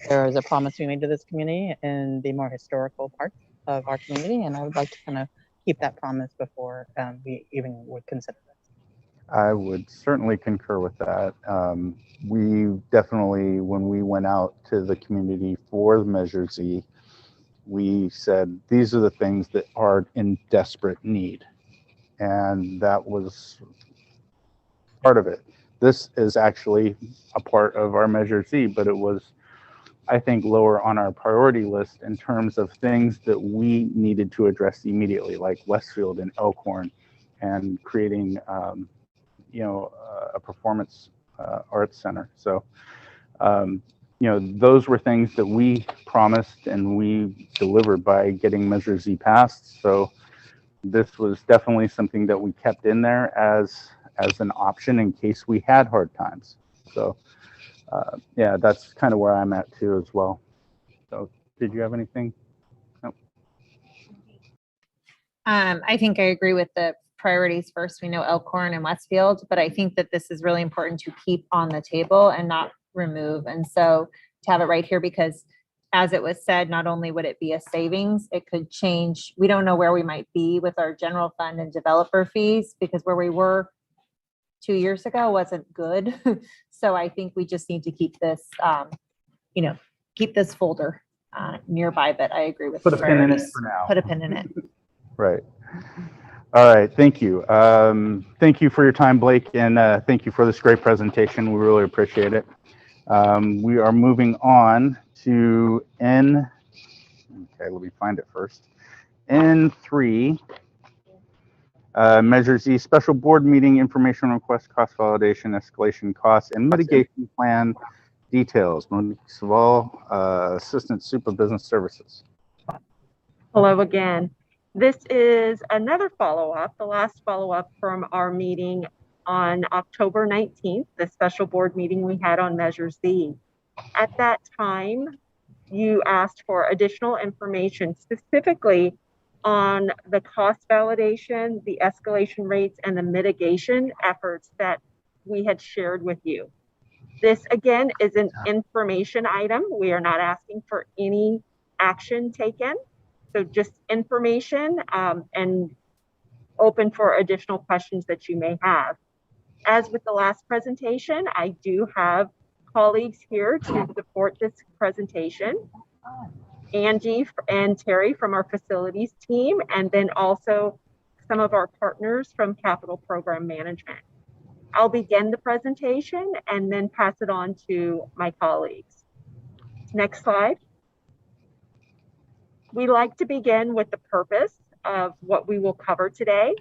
there is a promise we made to this community in the more historical parts of our community, and I would like to kind of keep that promise before we even would consider this. I would certainly concur with that. We definitely, when we went out to the community for Measure Z, we said, these are the things that are in desperate need. And that was part of it. This is actually a part of our Measure Z, but it was, I think, lower on our priority list in terms of things that we needed to address immediately, like Westfield and Elkhorn, and creating, a performance arts center. So, those were things that we promised and we delivered by getting Measure Z passed. So this was definitely something that we kept in there as an option in case we had hard times. So yeah, that's kind of where I'm at too as well. So did you have anything? No. I think I agree with the priorities first. We know Elkhorn and Westfield, but I think that this is really important to keep on the table and not remove. And so to have it right here, because as it was said, not only would it be a savings, it could change. We don't know where we might be with our general fund and developer fees, because where we were 2 years ago wasn't good. So I think we just need to keep this, keep this folder nearby, but I agree with Put a pin in it for now. Put a pin in it. Right. All right, thank you. Thank you for your time, Blake, and thank you for this great presentation. We really appreciate it. We are moving on to N. Okay, let me find it first. N3. Measure Z, special board meeting information request, cost validation, escalation costs, and mitigation plan details. Monique Saval, Assistant Super Business Services. Hello again. This is another follow-up, the last follow-up from our meeting on October 19th, the special board meeting we had on Measure Z. At that time, you asked for additional information specifically on the cost validation, the escalation rates, and the mitigation efforts that we had shared with you. This, again, is an information item. We are not asking for any action taken. So just information and open for additional questions that you may have. As with the last presentation, I do have colleagues here to support this presentation. Angie and Terry from our facilities team, and then also some of our partners from Capital Program Management. I'll begin the presentation and then pass it on to my colleagues. Next slide. We like to begin with the purpose of what we will cover today.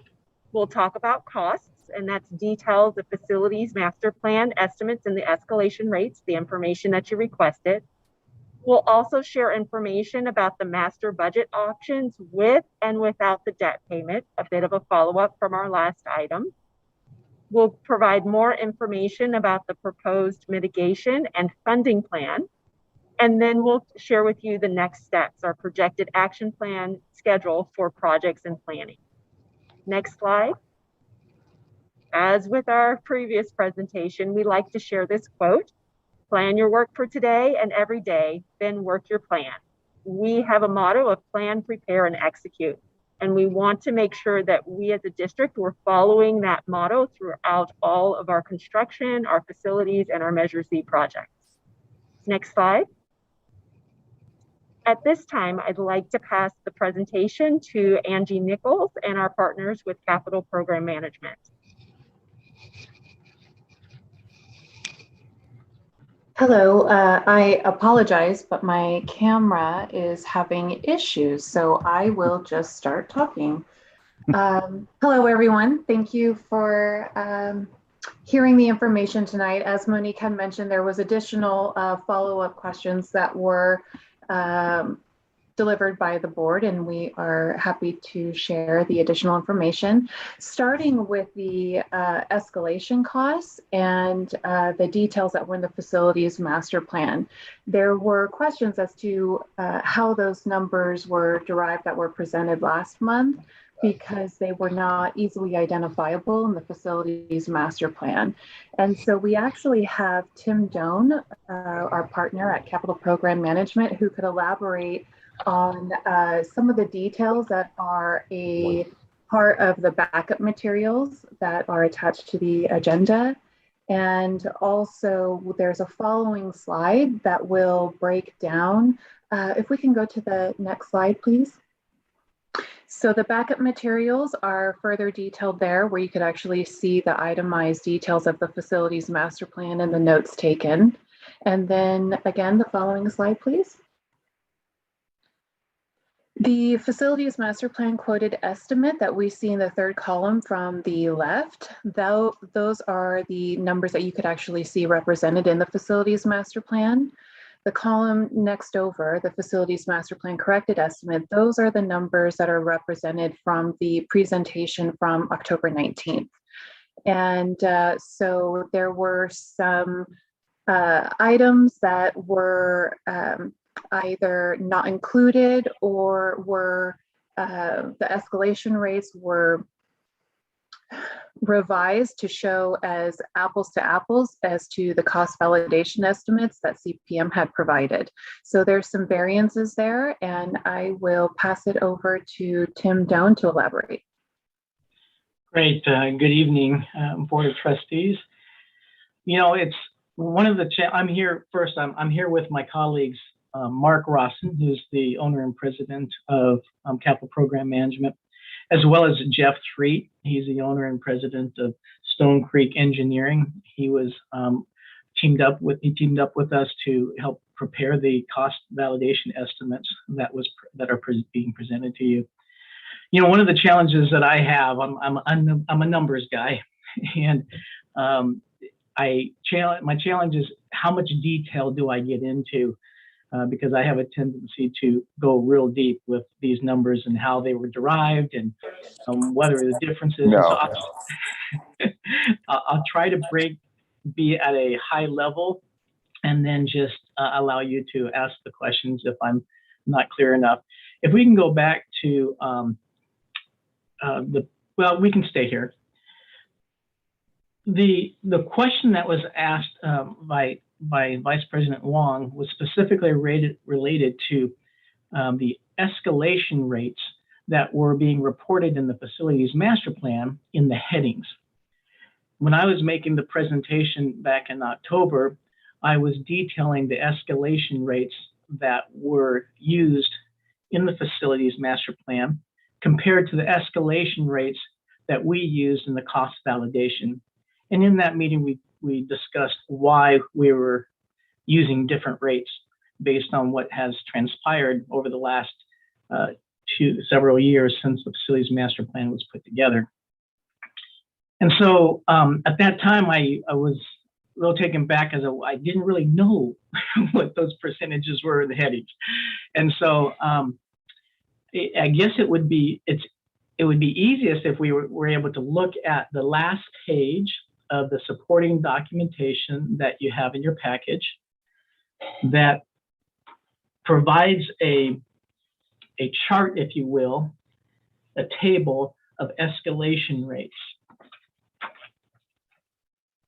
We'll talk about costs, and that's details of facilities master plan estimates and the escalation rates, the information that you requested. We'll also share information about the master budget options with and without the debt payment, a bit of a follow-up from our last item. We'll provide more information about the proposed mitigation and funding plan. And then we'll share with you the next steps, our projected action plan schedule for projects and planning. Next slide. As with our previous presentation, we like to share this quote: plan your work for today and every day, then work your plan. We have a motto of plan, prepare, and execute. And we want to make sure that we as a district, we're following that motto throughout all of our construction, our facilities, and our Measure Z projects. Next slide. At this time, I'd like to pass the presentation to Angie Nichols and our partners with Capital Program Management. Hello, I apologize, but my camera is having issues, so I will just start talking. Hello, everyone. Thank you for hearing the information tonight. As Monique had mentioned, there was additional follow-up questions that were delivered by the board, and we are happy to share the additional information, starting with the escalation costs and the details that were in the facilities master plan. There were questions as to how those numbers were derived that were presented last month, because they were not easily identifiable in the facilities master plan. And so we actually have Tim Doan, our partner at Capital Program Management, who could elaborate on some of the details that are a part of the backup materials that are attached to the agenda. And also there's a following slide that will break down. If we can go to the next slide, please. So the backup materials are further detailed there, where you could actually see the itemized details of the facilities master plan and the notes taken. And then again, the following slide, please. The facilities master plan quoted estimate that we see in the third column from the left, those are the numbers that you could actually see represented in the facilities master plan. The column next over, the facilities master plan corrected estimate, those are the numbers that are represented from the presentation from October 19th. And so there were some items that were either not included or were the escalation rates were revised to show as apples to apples as to the cost validation estimates that CPM had provided. So there's some variances there, and I will pass it over to Tim Doan to elaborate. Great. Good evening, Board of Trustees. You know, it's one of the, I'm here with my colleagues, Mark Rawson, who's the owner and president of Capital Program Management. as well as Jeff Threet. He's the owner and president of Stone Creek Engineering. He was teamed up with us to help prepare the cost validation estimates that are being presented to you. You know, one of the challenges that I have, I'm a numbers guy, and my challenge is how much detail do I get into, because I have a tendency to go real deep with these numbers and how they were derived and what are the differences. No. So I'll try to be at a high level and then just allow you to ask the questions if I'm not clear enough. If we can go back to well, we can stay here. The question that was asked by Vice President Wong was specifically related to the escalation rates that were being reported in the facilities master plan in the headings. When I was making the presentation back in October, I was detailing the escalation rates that were used in the facilities master plan compared to the escalation rates that we used in the cost validation. And in that meeting, we discussed why we were using different rates based on what has transpired over the last several years since the facilities master plan was put together. And so at that time, I was a little taken back as I didn't really know what those percentages were in the headings. And so I guess it would be easiest if we were able to look at the last page of the supporting documentation that you have in your package that provides a chart, if you will, a table of escalation rates.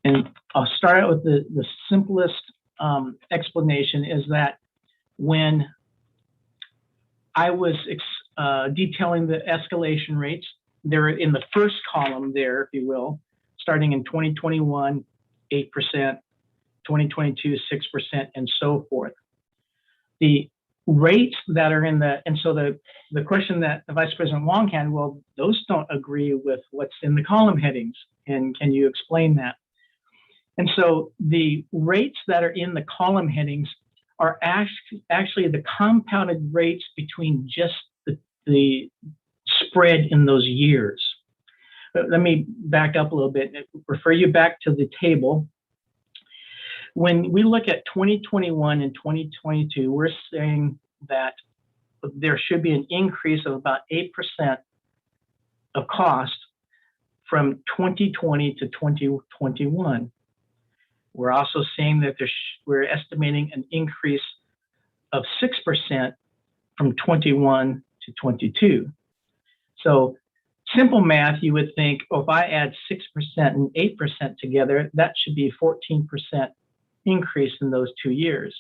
And I'll start out with the simplest explanation is that when I was detailing the escalation rates, they're in the first column there, if you will, starting in 2021, 8%, 2022, 6%, and so forth. The rates that are in and so the question that the Vice President Wong had, well, those don't agree with what's in the column headings. And can you explain that? And so the rates that are in the column headings are actually the compounded rates between just the spread in those years. But let me back up a little bit and refer you back to the table. When we look at 2021 and 2022, we're saying that there should be an increase of about 8% of cost from 2020 to 2021. We're also saying that we're estimating an increase of 6% from 21 to 22. So simple math, you would think, oh, if I add 6% and 8% together, that should be 14% increase in those 2 years.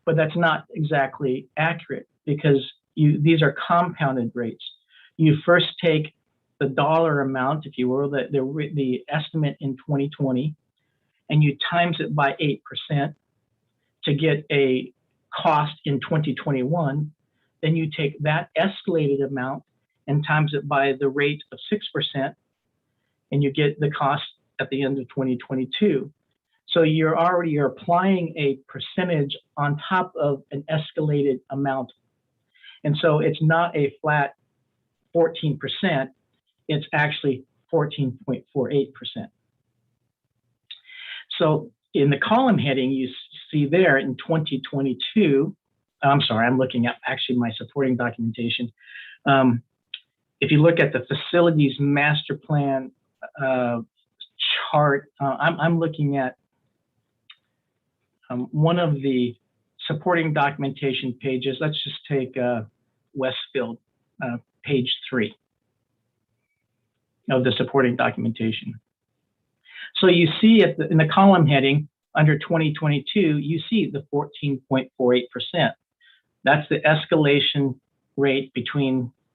But that's not exactly accurate because these are compounded rates. You first take the dollar amount, if you will, the estimate in 2020, and you times it by 8% to get a cost in 2021. Then you take that escalated amount and times it by the rate of 6%, and you get the cost at the end of 2022. So you're applying a percentage on top of an escalated amount. And so it's not a flat 14%, it's actually 14.48%. So in the column heading, you see there in 2022, I'm sorry, I'm looking at actually my supporting documentation. If you look at the facilities master plan chart, I'm looking at one of the supporting documentation pages. Let's just take Westfield, page 3 of the supporting documentation. So you see in the column heading under 2022, you see the 14.48%. That's the escalation rate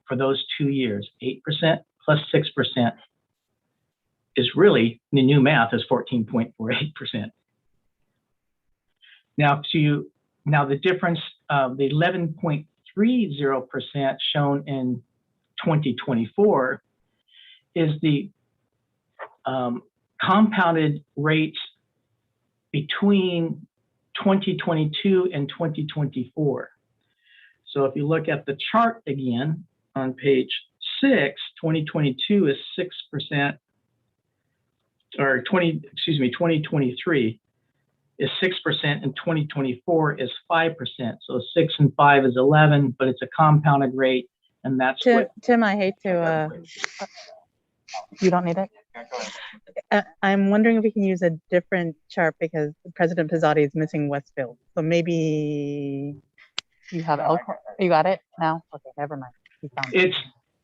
for those 2 years. 8% plus 6% is really, the new math is 14.48%. Now the difference of the 11.30% shown in 2024 is the compounded rates between 2022 and 2024. So if you look at the chart again on page 6, 2022 is 6%, or 2023 is 6% and 2024 is 5%. So 6 and 5 is 11, but it's a compounded rate, and that's what. Tim, I hate to, you don't need it? I'm wondering if we can use a different chart because President Pizzotti is missing Westfield. So maybe you have Elkhorn. You got it now? Okay, never mind. It's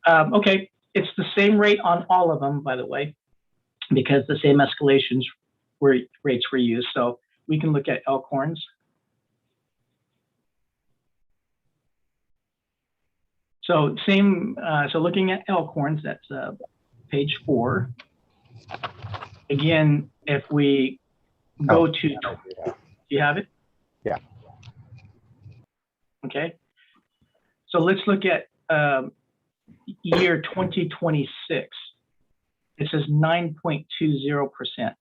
okay. It's the same rate on all of them, by the way, because the same escalations rates were used. So we can look at Elkhorn's. So same. So looking at Elkhorn's, that's page 4. Again, if we go to, do you have it? Yeah. Okay. So let's look at year 2026. It says 9.20%.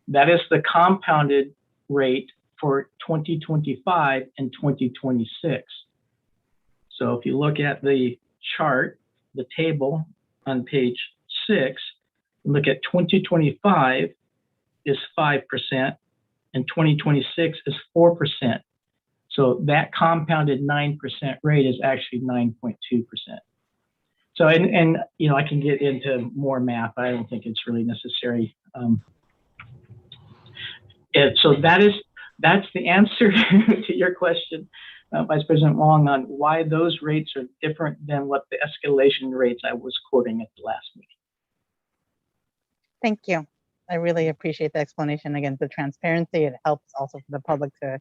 That is the compounded rate for 2025 and 2026. So if you look at the chart, the table on page 6, look at 2025 is 5% and 2026 is 4%. So that compounded 9% rate is actually 9.2%. So, and you know, I can get into more math, but I don't think it's really necessary. So that's the answer to your question, Vice President Wong, on why those rates are different than what the escalation rates I was quoting at the last meeting. Thank you. I really appreciate the explanation. Again, the transparency, it helps also for the public to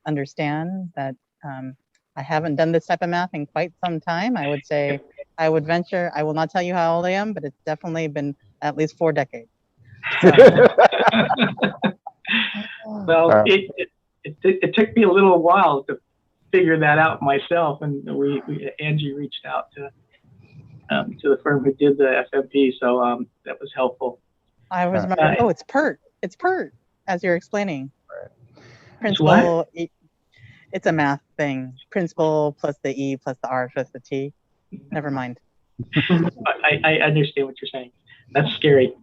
understand that I haven't done this type of math in quite some time. I would say, I would venture, I will not tell you how old I am, but it's definitely been at least 4 decades. Well, it took me a little while to figure that out myself, and Angie reached out to the firm who did the FMP, so that was helpful. I was remembering, oh, it's PERT. It's PERT, as you're explaining. Principal, it's a math thing. Principal plus the E plus the R plus the T. Never mind. I understand what you're saying. That's scary.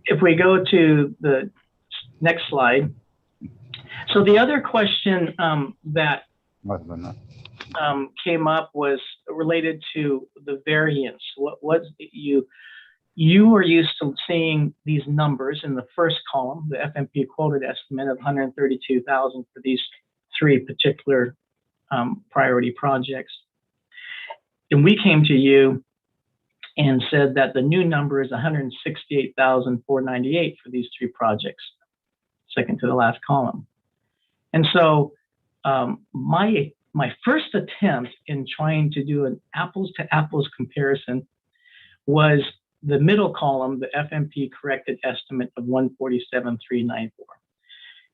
If we go to the next slide. So the other question that came up was related to the variance. What was you are used to seeing these numbers in the first column, the FMP quoted estimate of 132,000 for these 3 particular priority projects. And we came to you and said that the new number is 168,498 for these 3 projects, second to the last column. And so my first attempt in trying to do an apples to apples comparison was the middle column, the FMP corrected estimate of 147,394.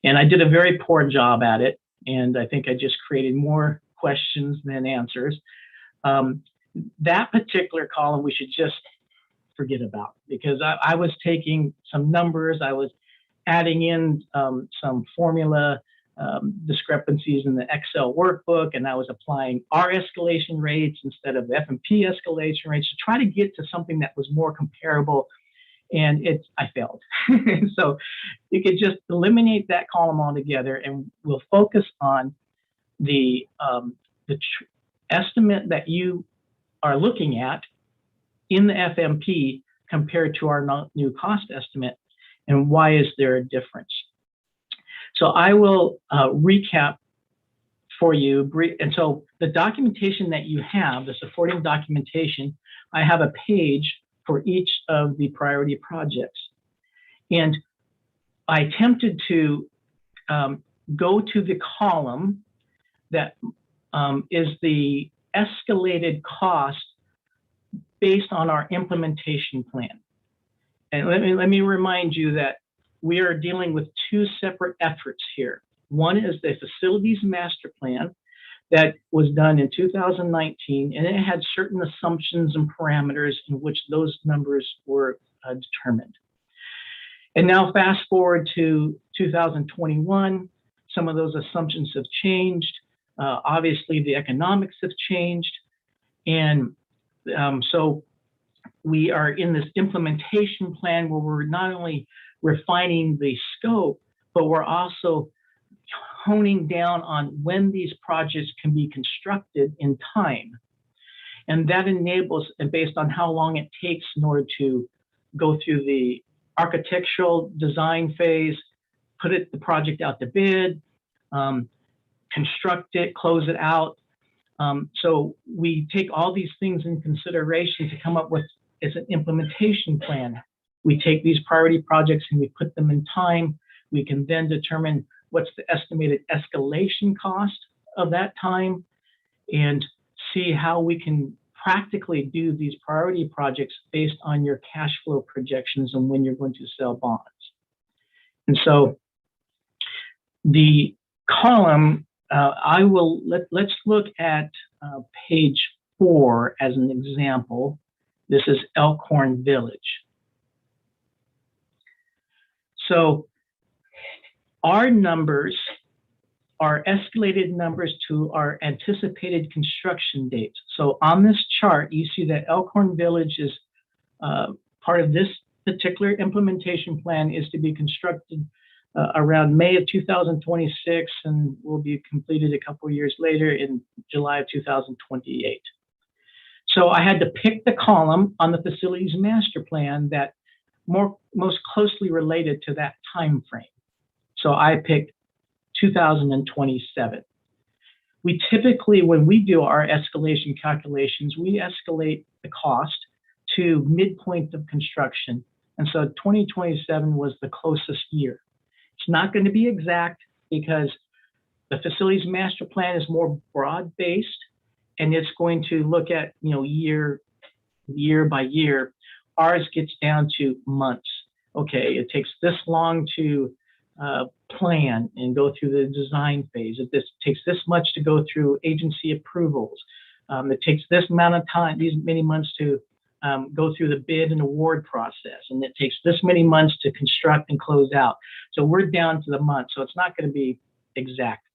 And I did a very poor job at it. And I think I just created more questions than answers. That particular column we should just forget about, because I was taking some numbers, I was adding in some formula discrepancies in the Excel workbook, and I was applying our escalation rates instead of FMP escalation rates to try to get to something that was more comparable, and I failed. So you could just eliminate that column altogether, and we'll focus on the estimate that you are looking at in the FMP compared to our new cost estimate, and why is there a difference. So I will recap for you. And so the documentation that you have, the supporting documentation, I have a page for each of the priority projects. And I attempted to go to the column that is the escalated cost based on our implementation plan. And let me remind you that we are dealing with 2 separate efforts here. One is the facilities master plan that was done in 2019, and it had certain assumptions and parameters in which those numbers were determined. And now fast forward to 2021, some of those assumptions have changed. Obviously, the economics have changed. And so we are in this implementation plan where we're not only refining the scope, but we're also honing down on when these projects can be constructed in time. And that enables, and based on how long it takes in order to go through the architectural design phase, put the project out to bid, construct it, close it out. So we take all these things in consideration to come up with as an implementation plan. We take these priority projects and we put them in time. We can then determine what's the estimated escalation cost of that time and see how we can practically do these priority projects based on your cash flow projections and when you're going to sell bonds. And so the column, let's look at page 4 as an example. This is Elkhorn Village. So our numbers are escalated numbers to our anticipated construction dates. So on this chart, you see that Elkhorn Village is part of this particular implementation plan is to be constructed around May of 2026 and will be completed a couple of years later in July of 2028. So I had to pick the column on the facilities master plan that most closely related to that time frame. So I picked 2027. We typically, when we do our escalation calculations, we escalate the cost to midpoint of construction. And so 2027 was the closest year. It's not going to be exact because the facilities master plan is more broad-based and it's going to look at, year by year. Ours gets down to months. Okay, it takes this long to plan and go through the design phase. It takes this much to go through agency approvals. It takes this amount of time, these many months to go through the bid and award process. And it takes this many months to construct and close out. So we're down to the month. So it's not going to be exact,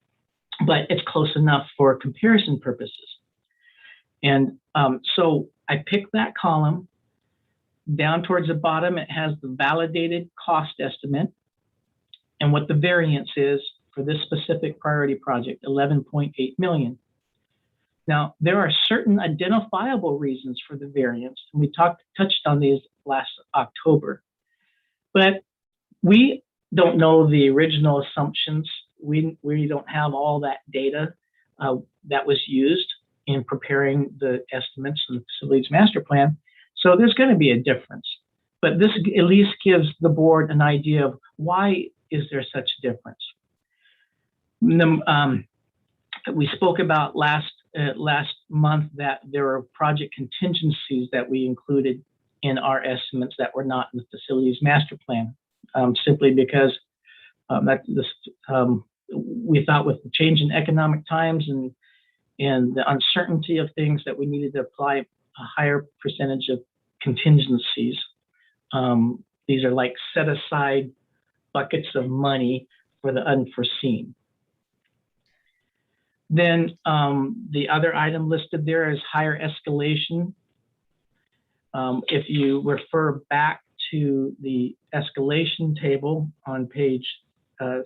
but it's close enough for comparison purposes. And so I picked that column. Down towards the bottom, it has the validated cost estimate and what the variance is for this specific priority project, 11.8 million. Now, there are certain identifiable reasons for the variance, and we touched on these last October, but we don't know the original assumptions. We don't have all that data that was used in preparing the estimates of the facilities master plan. So there's going to be a difference, but this at least gives the board an idea of why is there such a difference. We spoke about last month that there are project contingencies that we included in our estimates that were not in the facilities master plan, simply because we thought with the change in economic times and the uncertainty of things that we needed to apply a higher percentage of contingencies. These are like set aside buckets of money for the unforeseen. Then the other item listed there is higher escalation. If you refer back to the escalation table on page 8,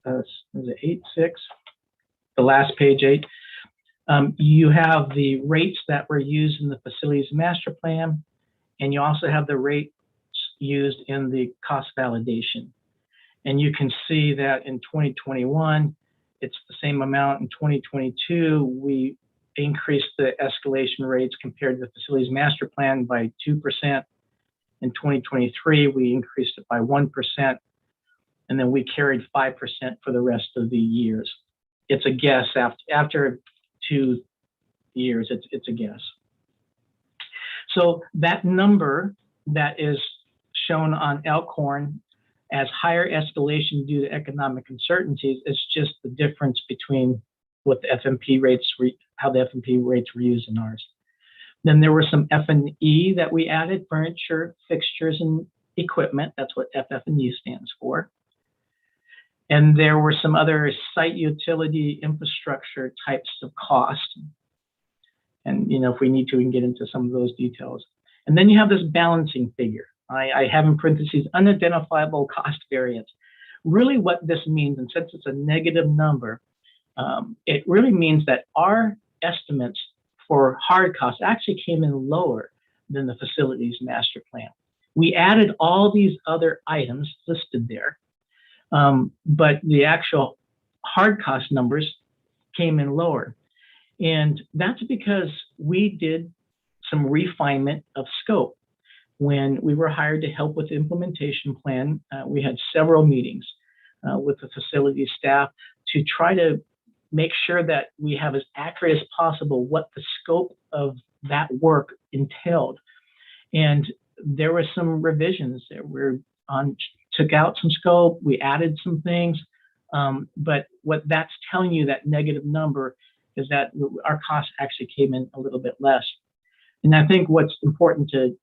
6, the last page 8, you have the rates that were used in the facilities master plan, and you also have the rates used in the cost validation. And you can see that in 2021, it's the same amount. In 2022, we increased the escalation rates compared to the facilities master plan by 2%. In 2023, we increased it by 1%. And then we carried 5% for the rest of the years. It's a guess. After 2 years, it's a guess. So that number that is shown on Elkhorn as higher escalation due to economic uncertainties is just the difference between what the FMP rates, how the FMP rates were used in ours. Then there were some F&E that we added: furniture, fixtures, and equipment. That's what FF&E stands for. And there were some other site utility infrastructure types of cost. And, you know, if we need to, we can get into some of those details. And then you have this balancing figure. I have in parentheses, unidentifiable cost variance. Really what this means, and since it's a negative number, it really means that our estimates for hard costs actually came in lower than the facilities master plan. We added all these other items listed there, but the actual hard cost numbers came in lower. And that's because we did some refinement of scope. When we were hired to help with the implementation plan, we had several meetings with the facility staff to try to make sure that we have as accurate as possible what the scope of that work entailed. And there were some revisions that were on, took out some scope, we added some things, but what that's telling you, that negative number, is that our costs actually came in a little bit less. And I think what's important to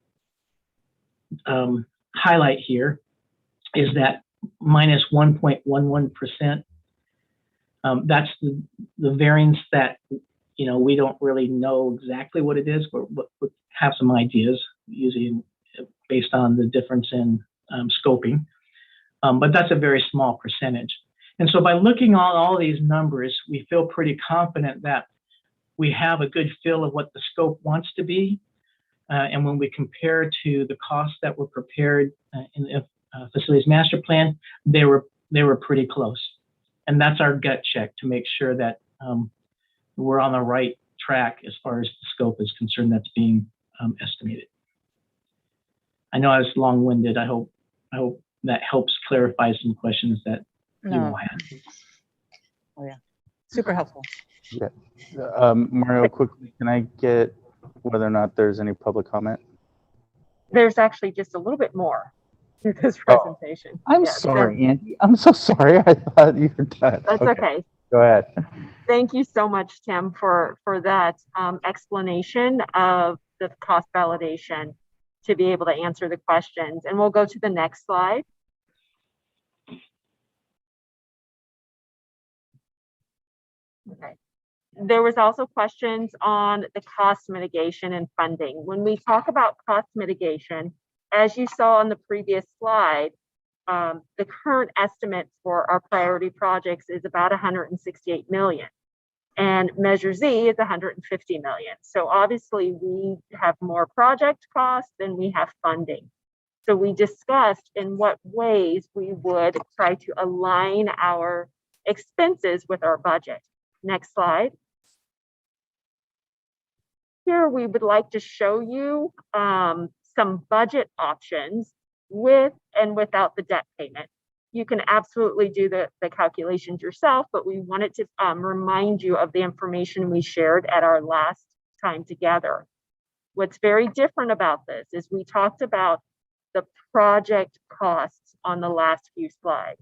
highlight here is that minus 1.11%. That's the variance that, you know, we don't really know exactly what it is, but we have some ideas, usually based on the difference in scoping. But that's a very small percentage. And so by looking at all these numbers, we feel pretty confident that we have a good feel of what the scope wants to be. And when we compare to the costs that were prepared in the facilities master plan, they were pretty close. And that's our gut check to make sure that we're on the right track as far as the scope is concerned that's being estimated. I know I was long-winded. I hope that helps clarify some questions that you all had. Oh yeah, super helpful. Yeah. Mario, quickly, can I get whether or not there's any public comment? There's actually just a little bit more to this presentation. I'm Yes, sorry, Andy. I'm so sorry. I thought you were done. That's okay. Go ahead. Thank you so much, Tim, for that explanation of the cost validation to be able to answer the questions. And we'll go to the next slide. Okay. There was also questions on the cost mitigation and funding. When we talk about cost mitigation, as you saw on the previous slide, the current estimate for our priority projects is about 168 million. And Measure Z is 150 million. So obviously we have more project costs than we have funding. So we discussed in what ways we would try to align our expenses with our budget. Next slide. Here we would like to show you some budget options with and without the debt payment. You can absolutely do the calculations yourself, but we wanted to remind you of the information we shared at our last time together. What's very different about this is we talked about the project costs on the last few slides.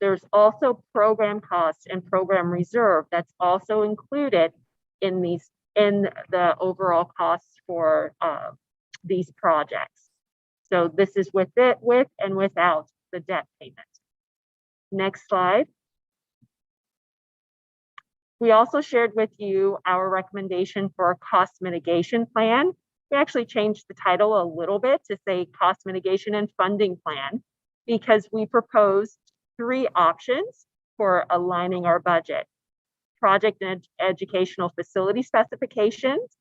There's also program costs and program reserve that's also included in the overall costs for these projects. So this is with and without the debt payment. Next slide. We also shared with you our recommendation for a cost mitigation plan. We actually changed the title a little bit to say cost mitigation and funding plan, because we proposed 3 options for aligning our budget: project and educational facility specifications,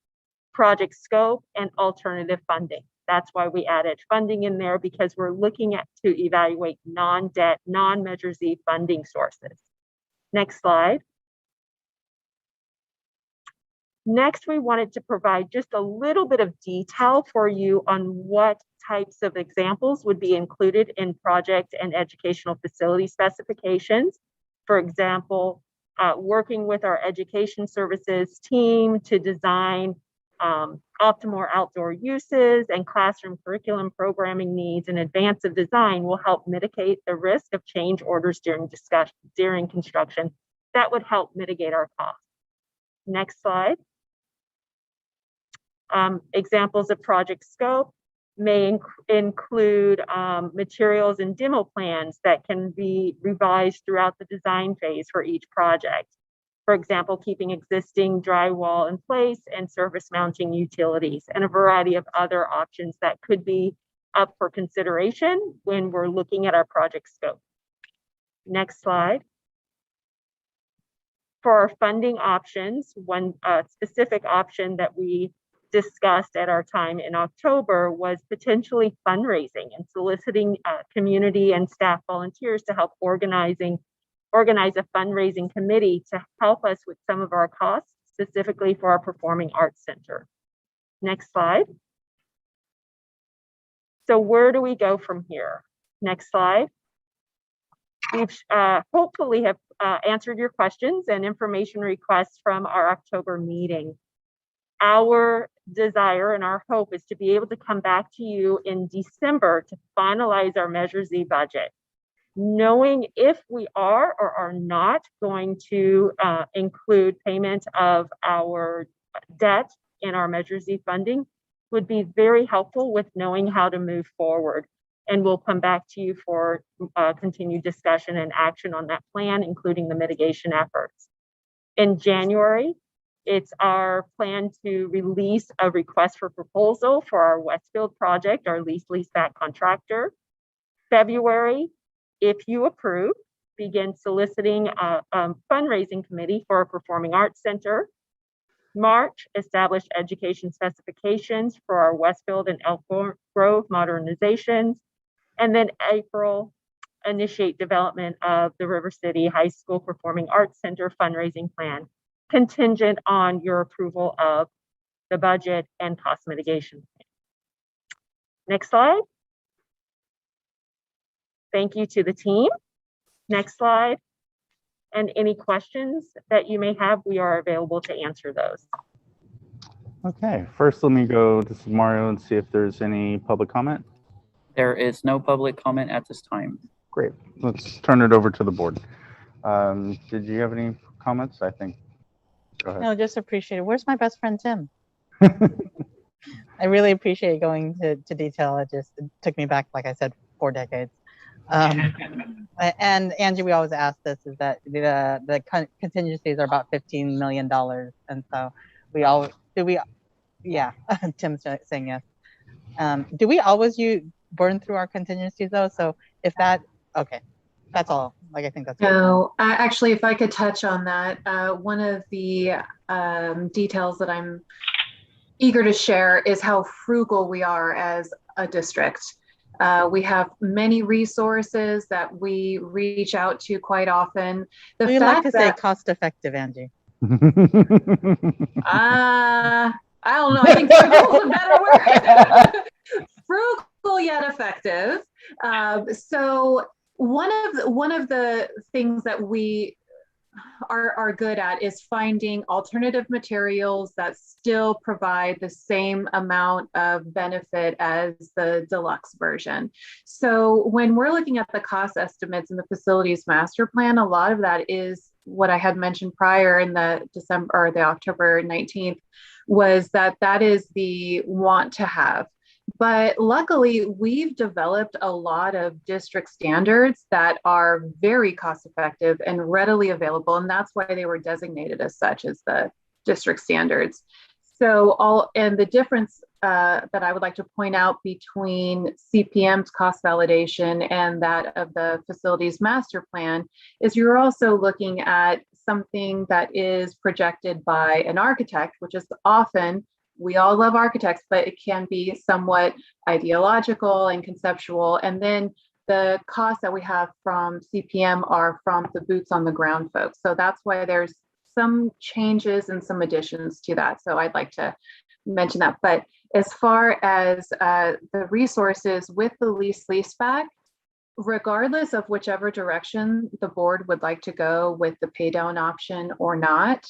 project scope, and alternative funding. That's why we added funding in there, because we're looking to evaluate non-debt, non-Measure Z funding sources. Next slide. Next, we wanted to provide just a little bit of detail for you on what types of examples would be included in project and educational facility specifications. For example, working with our education services team to design optimal outdoor uses and classroom curriculum programming needs in advance of design will help mitigate the risk of change orders during construction. That would help mitigate our costs. Next slide. Examples of project scope may include materials and demo plans that can be revised throughout the design phase for each project. For example, keeping existing drywall in place and surface mounting utilities, and a variety of other options that could be up for consideration when we're looking at our project scope. Next slide. For our funding options, one specific option that we discussed at our time in October was potentially fundraising and soliciting community and staff volunteers to help organize a fundraising committee to help us with some of our costs, specifically for our Performing Arts Center. Next slide. So where do we go from here? Next slide. We've hopefully have answered your questions and information requests from our October meeting. Our desire and our hope is to be able to come back to you in December to finalize our Measure Z budget, knowing if we are or are not going to include payment of our debt in our Measure Z funding would be very helpful with knowing how to move forward. And we'll come back to you for continued discussion and action on that plan, including the mitigation efforts. In January, it's our plan to release a request for proposal for our Westfield project, our lease-leaseback contractor. February, if you approve, begin soliciting a fundraising committee for a Performing Arts Center. March, establish education specifications for our Westfield and Elk Grove modernizations. And then April, initiate development of the River City High School Performing Arts Center fundraising plan, contingent on your approval of the budget and cost mitigation plan. Next slide. Thank you to the team. Next slide. And any questions that you may have, we are available to answer those. Okay, first let me go to Mario and see if there's any public comment. There is no public comment at this time. Great, let's turn it over to the board. Did you have any comments? I think, go ahead. No, just appreciate it. Where's my best friend, Tim? I really appreciate going to detail. It took me back, like I said, 4 decades. And Angie, we always ask this, is that the contingencies are about $15 million. And so yeah, Tim's saying yes. Do we always burn through our contingencies though? So if that, okay, that's all. Like, I think that's no. Actually, if I could touch on that, one of the details that I'm eager to share is how frugal we are as a district. We have many resources that we reach out to quite often. We like to say cost effective, Angie. I don't know. I think frugal is a better word. Frugal yet effective. So one of the things that we are good at is finding alternative materials that still provide the same amount of benefit as the deluxe version. So when we're looking at the cost estimates in the facilities master plan, a lot of that is what I had mentioned prior in the October 19th, was that is the want to have. But luckily, we've developed a lot of district standards that are very cost effective and readily available. And that's why they were designated as such, as the district standards. So the difference that I would like to point out between CPM's cost validation and that of the facilities master plan is you're also looking at something that is projected by an architect, which is often, we all love architects, but it can be somewhat ideological and conceptual. And then the costs that we have from CPM are from the boots on the ground folks. So that's why there's some changes and some additions to that. So I'd like to mention that. But as far as the resources with the lease-leaseback, regardless of whichever direction the board would like to go with the pay down option or not,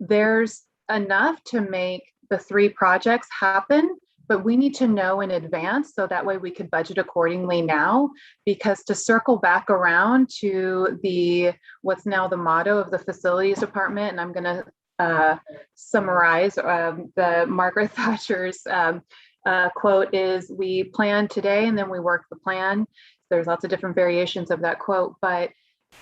there's enough to make the 3 projects happen, but we need to know in advance so that way we could budget accordingly now, because to circle back around to what's now the motto of the facilities department, and I'm going to summarize the Margaret Thatcher's quote is, "We plan today and then we work the plan." There's lots of different variations of that quote, but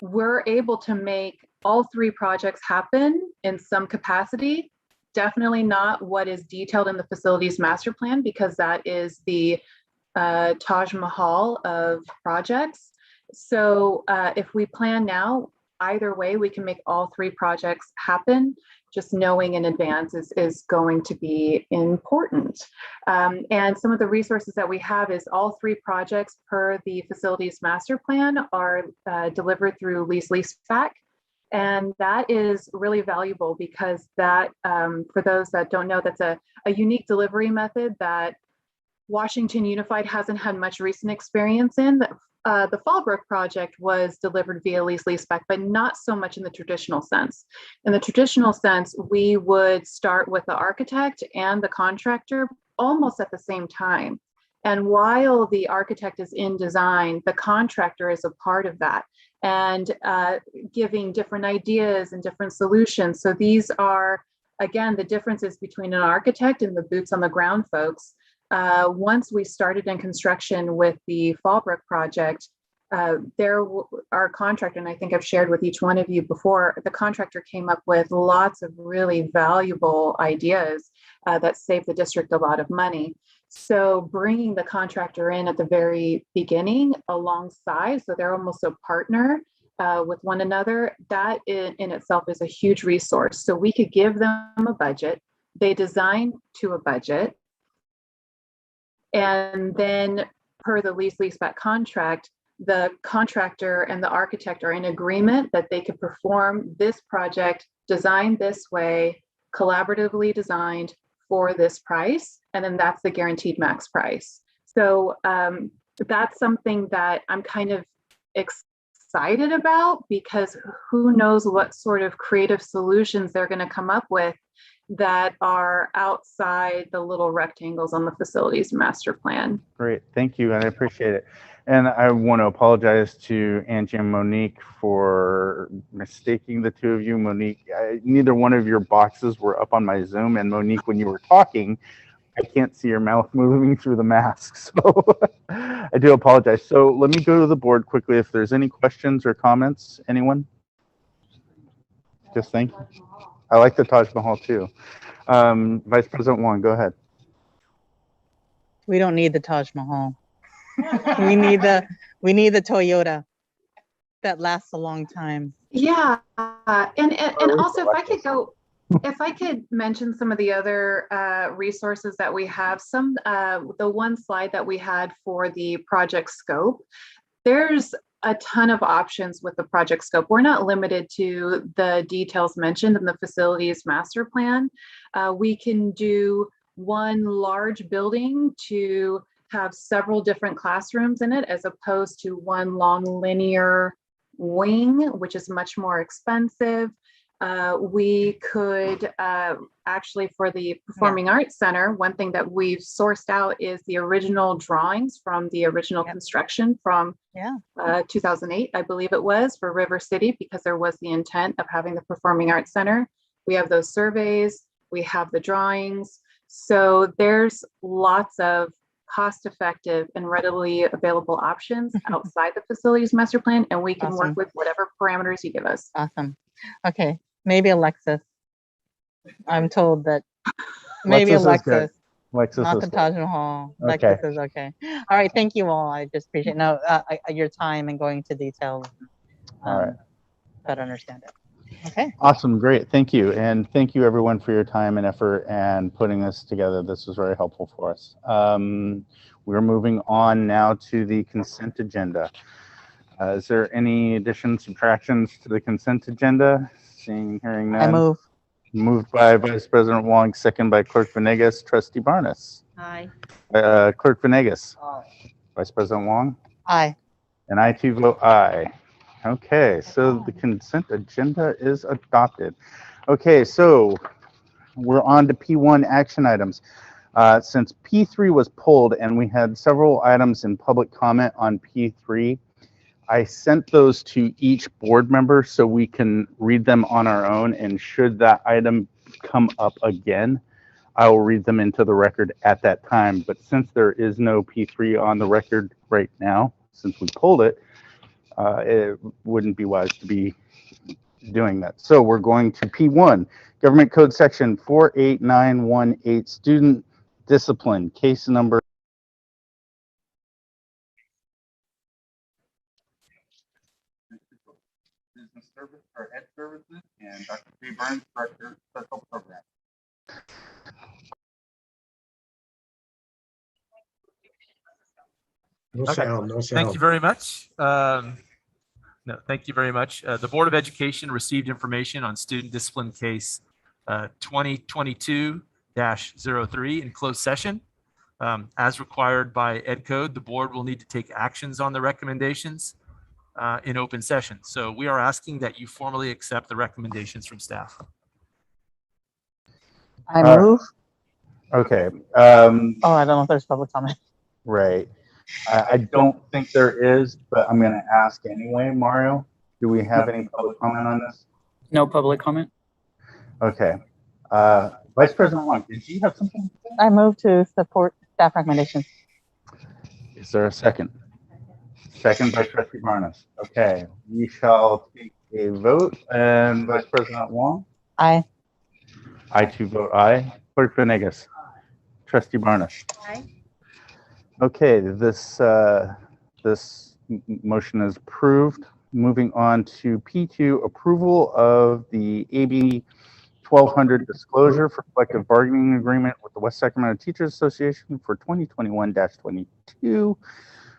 we're able to make all three projects happen in some capacity. Definitely not what is detailed in the facilities master plan, because that is the Taj Mahal of projects. So if we plan now, either way, we can make all three projects happen. Just knowing in advance is going to be important. And some of the resources that we have is all three projects per the facilities master plan are delivered through lease-leaseback. And that is really valuable because that, for those that don't know, that's a unique delivery method that Washington Unified hasn't had much recent experience in. The Fallbrook project was delivered via lease-leaseback, but not so much in the traditional sense. In the traditional sense, we would start with the architect and the contractor almost at the same time. And while the architect is in design, the contractor is a part of that and giving different ideas and different solutions. So these are, again, the differences between an architect and the boots on the ground folks. Once we started in construction with the Fallbrook project, our contractor, and I think I've shared with each one of you before, the contractor came up with lots of really valuable ideas that saved the district a lot of money. So bringing the contractor in at the very beginning alongside, so they're almost a partner with one another, that in itself is a huge resource. So we could give them a budget, they design to a budget, and then per the lease-leaseback contract, the contractor and the architect are in agreement that they could perform this project designed this way, collaboratively designed for this price, and then that's the guaranteed max price. So that's something that I'm kind of excited about, because who knows what sort of creative solutions they're going to come up with that are outside the little rectangles on the facilities master plan. Great, thank you, and I appreciate it. And I want to apologize to Angie and Monique for mistaking the two of you. Monique, neither one of your boxes were up on my Zoom, and Monique, when you were talking, I can't see your mouth moving through the mask, so I do apologize. So let me go to the board quickly if there's any questions or comments. Anyone? Just thank you. I like the Taj Mahal too. Vice President Wong, go ahead. We don't need the Taj Mahal. We need the Toyota that lasts a long time. Yeah, and also if I could mention some of the other resources that we have, the one slide that we had for the project scope, there's a ton of options with the project scope. We're not limited to the details mentioned in the facilities master plan. We can do one large building to have several different classrooms in it, as opposed to one long linear wing, which is much more expensive. We could actually, for the Performing Arts Center, one thing that we've sourced out is the original drawings from the original construction from 2008, I believe it was, for River City, because there was the intent of having the Performing Arts Center. We have those surveys, we have the drawings. So there's lots of cost-effective and readily available options outside the facilities master plan, and we can work with whatever parameters you give us. Awesome. Okay, maybe Alexis. I'm told that maybe Alexis. Alexis not is the Taj Mahal. Okay. Alexis is okay. All right, thank you all. I just appreciate your time and going to detail. All right. Better understand it. Okay. Awesome, great, thank you. And thank you everyone for your time and effort and putting this together. This was very helpful for us. We're moving on now to the consent agenda. Is there any additions, subtractions to the consent agenda? Seeing, hearing none. I move. Moved by Vice President Wong, second by Clerk Venegas. Trustee Barnes. Aye. Clerk Venegas. Aye. Vice President Wong. Aye. And I too vote aye. Okay, so the consent agenda is adopted. Okay, so we're on to P1 action items. Since P3 was pulled and we had several items in public comment on P3, I sent those to each board member so we can read them on our own, and should that item come up again, I will read them into the record at that time. But since there is no P3 on the record right now, since we pulled it, it wouldn't be wise to be doing that. So we're going to P1, Government Code Section 48918, Student Discipline, case number. Business Service or Ed Services, and Dr. P. Burns, Director, Special Program. No sound, no sound. Thank you very much. No, thank you very much. The Board of Education received information on student discipline case 2022-03 in closed session. As required by Ed Code, the board will need to take actions on the recommendations in open session. So we are asking that you formally accept the recommendations from staff. I move. Okay. Oh, I don't know if there's public comment. Right. I don't think there is, but I'm going to ask anyway. Mario, do we have any public comment on this? No public comment. Okay. Vice President Wong, did you have something? I move to support staff recommendations. Is there a second? Second by Trustee Barnes. Okay. We shall take a vote. And Vice President Wong? Aye. I too vote aye. Clerk Venegas? Trustee Barnes? Aye. Okay, this motion is approved. Moving on to P2, approval of the AB 1200 disclosure for collective bargaining agreement with the West Sacramento Teachers Association for 2021-22.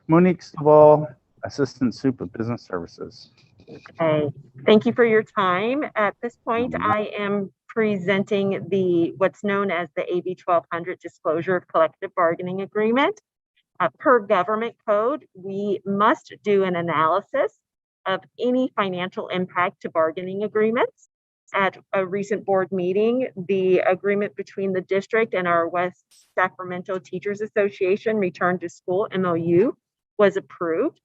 Monique Staval, Assistant Soup of Business Services. Okay, thank you for your time. At this point, I am presenting what's known as the AB 1200 disclosure of collective bargaining agreement. Per government code, we must do an analysis of any financial impact to bargaining agreements. At a recent board meeting, the agreement between the district and our West Sacramento Teachers Association Return to School MOU was approved.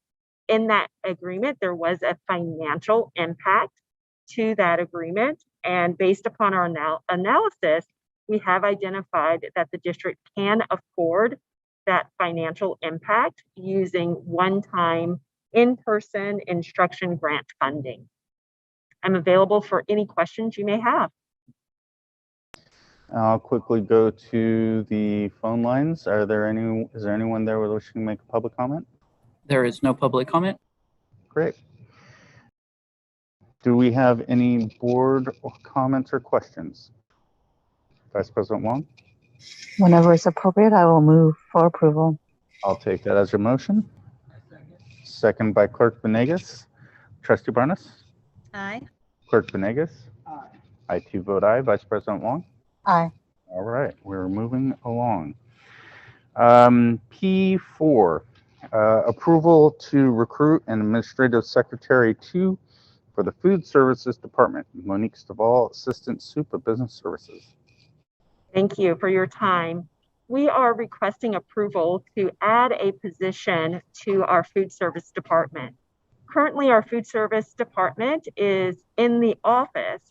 In that agreement, there was a financial impact to that agreement. And based upon our analysis, we have identified that the district can afford that financial impact using one-time in-person instruction grant funding. I'm available for any questions you may have. I'll quickly go to the phone lines. Is there anyone there wishing to make a public comment? There is no public comment. Great. Do we have any board comments or questions? Vice President Wong? Whenever it's appropriate, I will move for approval. I'll take that as your motion. Second by Clerk Venegas. Trustee Barnes? Aye. Clerk Venegas? Aye. I too vote aye. Vice President Wong? Aye. All right, we're moving along. P4, approval to recruit an administrative secretary 2 for the Food Services Department. Monique Staval, Assistant Soup of Business Services. Thank you for your time. We are requesting approval to add a position to our food service department. Currently, our food service department is in the office,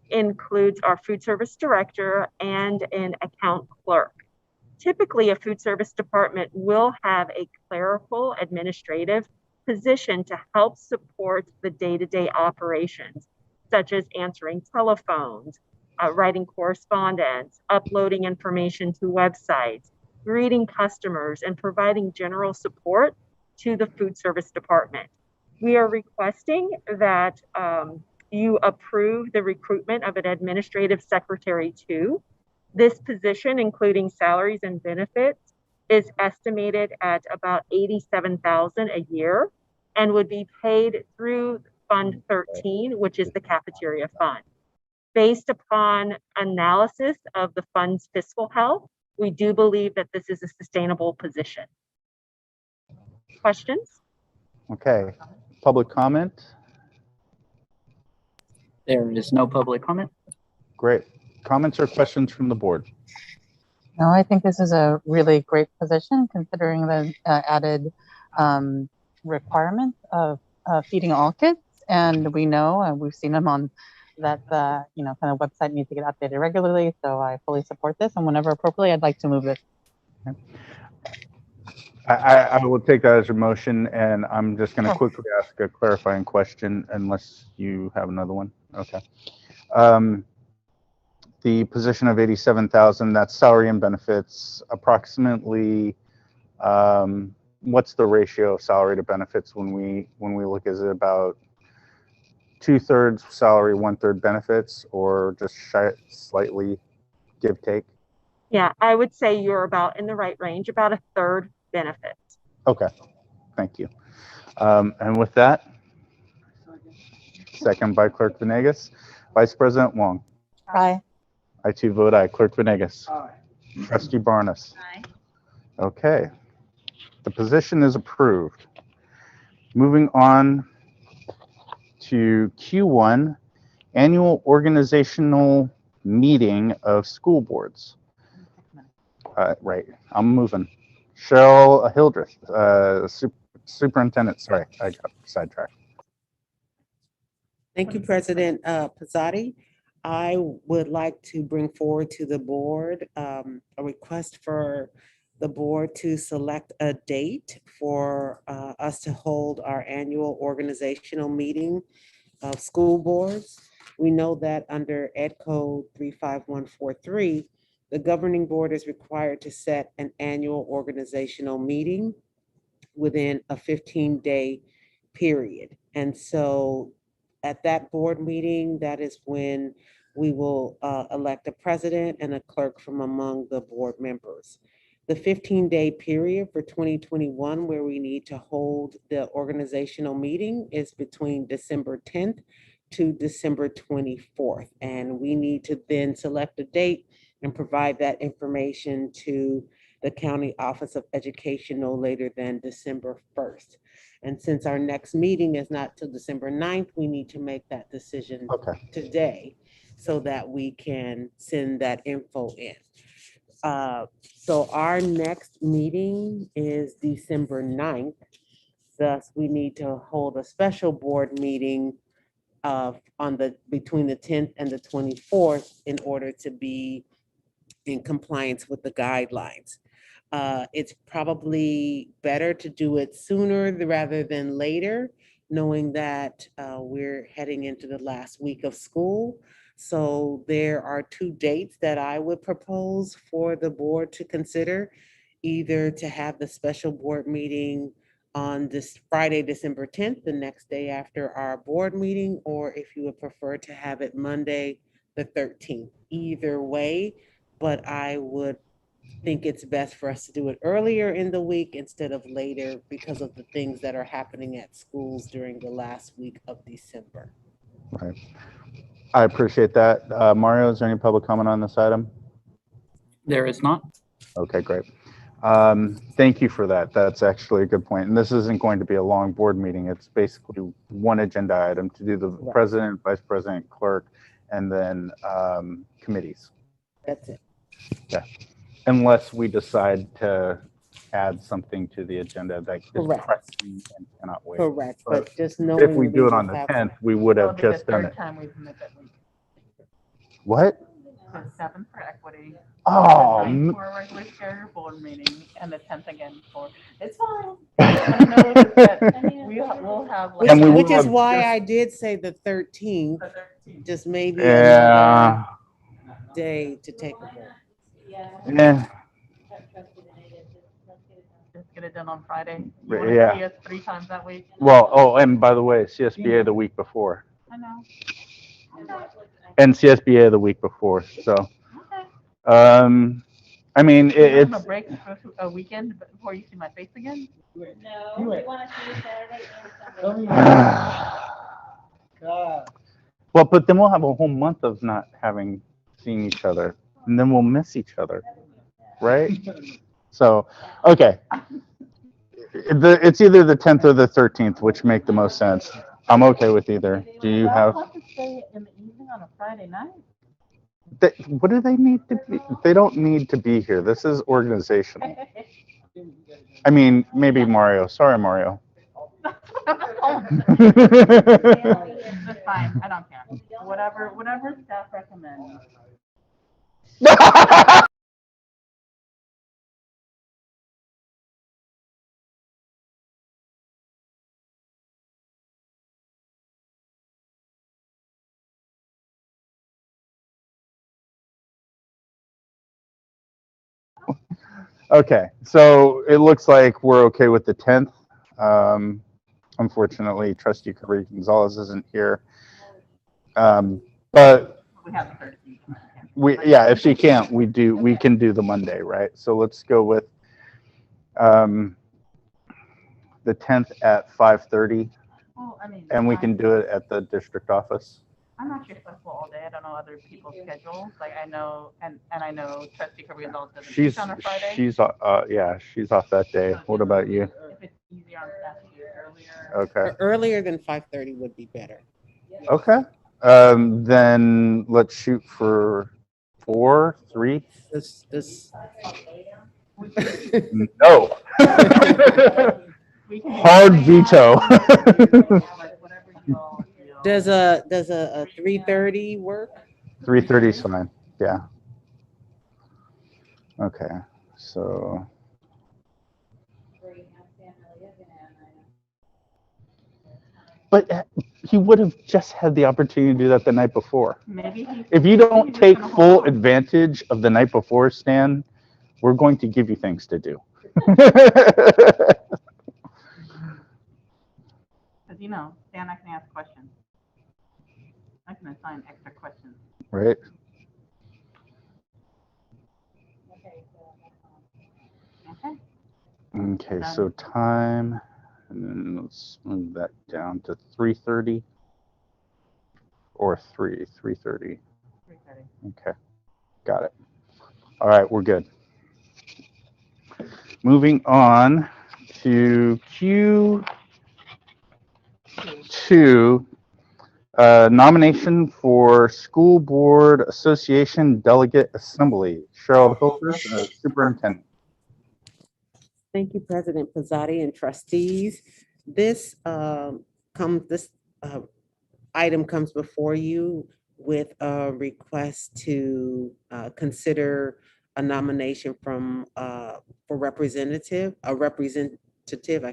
includes our food service director and an account clerk. Typically, a food service department will have a clerical administrative position to help support the day-to-day operations, such as answering telephones, writing correspondence, uploading information to websites, greeting customers, and providing general support to the food service department. We are requesting that you approve the recruitment of an administrative secretary 2. This position, including salaries and benefits, is estimated at about $87,000 a year and would be paid through Fund 13, which is the cafeteria fund. Based upon analysis of the fund's fiscal health, we do believe that this is a sustainable position. Questions? Okay, public comment? There is no public comment. Great. Comments or questions from the board? No, I think this is a really great position considering the added requirement of feeding all kids, and we know, and we've seen them on that, kind of website needs to get updated regularly. So I fully support this, and whenever appropriately, I'd like to move this. I will take that as a motion, and I'm just going to quickly ask a clarifying question, unless you have another one. Okay. The position of 87,000, that's salary and benefits. Approximately, what's the ratio of salary to benefits when we look? Is it about 2/3 salary, 1/3 benefits, or just slightly give take? Yeah, I would say you're about in the right range, about 1/3 benefits. Okay, thank you. And with that, second by Clerk Venegas. Vice President Wong. Aye. I too vote aye. Clerk Venegas. Aye. Trustee Barnes. Aye. Okay, the position is approved. Moving on to Q1, annual organizational meeting of school boards. Right, I'm moving. Cheryl Hildreth, superintendent. Sorry, I got sidetracked. Thank you, President Pizzotti. I would like to bring forward to the board a request for the board to select a date for us to hold our annual organizational meeting of school boards. We know that under Ed Code 35143, the governing board is required to set an annual organizational meeting within a 15-day period. And so at that board meeting, that is when we will elect a president and a clerk from among the board members. The 15-day period for 2021, where we need to hold the organizational meeting, is between December 10th to December 24th. And we need to then select a date and provide that information to the County Office of Education no later than December 1st. And since our next meeting is not till December 9th, we need to make that decision today so that we can send that info in. So our next meeting is December 9th. Thus, we need to hold a special board meeting between the 10th and the 24th in order to be in compliance with the guidelines. It's probably better to do it sooner rather than later, knowing that we're heading into the last week of school. So there are two dates that I would propose for the board to consider, either to have the special board meeting on this Friday, December 10th, the next day after our board meeting, or if you would prefer to have it Monday, the 13th. Either way, but I would think it's best for us to do it earlier in the week instead of later because of the things that are happening at schools during the last week of December. Right. I appreciate that. Mario, is there any public comment on this item? There is not. Okay, great. Thank you for that. That's actually a good point. And this isn't going to be a long board meeting. It's basically one agenda item to do the president, vice president, clerk, and then committees. That's it. Yeah. Unless we decide to add something to the agenda that is pressing and cannot wait. Correct, but just if knowing we do it on the 10th, we would have just done it. What? The 7th for equity. Oh, the 9th for a regular scheduled board meeting, and the 10th again for. It's fine. I know that we'll have. Which is why I did say the 13th. Just maybe another day to take a vote. Yeah. Just get it done on Friday. Yeah. You want to see us 3 times that week? Well, oh, and by the way, CSBA the week before. I know. And CSBA the week before. So, I mean, it's a break for a weekend before you see my face again. No, we want to see you Saturday and Sunday. God. Well, but then we'll have a whole month of not having seen each other, and then we'll miss each other, right? So, okay. It's either the 10th or the 13th, which make the most sense. I'm okay with either. Do you have? I want to stay in the evening on a Friday night. What do they need to be? They don't need to be here. This is organizational. I mean, maybe Mario. Sorry, Mario. That's fine. I don't care. Whatever staff recommends. Okay, so it looks like we're okay with the 10th. Unfortunately, Trustee Curry Gonzalez isn't here. But We have the 13th. yeah, if she can't, we can do the Monday, right? So let's go with the 10th at 5:30, Well, I mean, and we can do it at the district office. I'm actually flexible all day. I don't know other people's schedules. Like I know, and I know Trustee Kirby Gonzalez doesn't teach on a Friday. Yeah, she's off that day. What about you? If it's easier on staff to do it earlier. Okay. Earlier than 5:30 would be better. Okay. Then let's shoot for 4, 3. This. No. Hard veto. Does a 3:30 work? 3:30 is fine. Yeah. Okay. So. But he would have just had the opportunity to do that the night before. Maybe if you don't take full advantage of the night before, Stan, we're going to give you things to do. Because you know, Stan, I can ask questions. I can assign extra questions. Right. Okay. Okay, so time, and then let's move that down to 3:30 or 3:30. 3:30. Okay, got it. All right, we're good. Moving on to Q2, nomination for School Board Association Delegate Assembly. Cheryl Hilfer, Superintendent. Thank you, President Pizzotti and trustees. This item comes before you with a request to consider a nomination from for representative. I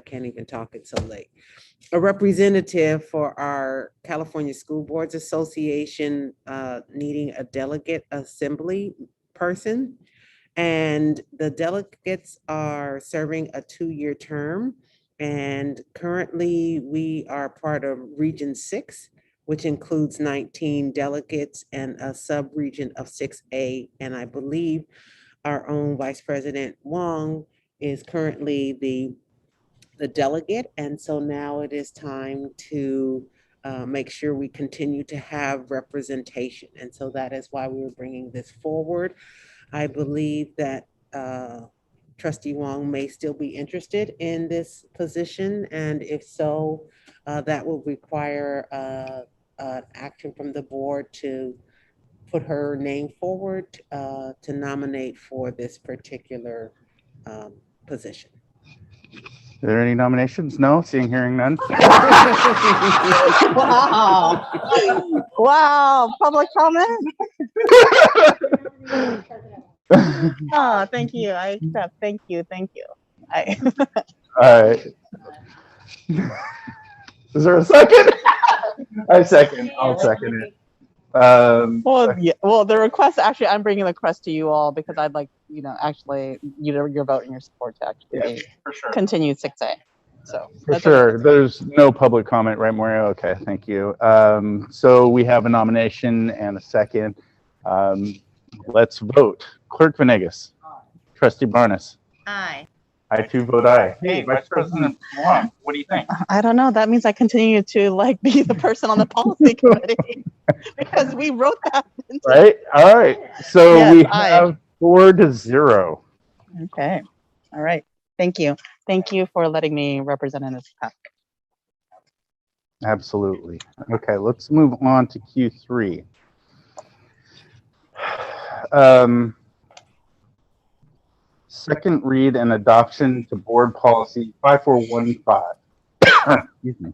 can't even talk, it's so late. A representative for our California School Boards Association needing a delegate assembly person. And the delegates are serving a 2-year term. And currently we are part of Region 6, which includes 19 delegates and a sub-region of 6A. And I believe our own Vice President Wong is currently the delegate. And so now it is time to make sure we continue to have representation. And so that is why we're bringing this forward. I believe that Trustee Wong may still be interested in this position, and if so, that will require an action from the board to put her name forward to nominate for this particular position. Are there any nominations? No, seeing, hearing none. Wow. Wow, public comment? Oh, thank you. I accept. Thank you. All right. Is there a second? I'll second it. Well, the request, actually, I'm bringing the request to you all because I'd like, actually, your vote and your support to actually continue 6A. So For sure. There's no public comment, right, Mario? Okay, thank you. So we have a nomination and a second. Let's vote. Clerk Venegas. Trustee Barnes. Aye. I too vote aye. Hey, Vice President Wong, what do you think? I don't know. That means I continue to be the person on the policy committee because we wrote that. Right. All right. So Yes, we aye. have 4-0. Okay. All right. Thank you. Thank you for letting me represent in this task. Absolutely. Okay, let's move on to Q3. Second read and adoption to board policy 5415. Excuse me.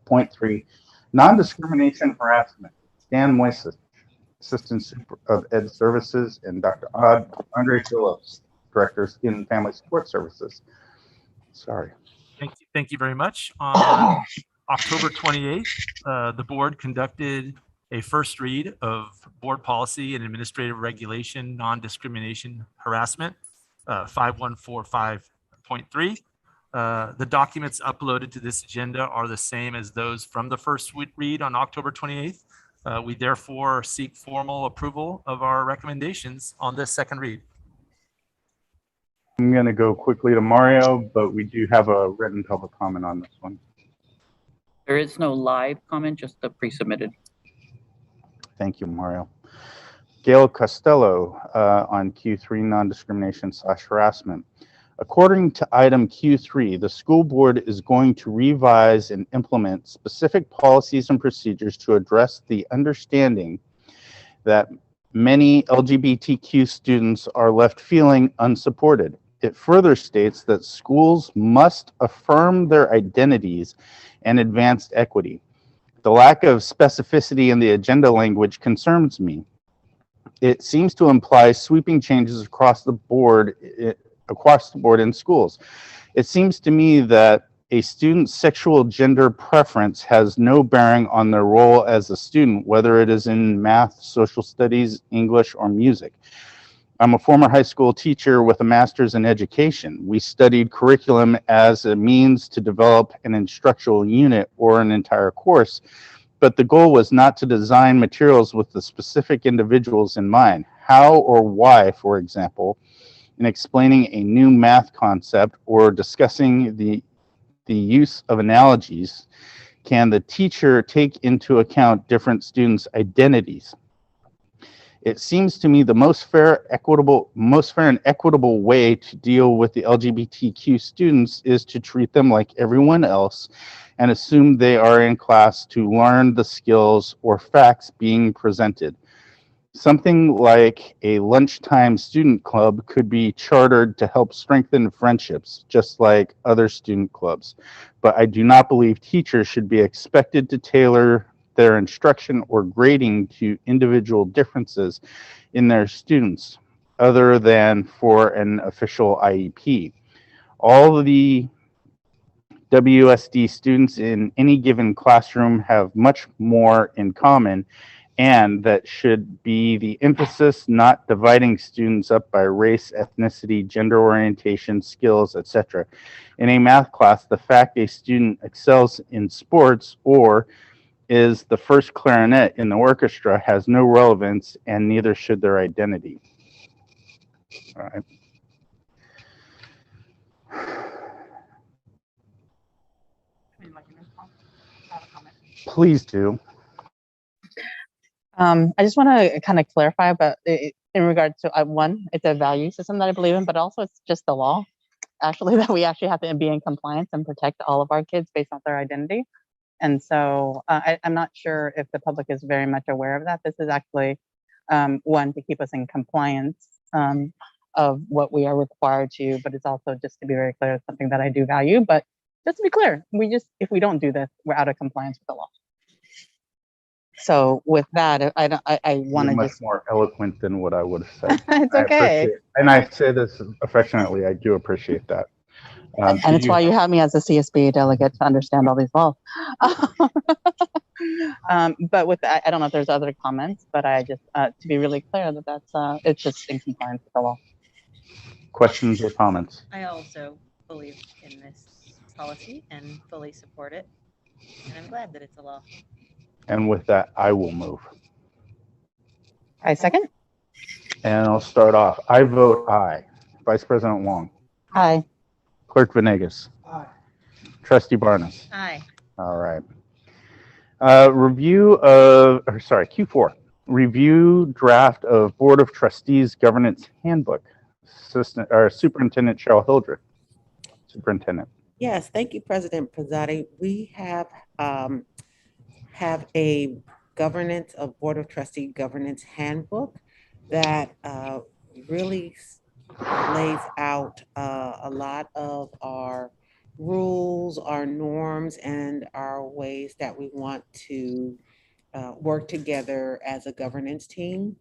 Point 3, non-discrimination harassment. Dan Moises, Assistant Super of Ed Services, and Dr. Andre Phillips, Director of Student and Family Support Services. Sorry. Thank you very much. On October 28th, the board conducted a first read of board policy and administrative regulation, non-discrimination harassment, 5145.3. The documents uploaded to this agenda are the same as those from the first read on October 28th. We therefore seek formal approval of our recommendations on this second read. I'm going to go quickly to Mario, but we do have a written public comment on this one. There is no live comment, just the pre-submitted. Thank you, Mario. Gail Costello on Q3 non-discrimination/harassment. According to item Q3, the school board is going to revise and implement specific policies and procedures to address the understanding that many LGBTQ students are left feeling unsupported. It further states that schools must affirm their identities and advance equity. The lack of specificity in the agenda language concerns me. It seems to imply sweeping changes across the board in schools. It seems to me that a student's sexual gender preference has no bearing on their role as a student, whether it is in math, social studies, English, or music. I'm a former high school teacher with a master's in education. We studied curriculum as a means to develop an instructional unit or an entire course, but the goal was not to design materials with the specific individuals in mind. How or why, for example, in explaining a new math concept or discussing the use of analogies, can the teacher take into account different students' identities? It seems to me the most fair and equitable way to deal with the LGBTQ students is to treat them like everyone else and assume they are in class to learn the skills or facts being presented. Something like a lunchtime student club could be chartered to help strengthen friendships, just like other student clubs. But I do not believe teachers should be expected to tailor their instruction or grading to individual differences in their students, other than for an official IEP. All of the WSD students in any given classroom have much more in common, and that should be the emphasis, not dividing students up by race, ethnicity, gender orientation, skills, etc. In a math class, the fact a student excels in sports or is the first clarinet in the orchestra has no relevance, and neither should their identity. All right. Please do. I just want to kind of clarify about in regard to one, it's a value system that I believe in, but also it's just the law, actually, that we actually have to be in compliance and protect all of our kids based on their identity. And so I'm not sure if the public is very much aware of that. This is actually one to keep us in compliance of what we are required to, but it's also just to be very clear, it's something that I do value. But just to be clear, if we don't do this, we're out of compliance with the law. So with that, I want to much just more eloquent than what I would have said. It's okay. And I say this affectionately. I do appreciate that. And it's why you have me as a CSBA delegate to understand all these laws. But with that, I don't know if there's other comments, but I just to be really clear that it's just in compliance with the law. Questions or comments? I also believe in this policy and fully support it, and I'm glad that it's a law. And with that, I will move. I second. And I'll start off. I vote aye. Vice President Wong. Aye. Clerk Venegas. Aye. Trustee Barnes. Aye. All right. Q4. Review draft of Board of Trustees Governance Handbook. Superintendent Cheryl Hildreth. Superintendent. Yes, thank you, President Pizzotti. We have a Board of Trustee governance handbook that really lays out a lot of our rules, our norms, and our ways that we want to work together as a governance team.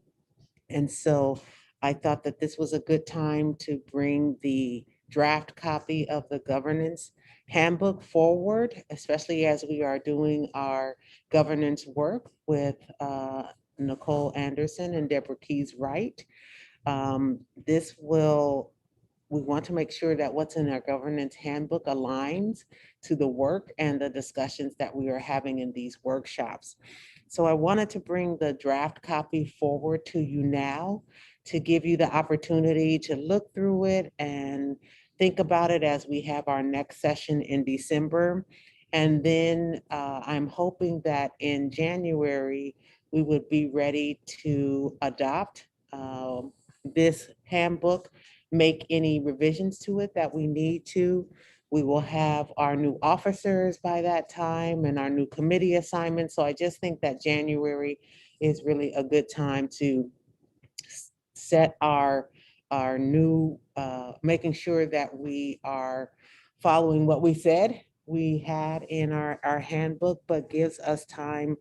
And so I thought that this was a good time to bring the draft copy of the governance handbook forward, especially as we are doing our governance work with Nicole Anderson and Deborah Keys Wright. This will, we want to make sure that what's in our governance handbook aligns to the work and the discussions that we are having in these workshops. So I wanted to bring the draft copy forward to you now to give you the opportunity to look through it and think about it as we have our next session in December. And then I'm hoping that in January, we would be ready to adopt this handbook, make any revisions to it that we need to. We will have our new officers by that time and our new committee assignments. So I just think that January is really a good time to set our new, making sure that we are following what we said we had in our handbook, but gives us time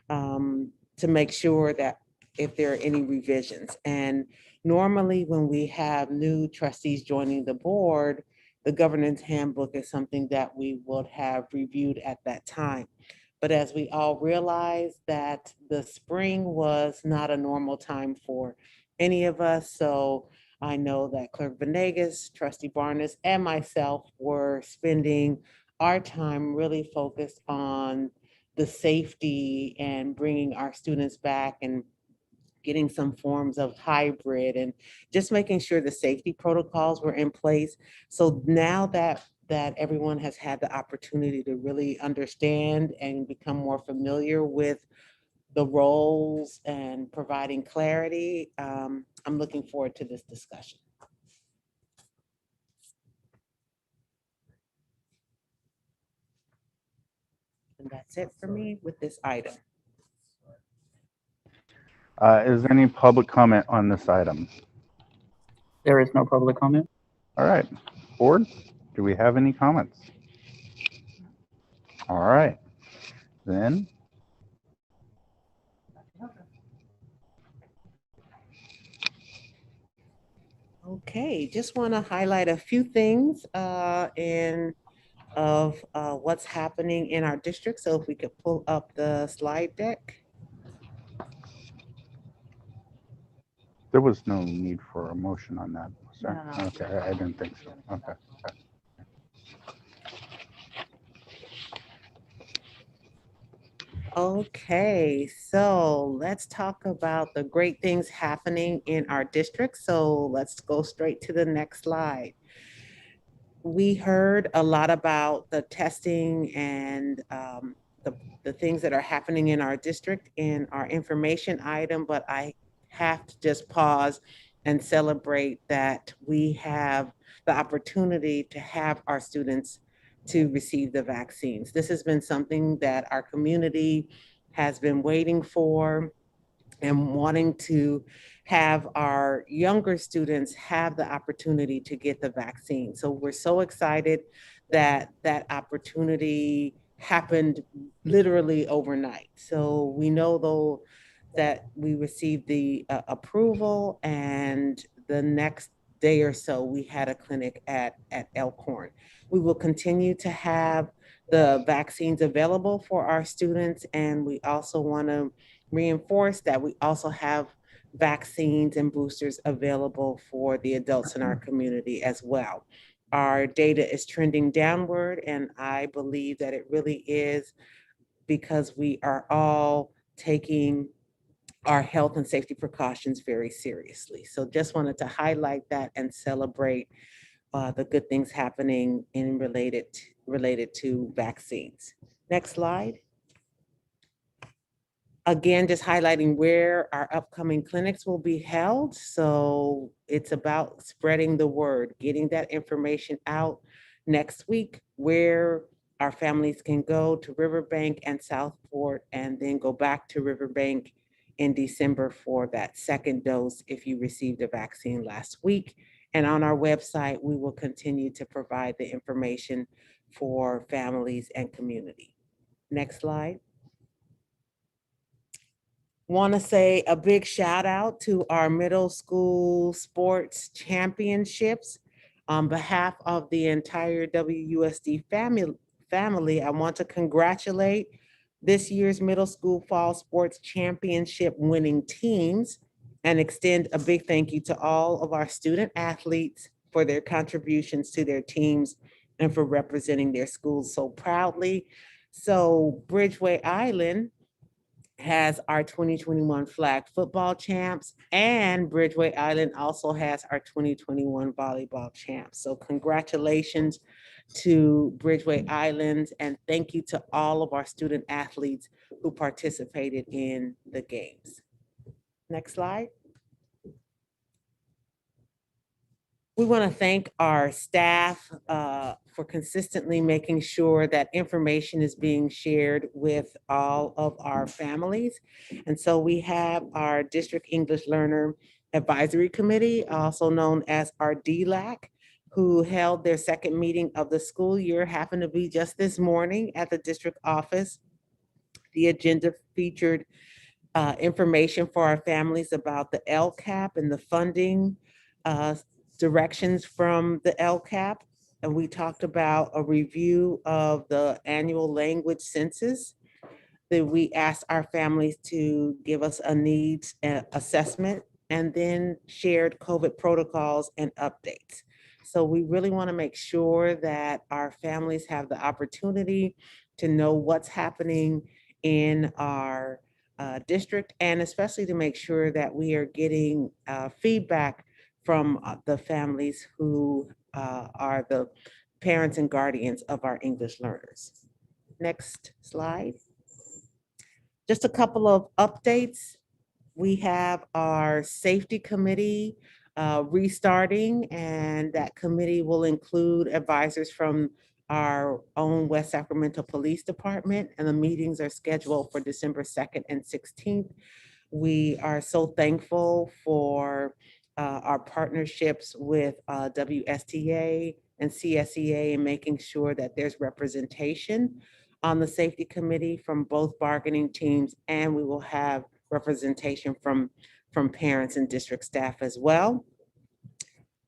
to make sure that if there are any revisions. And normally when we have new trustees joining the board, the governance handbook is something that we would have reviewed at that time. But as we all realize that the spring was not a normal time for any of us. So I know that Clerk Venegas, Trustee Barnes, and myself were spending our time really focused on the safety and bringing our students back and getting some forms of hybrid and just making sure the safety protocols were in place. So now that everyone has had the opportunity to really understand and become more familiar with the roles and providing clarity, I'm looking forward to this discussion. And that's it for me with this item. Is there any public comment on this item? There is no public comment. All right, board, do we have any comments? All right, then. Okay, just want to highlight a few things of what's happening in our district. So if we could pull up the slide deck. There was no need for a motion on that, was there? No. Okay, I didn't think so. Okay. Okay, so let's talk about the great things happening in our district. So let's go straight to the next slide. We heard a lot about the testing and the things that are happening in our district in our information item, but I have to just pause and celebrate that we have the opportunity to have our students to receive the vaccines. This has been something that our community has been waiting for and wanting to have our younger students have the opportunity to get the vaccine. So we're so excited that that opportunity happened literally overnight. So we know though that we received the approval, and the next day or so we had a clinic at Elkhorn. We will continue to have the vaccines available for our students, and we also want to reinforce that we also have vaccines and boosters available for the adults in our community as well. Our data is trending downward, and I believe that it really is because we are all taking our health and safety precautions very seriously. So just wanted to highlight that and celebrate the good things happening in related to vaccines. Next slide. Again, just highlighting where our upcoming clinics will be held. So it's about spreading the word, getting that information out next week, where our families can go to Riverbank and Southport, and then go back to Riverbank in December for that second dose if you received a vaccine last week, And on our website, we will continue to provide the information for families and community. Next slide. Want to say a big shout out to our middle school sports championships. On behalf of the entire WUSD family, I want to congratulate this year's middle school fall sports championship winning teams and extend a big thank you to all of our student athletes for their contributions to their teams and for representing their schools so proudly. So Bridgeway Island has our 2021 flag football champs, and Bridgeway Island also has our 2021 volleyball champs. So congratulations to Bridgeway Island, and thank you to all of our student athletes who participated in the games. Next slide. We want to thank our staff for consistently making sure that information is being shared with all of our families. And so we have our District English Learner Advisory Committee, also known as our DLAC, who held their second meeting of the school year, happened to be just this morning at the district office. The agenda featured information for our families about the LCAP and the funding directions from the LCAP. And we talked about a review of the annual language census. That we asked our families to give us a needs assessment, and then shared COVID protocols and updates. So we really want to make sure that our families have the opportunity to know what's happening in our district, and especially to make sure that we are getting feedback from the families who are the parents and guardians of our English learners. Next slide. Just a couple of updates. We have our safety committee restarting, and that committee will include advisors from our own West Sacramento Police Department, and the meetings are scheduled for December 2nd and 16th. We are so thankful for our partnerships with WSTA and CSEA and making sure that there's representation on the safety committee from both bargaining teams, and we will have representation from parents and district staff as well.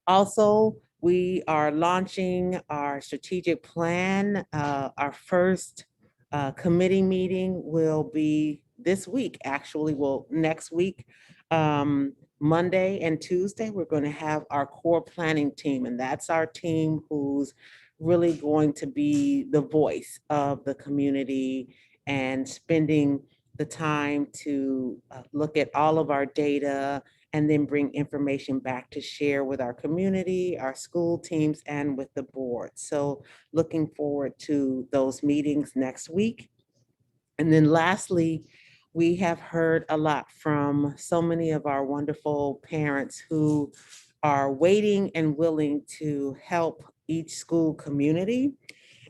Also, we are launching our strategic plan. Our first committee meeting will be this week, actually, well, next week. Monday and Tuesday, we're going to have our core planning team, and that's our team who's really going to be the voice of the community and spending the time to look at all of our data and then bring information back to share with our community, our school teams, and with the board. So looking forward to those meetings next week. And then lastly, we have heard a lot from so many of our wonderful parents who are waiting and willing to help each school community.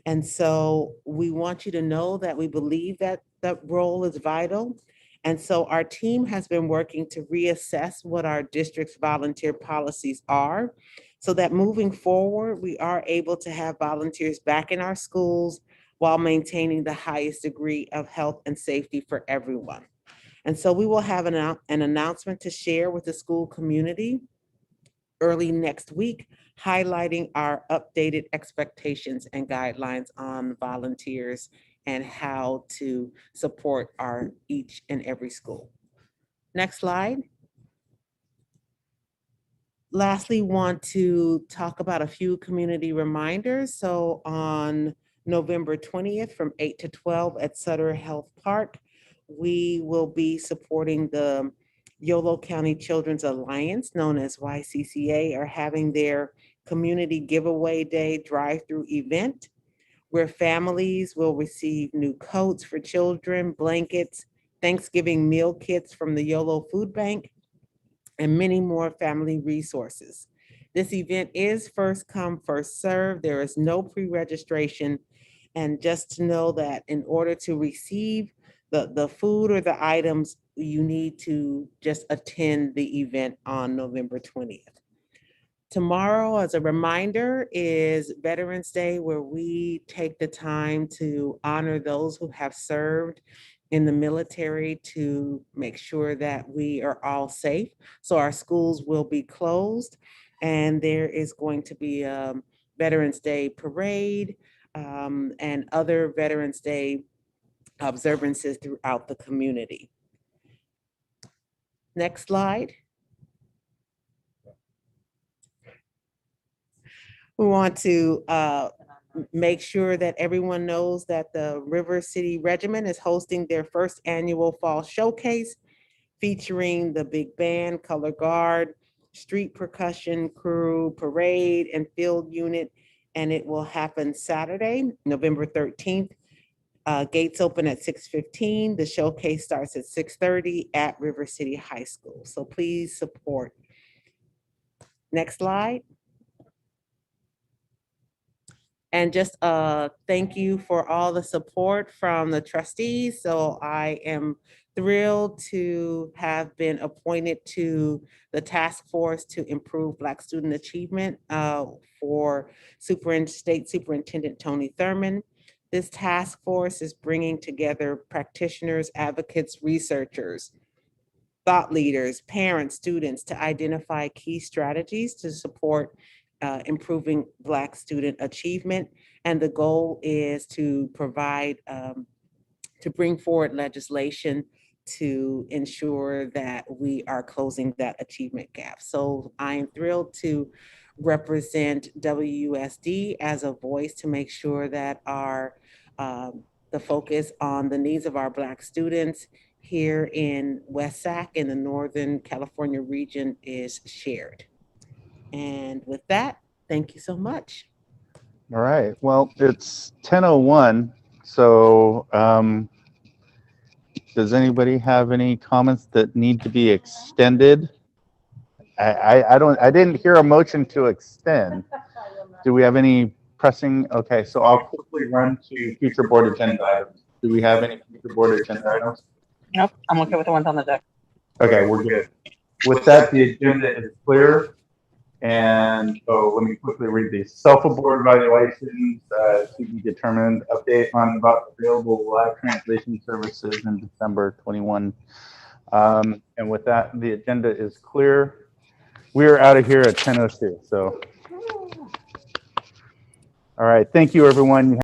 And so we want you to know that we believe that that role is vital. And so our team has been working to reassess what our district's volunteer policies are, so that moving forward, we are able to have volunteers back in our schools while maintaining the highest degree of health and safety for everyone. And so we will have an announcement to share with the school community early next week, highlighting our updated expectations and guidelines on volunteers and how to support our each and every school. Next slide. Lastly, want to talk about a few community reminders. So on November 20th from 8 to 12 at Sutter Health Park, we will be supporting the Yolo County Children's Alliance, known as YCCA, are having their community giveaway day drive-through event, where families will receive new coats for children, blankets, Thanksgiving meal kits from the Yolo Food Bank, and many more family resources. This event is first come, first served. There is no pre-registration. And just to know that in order to receive the food or the items, you need to just attend the event on November 20th. Tomorrow, as a reminder, is Veterans Day, where we take the time to honor those who have served in the military to make sure that we are all safe. So our schools will be closed, and there is going to be a Veterans Day parade and other Veterans Day observances throughout the community. Next slide. We want to make sure that everyone knows that the River City Regiment is hosting their first annual fall showcase featuring the big band, color guard, street percussion crew, parade, and field unit. And it will happen Saturday, November 13th. Gates open at 6:15. The showcase starts at 6:30 at River City High School. So please support. Next slide. And just thank you for all the support from the trustees. So I am thrilled to have been appointed to the task force to improve Black student achievement for State Superintendent Tony Thurman. This task force is bringing together practitioners, advocates, researchers, thought leaders, parents, students to identify key strategies to support improving Black student achievement. And the goal is to provide, to bring forward legislation to ensure that we are closing that achievement gap. So I am thrilled to represent WUSD as a voice to make sure that our the focus on the needs of our Black students here in West Sac in the Northern California region is shared. And with that, thank you so much. All right. Well, it's 10:01. So does anybody have any comments that need to be extended? I didn't hear a motion to extend. Do we have any pressing? Okay, so I'll quickly run to future board agenda items. Do we have any future board agenda items? Nope, I'm okay with the ones on the deck. Okay, we're good. With that, the agenda is clear. And so let me quickly read these. Self-board evaluations to be determined, update on about available live translation services in December 21. And with that, the agenda is clear. We are out of here at 10:02. So, all right, thank you, everyone.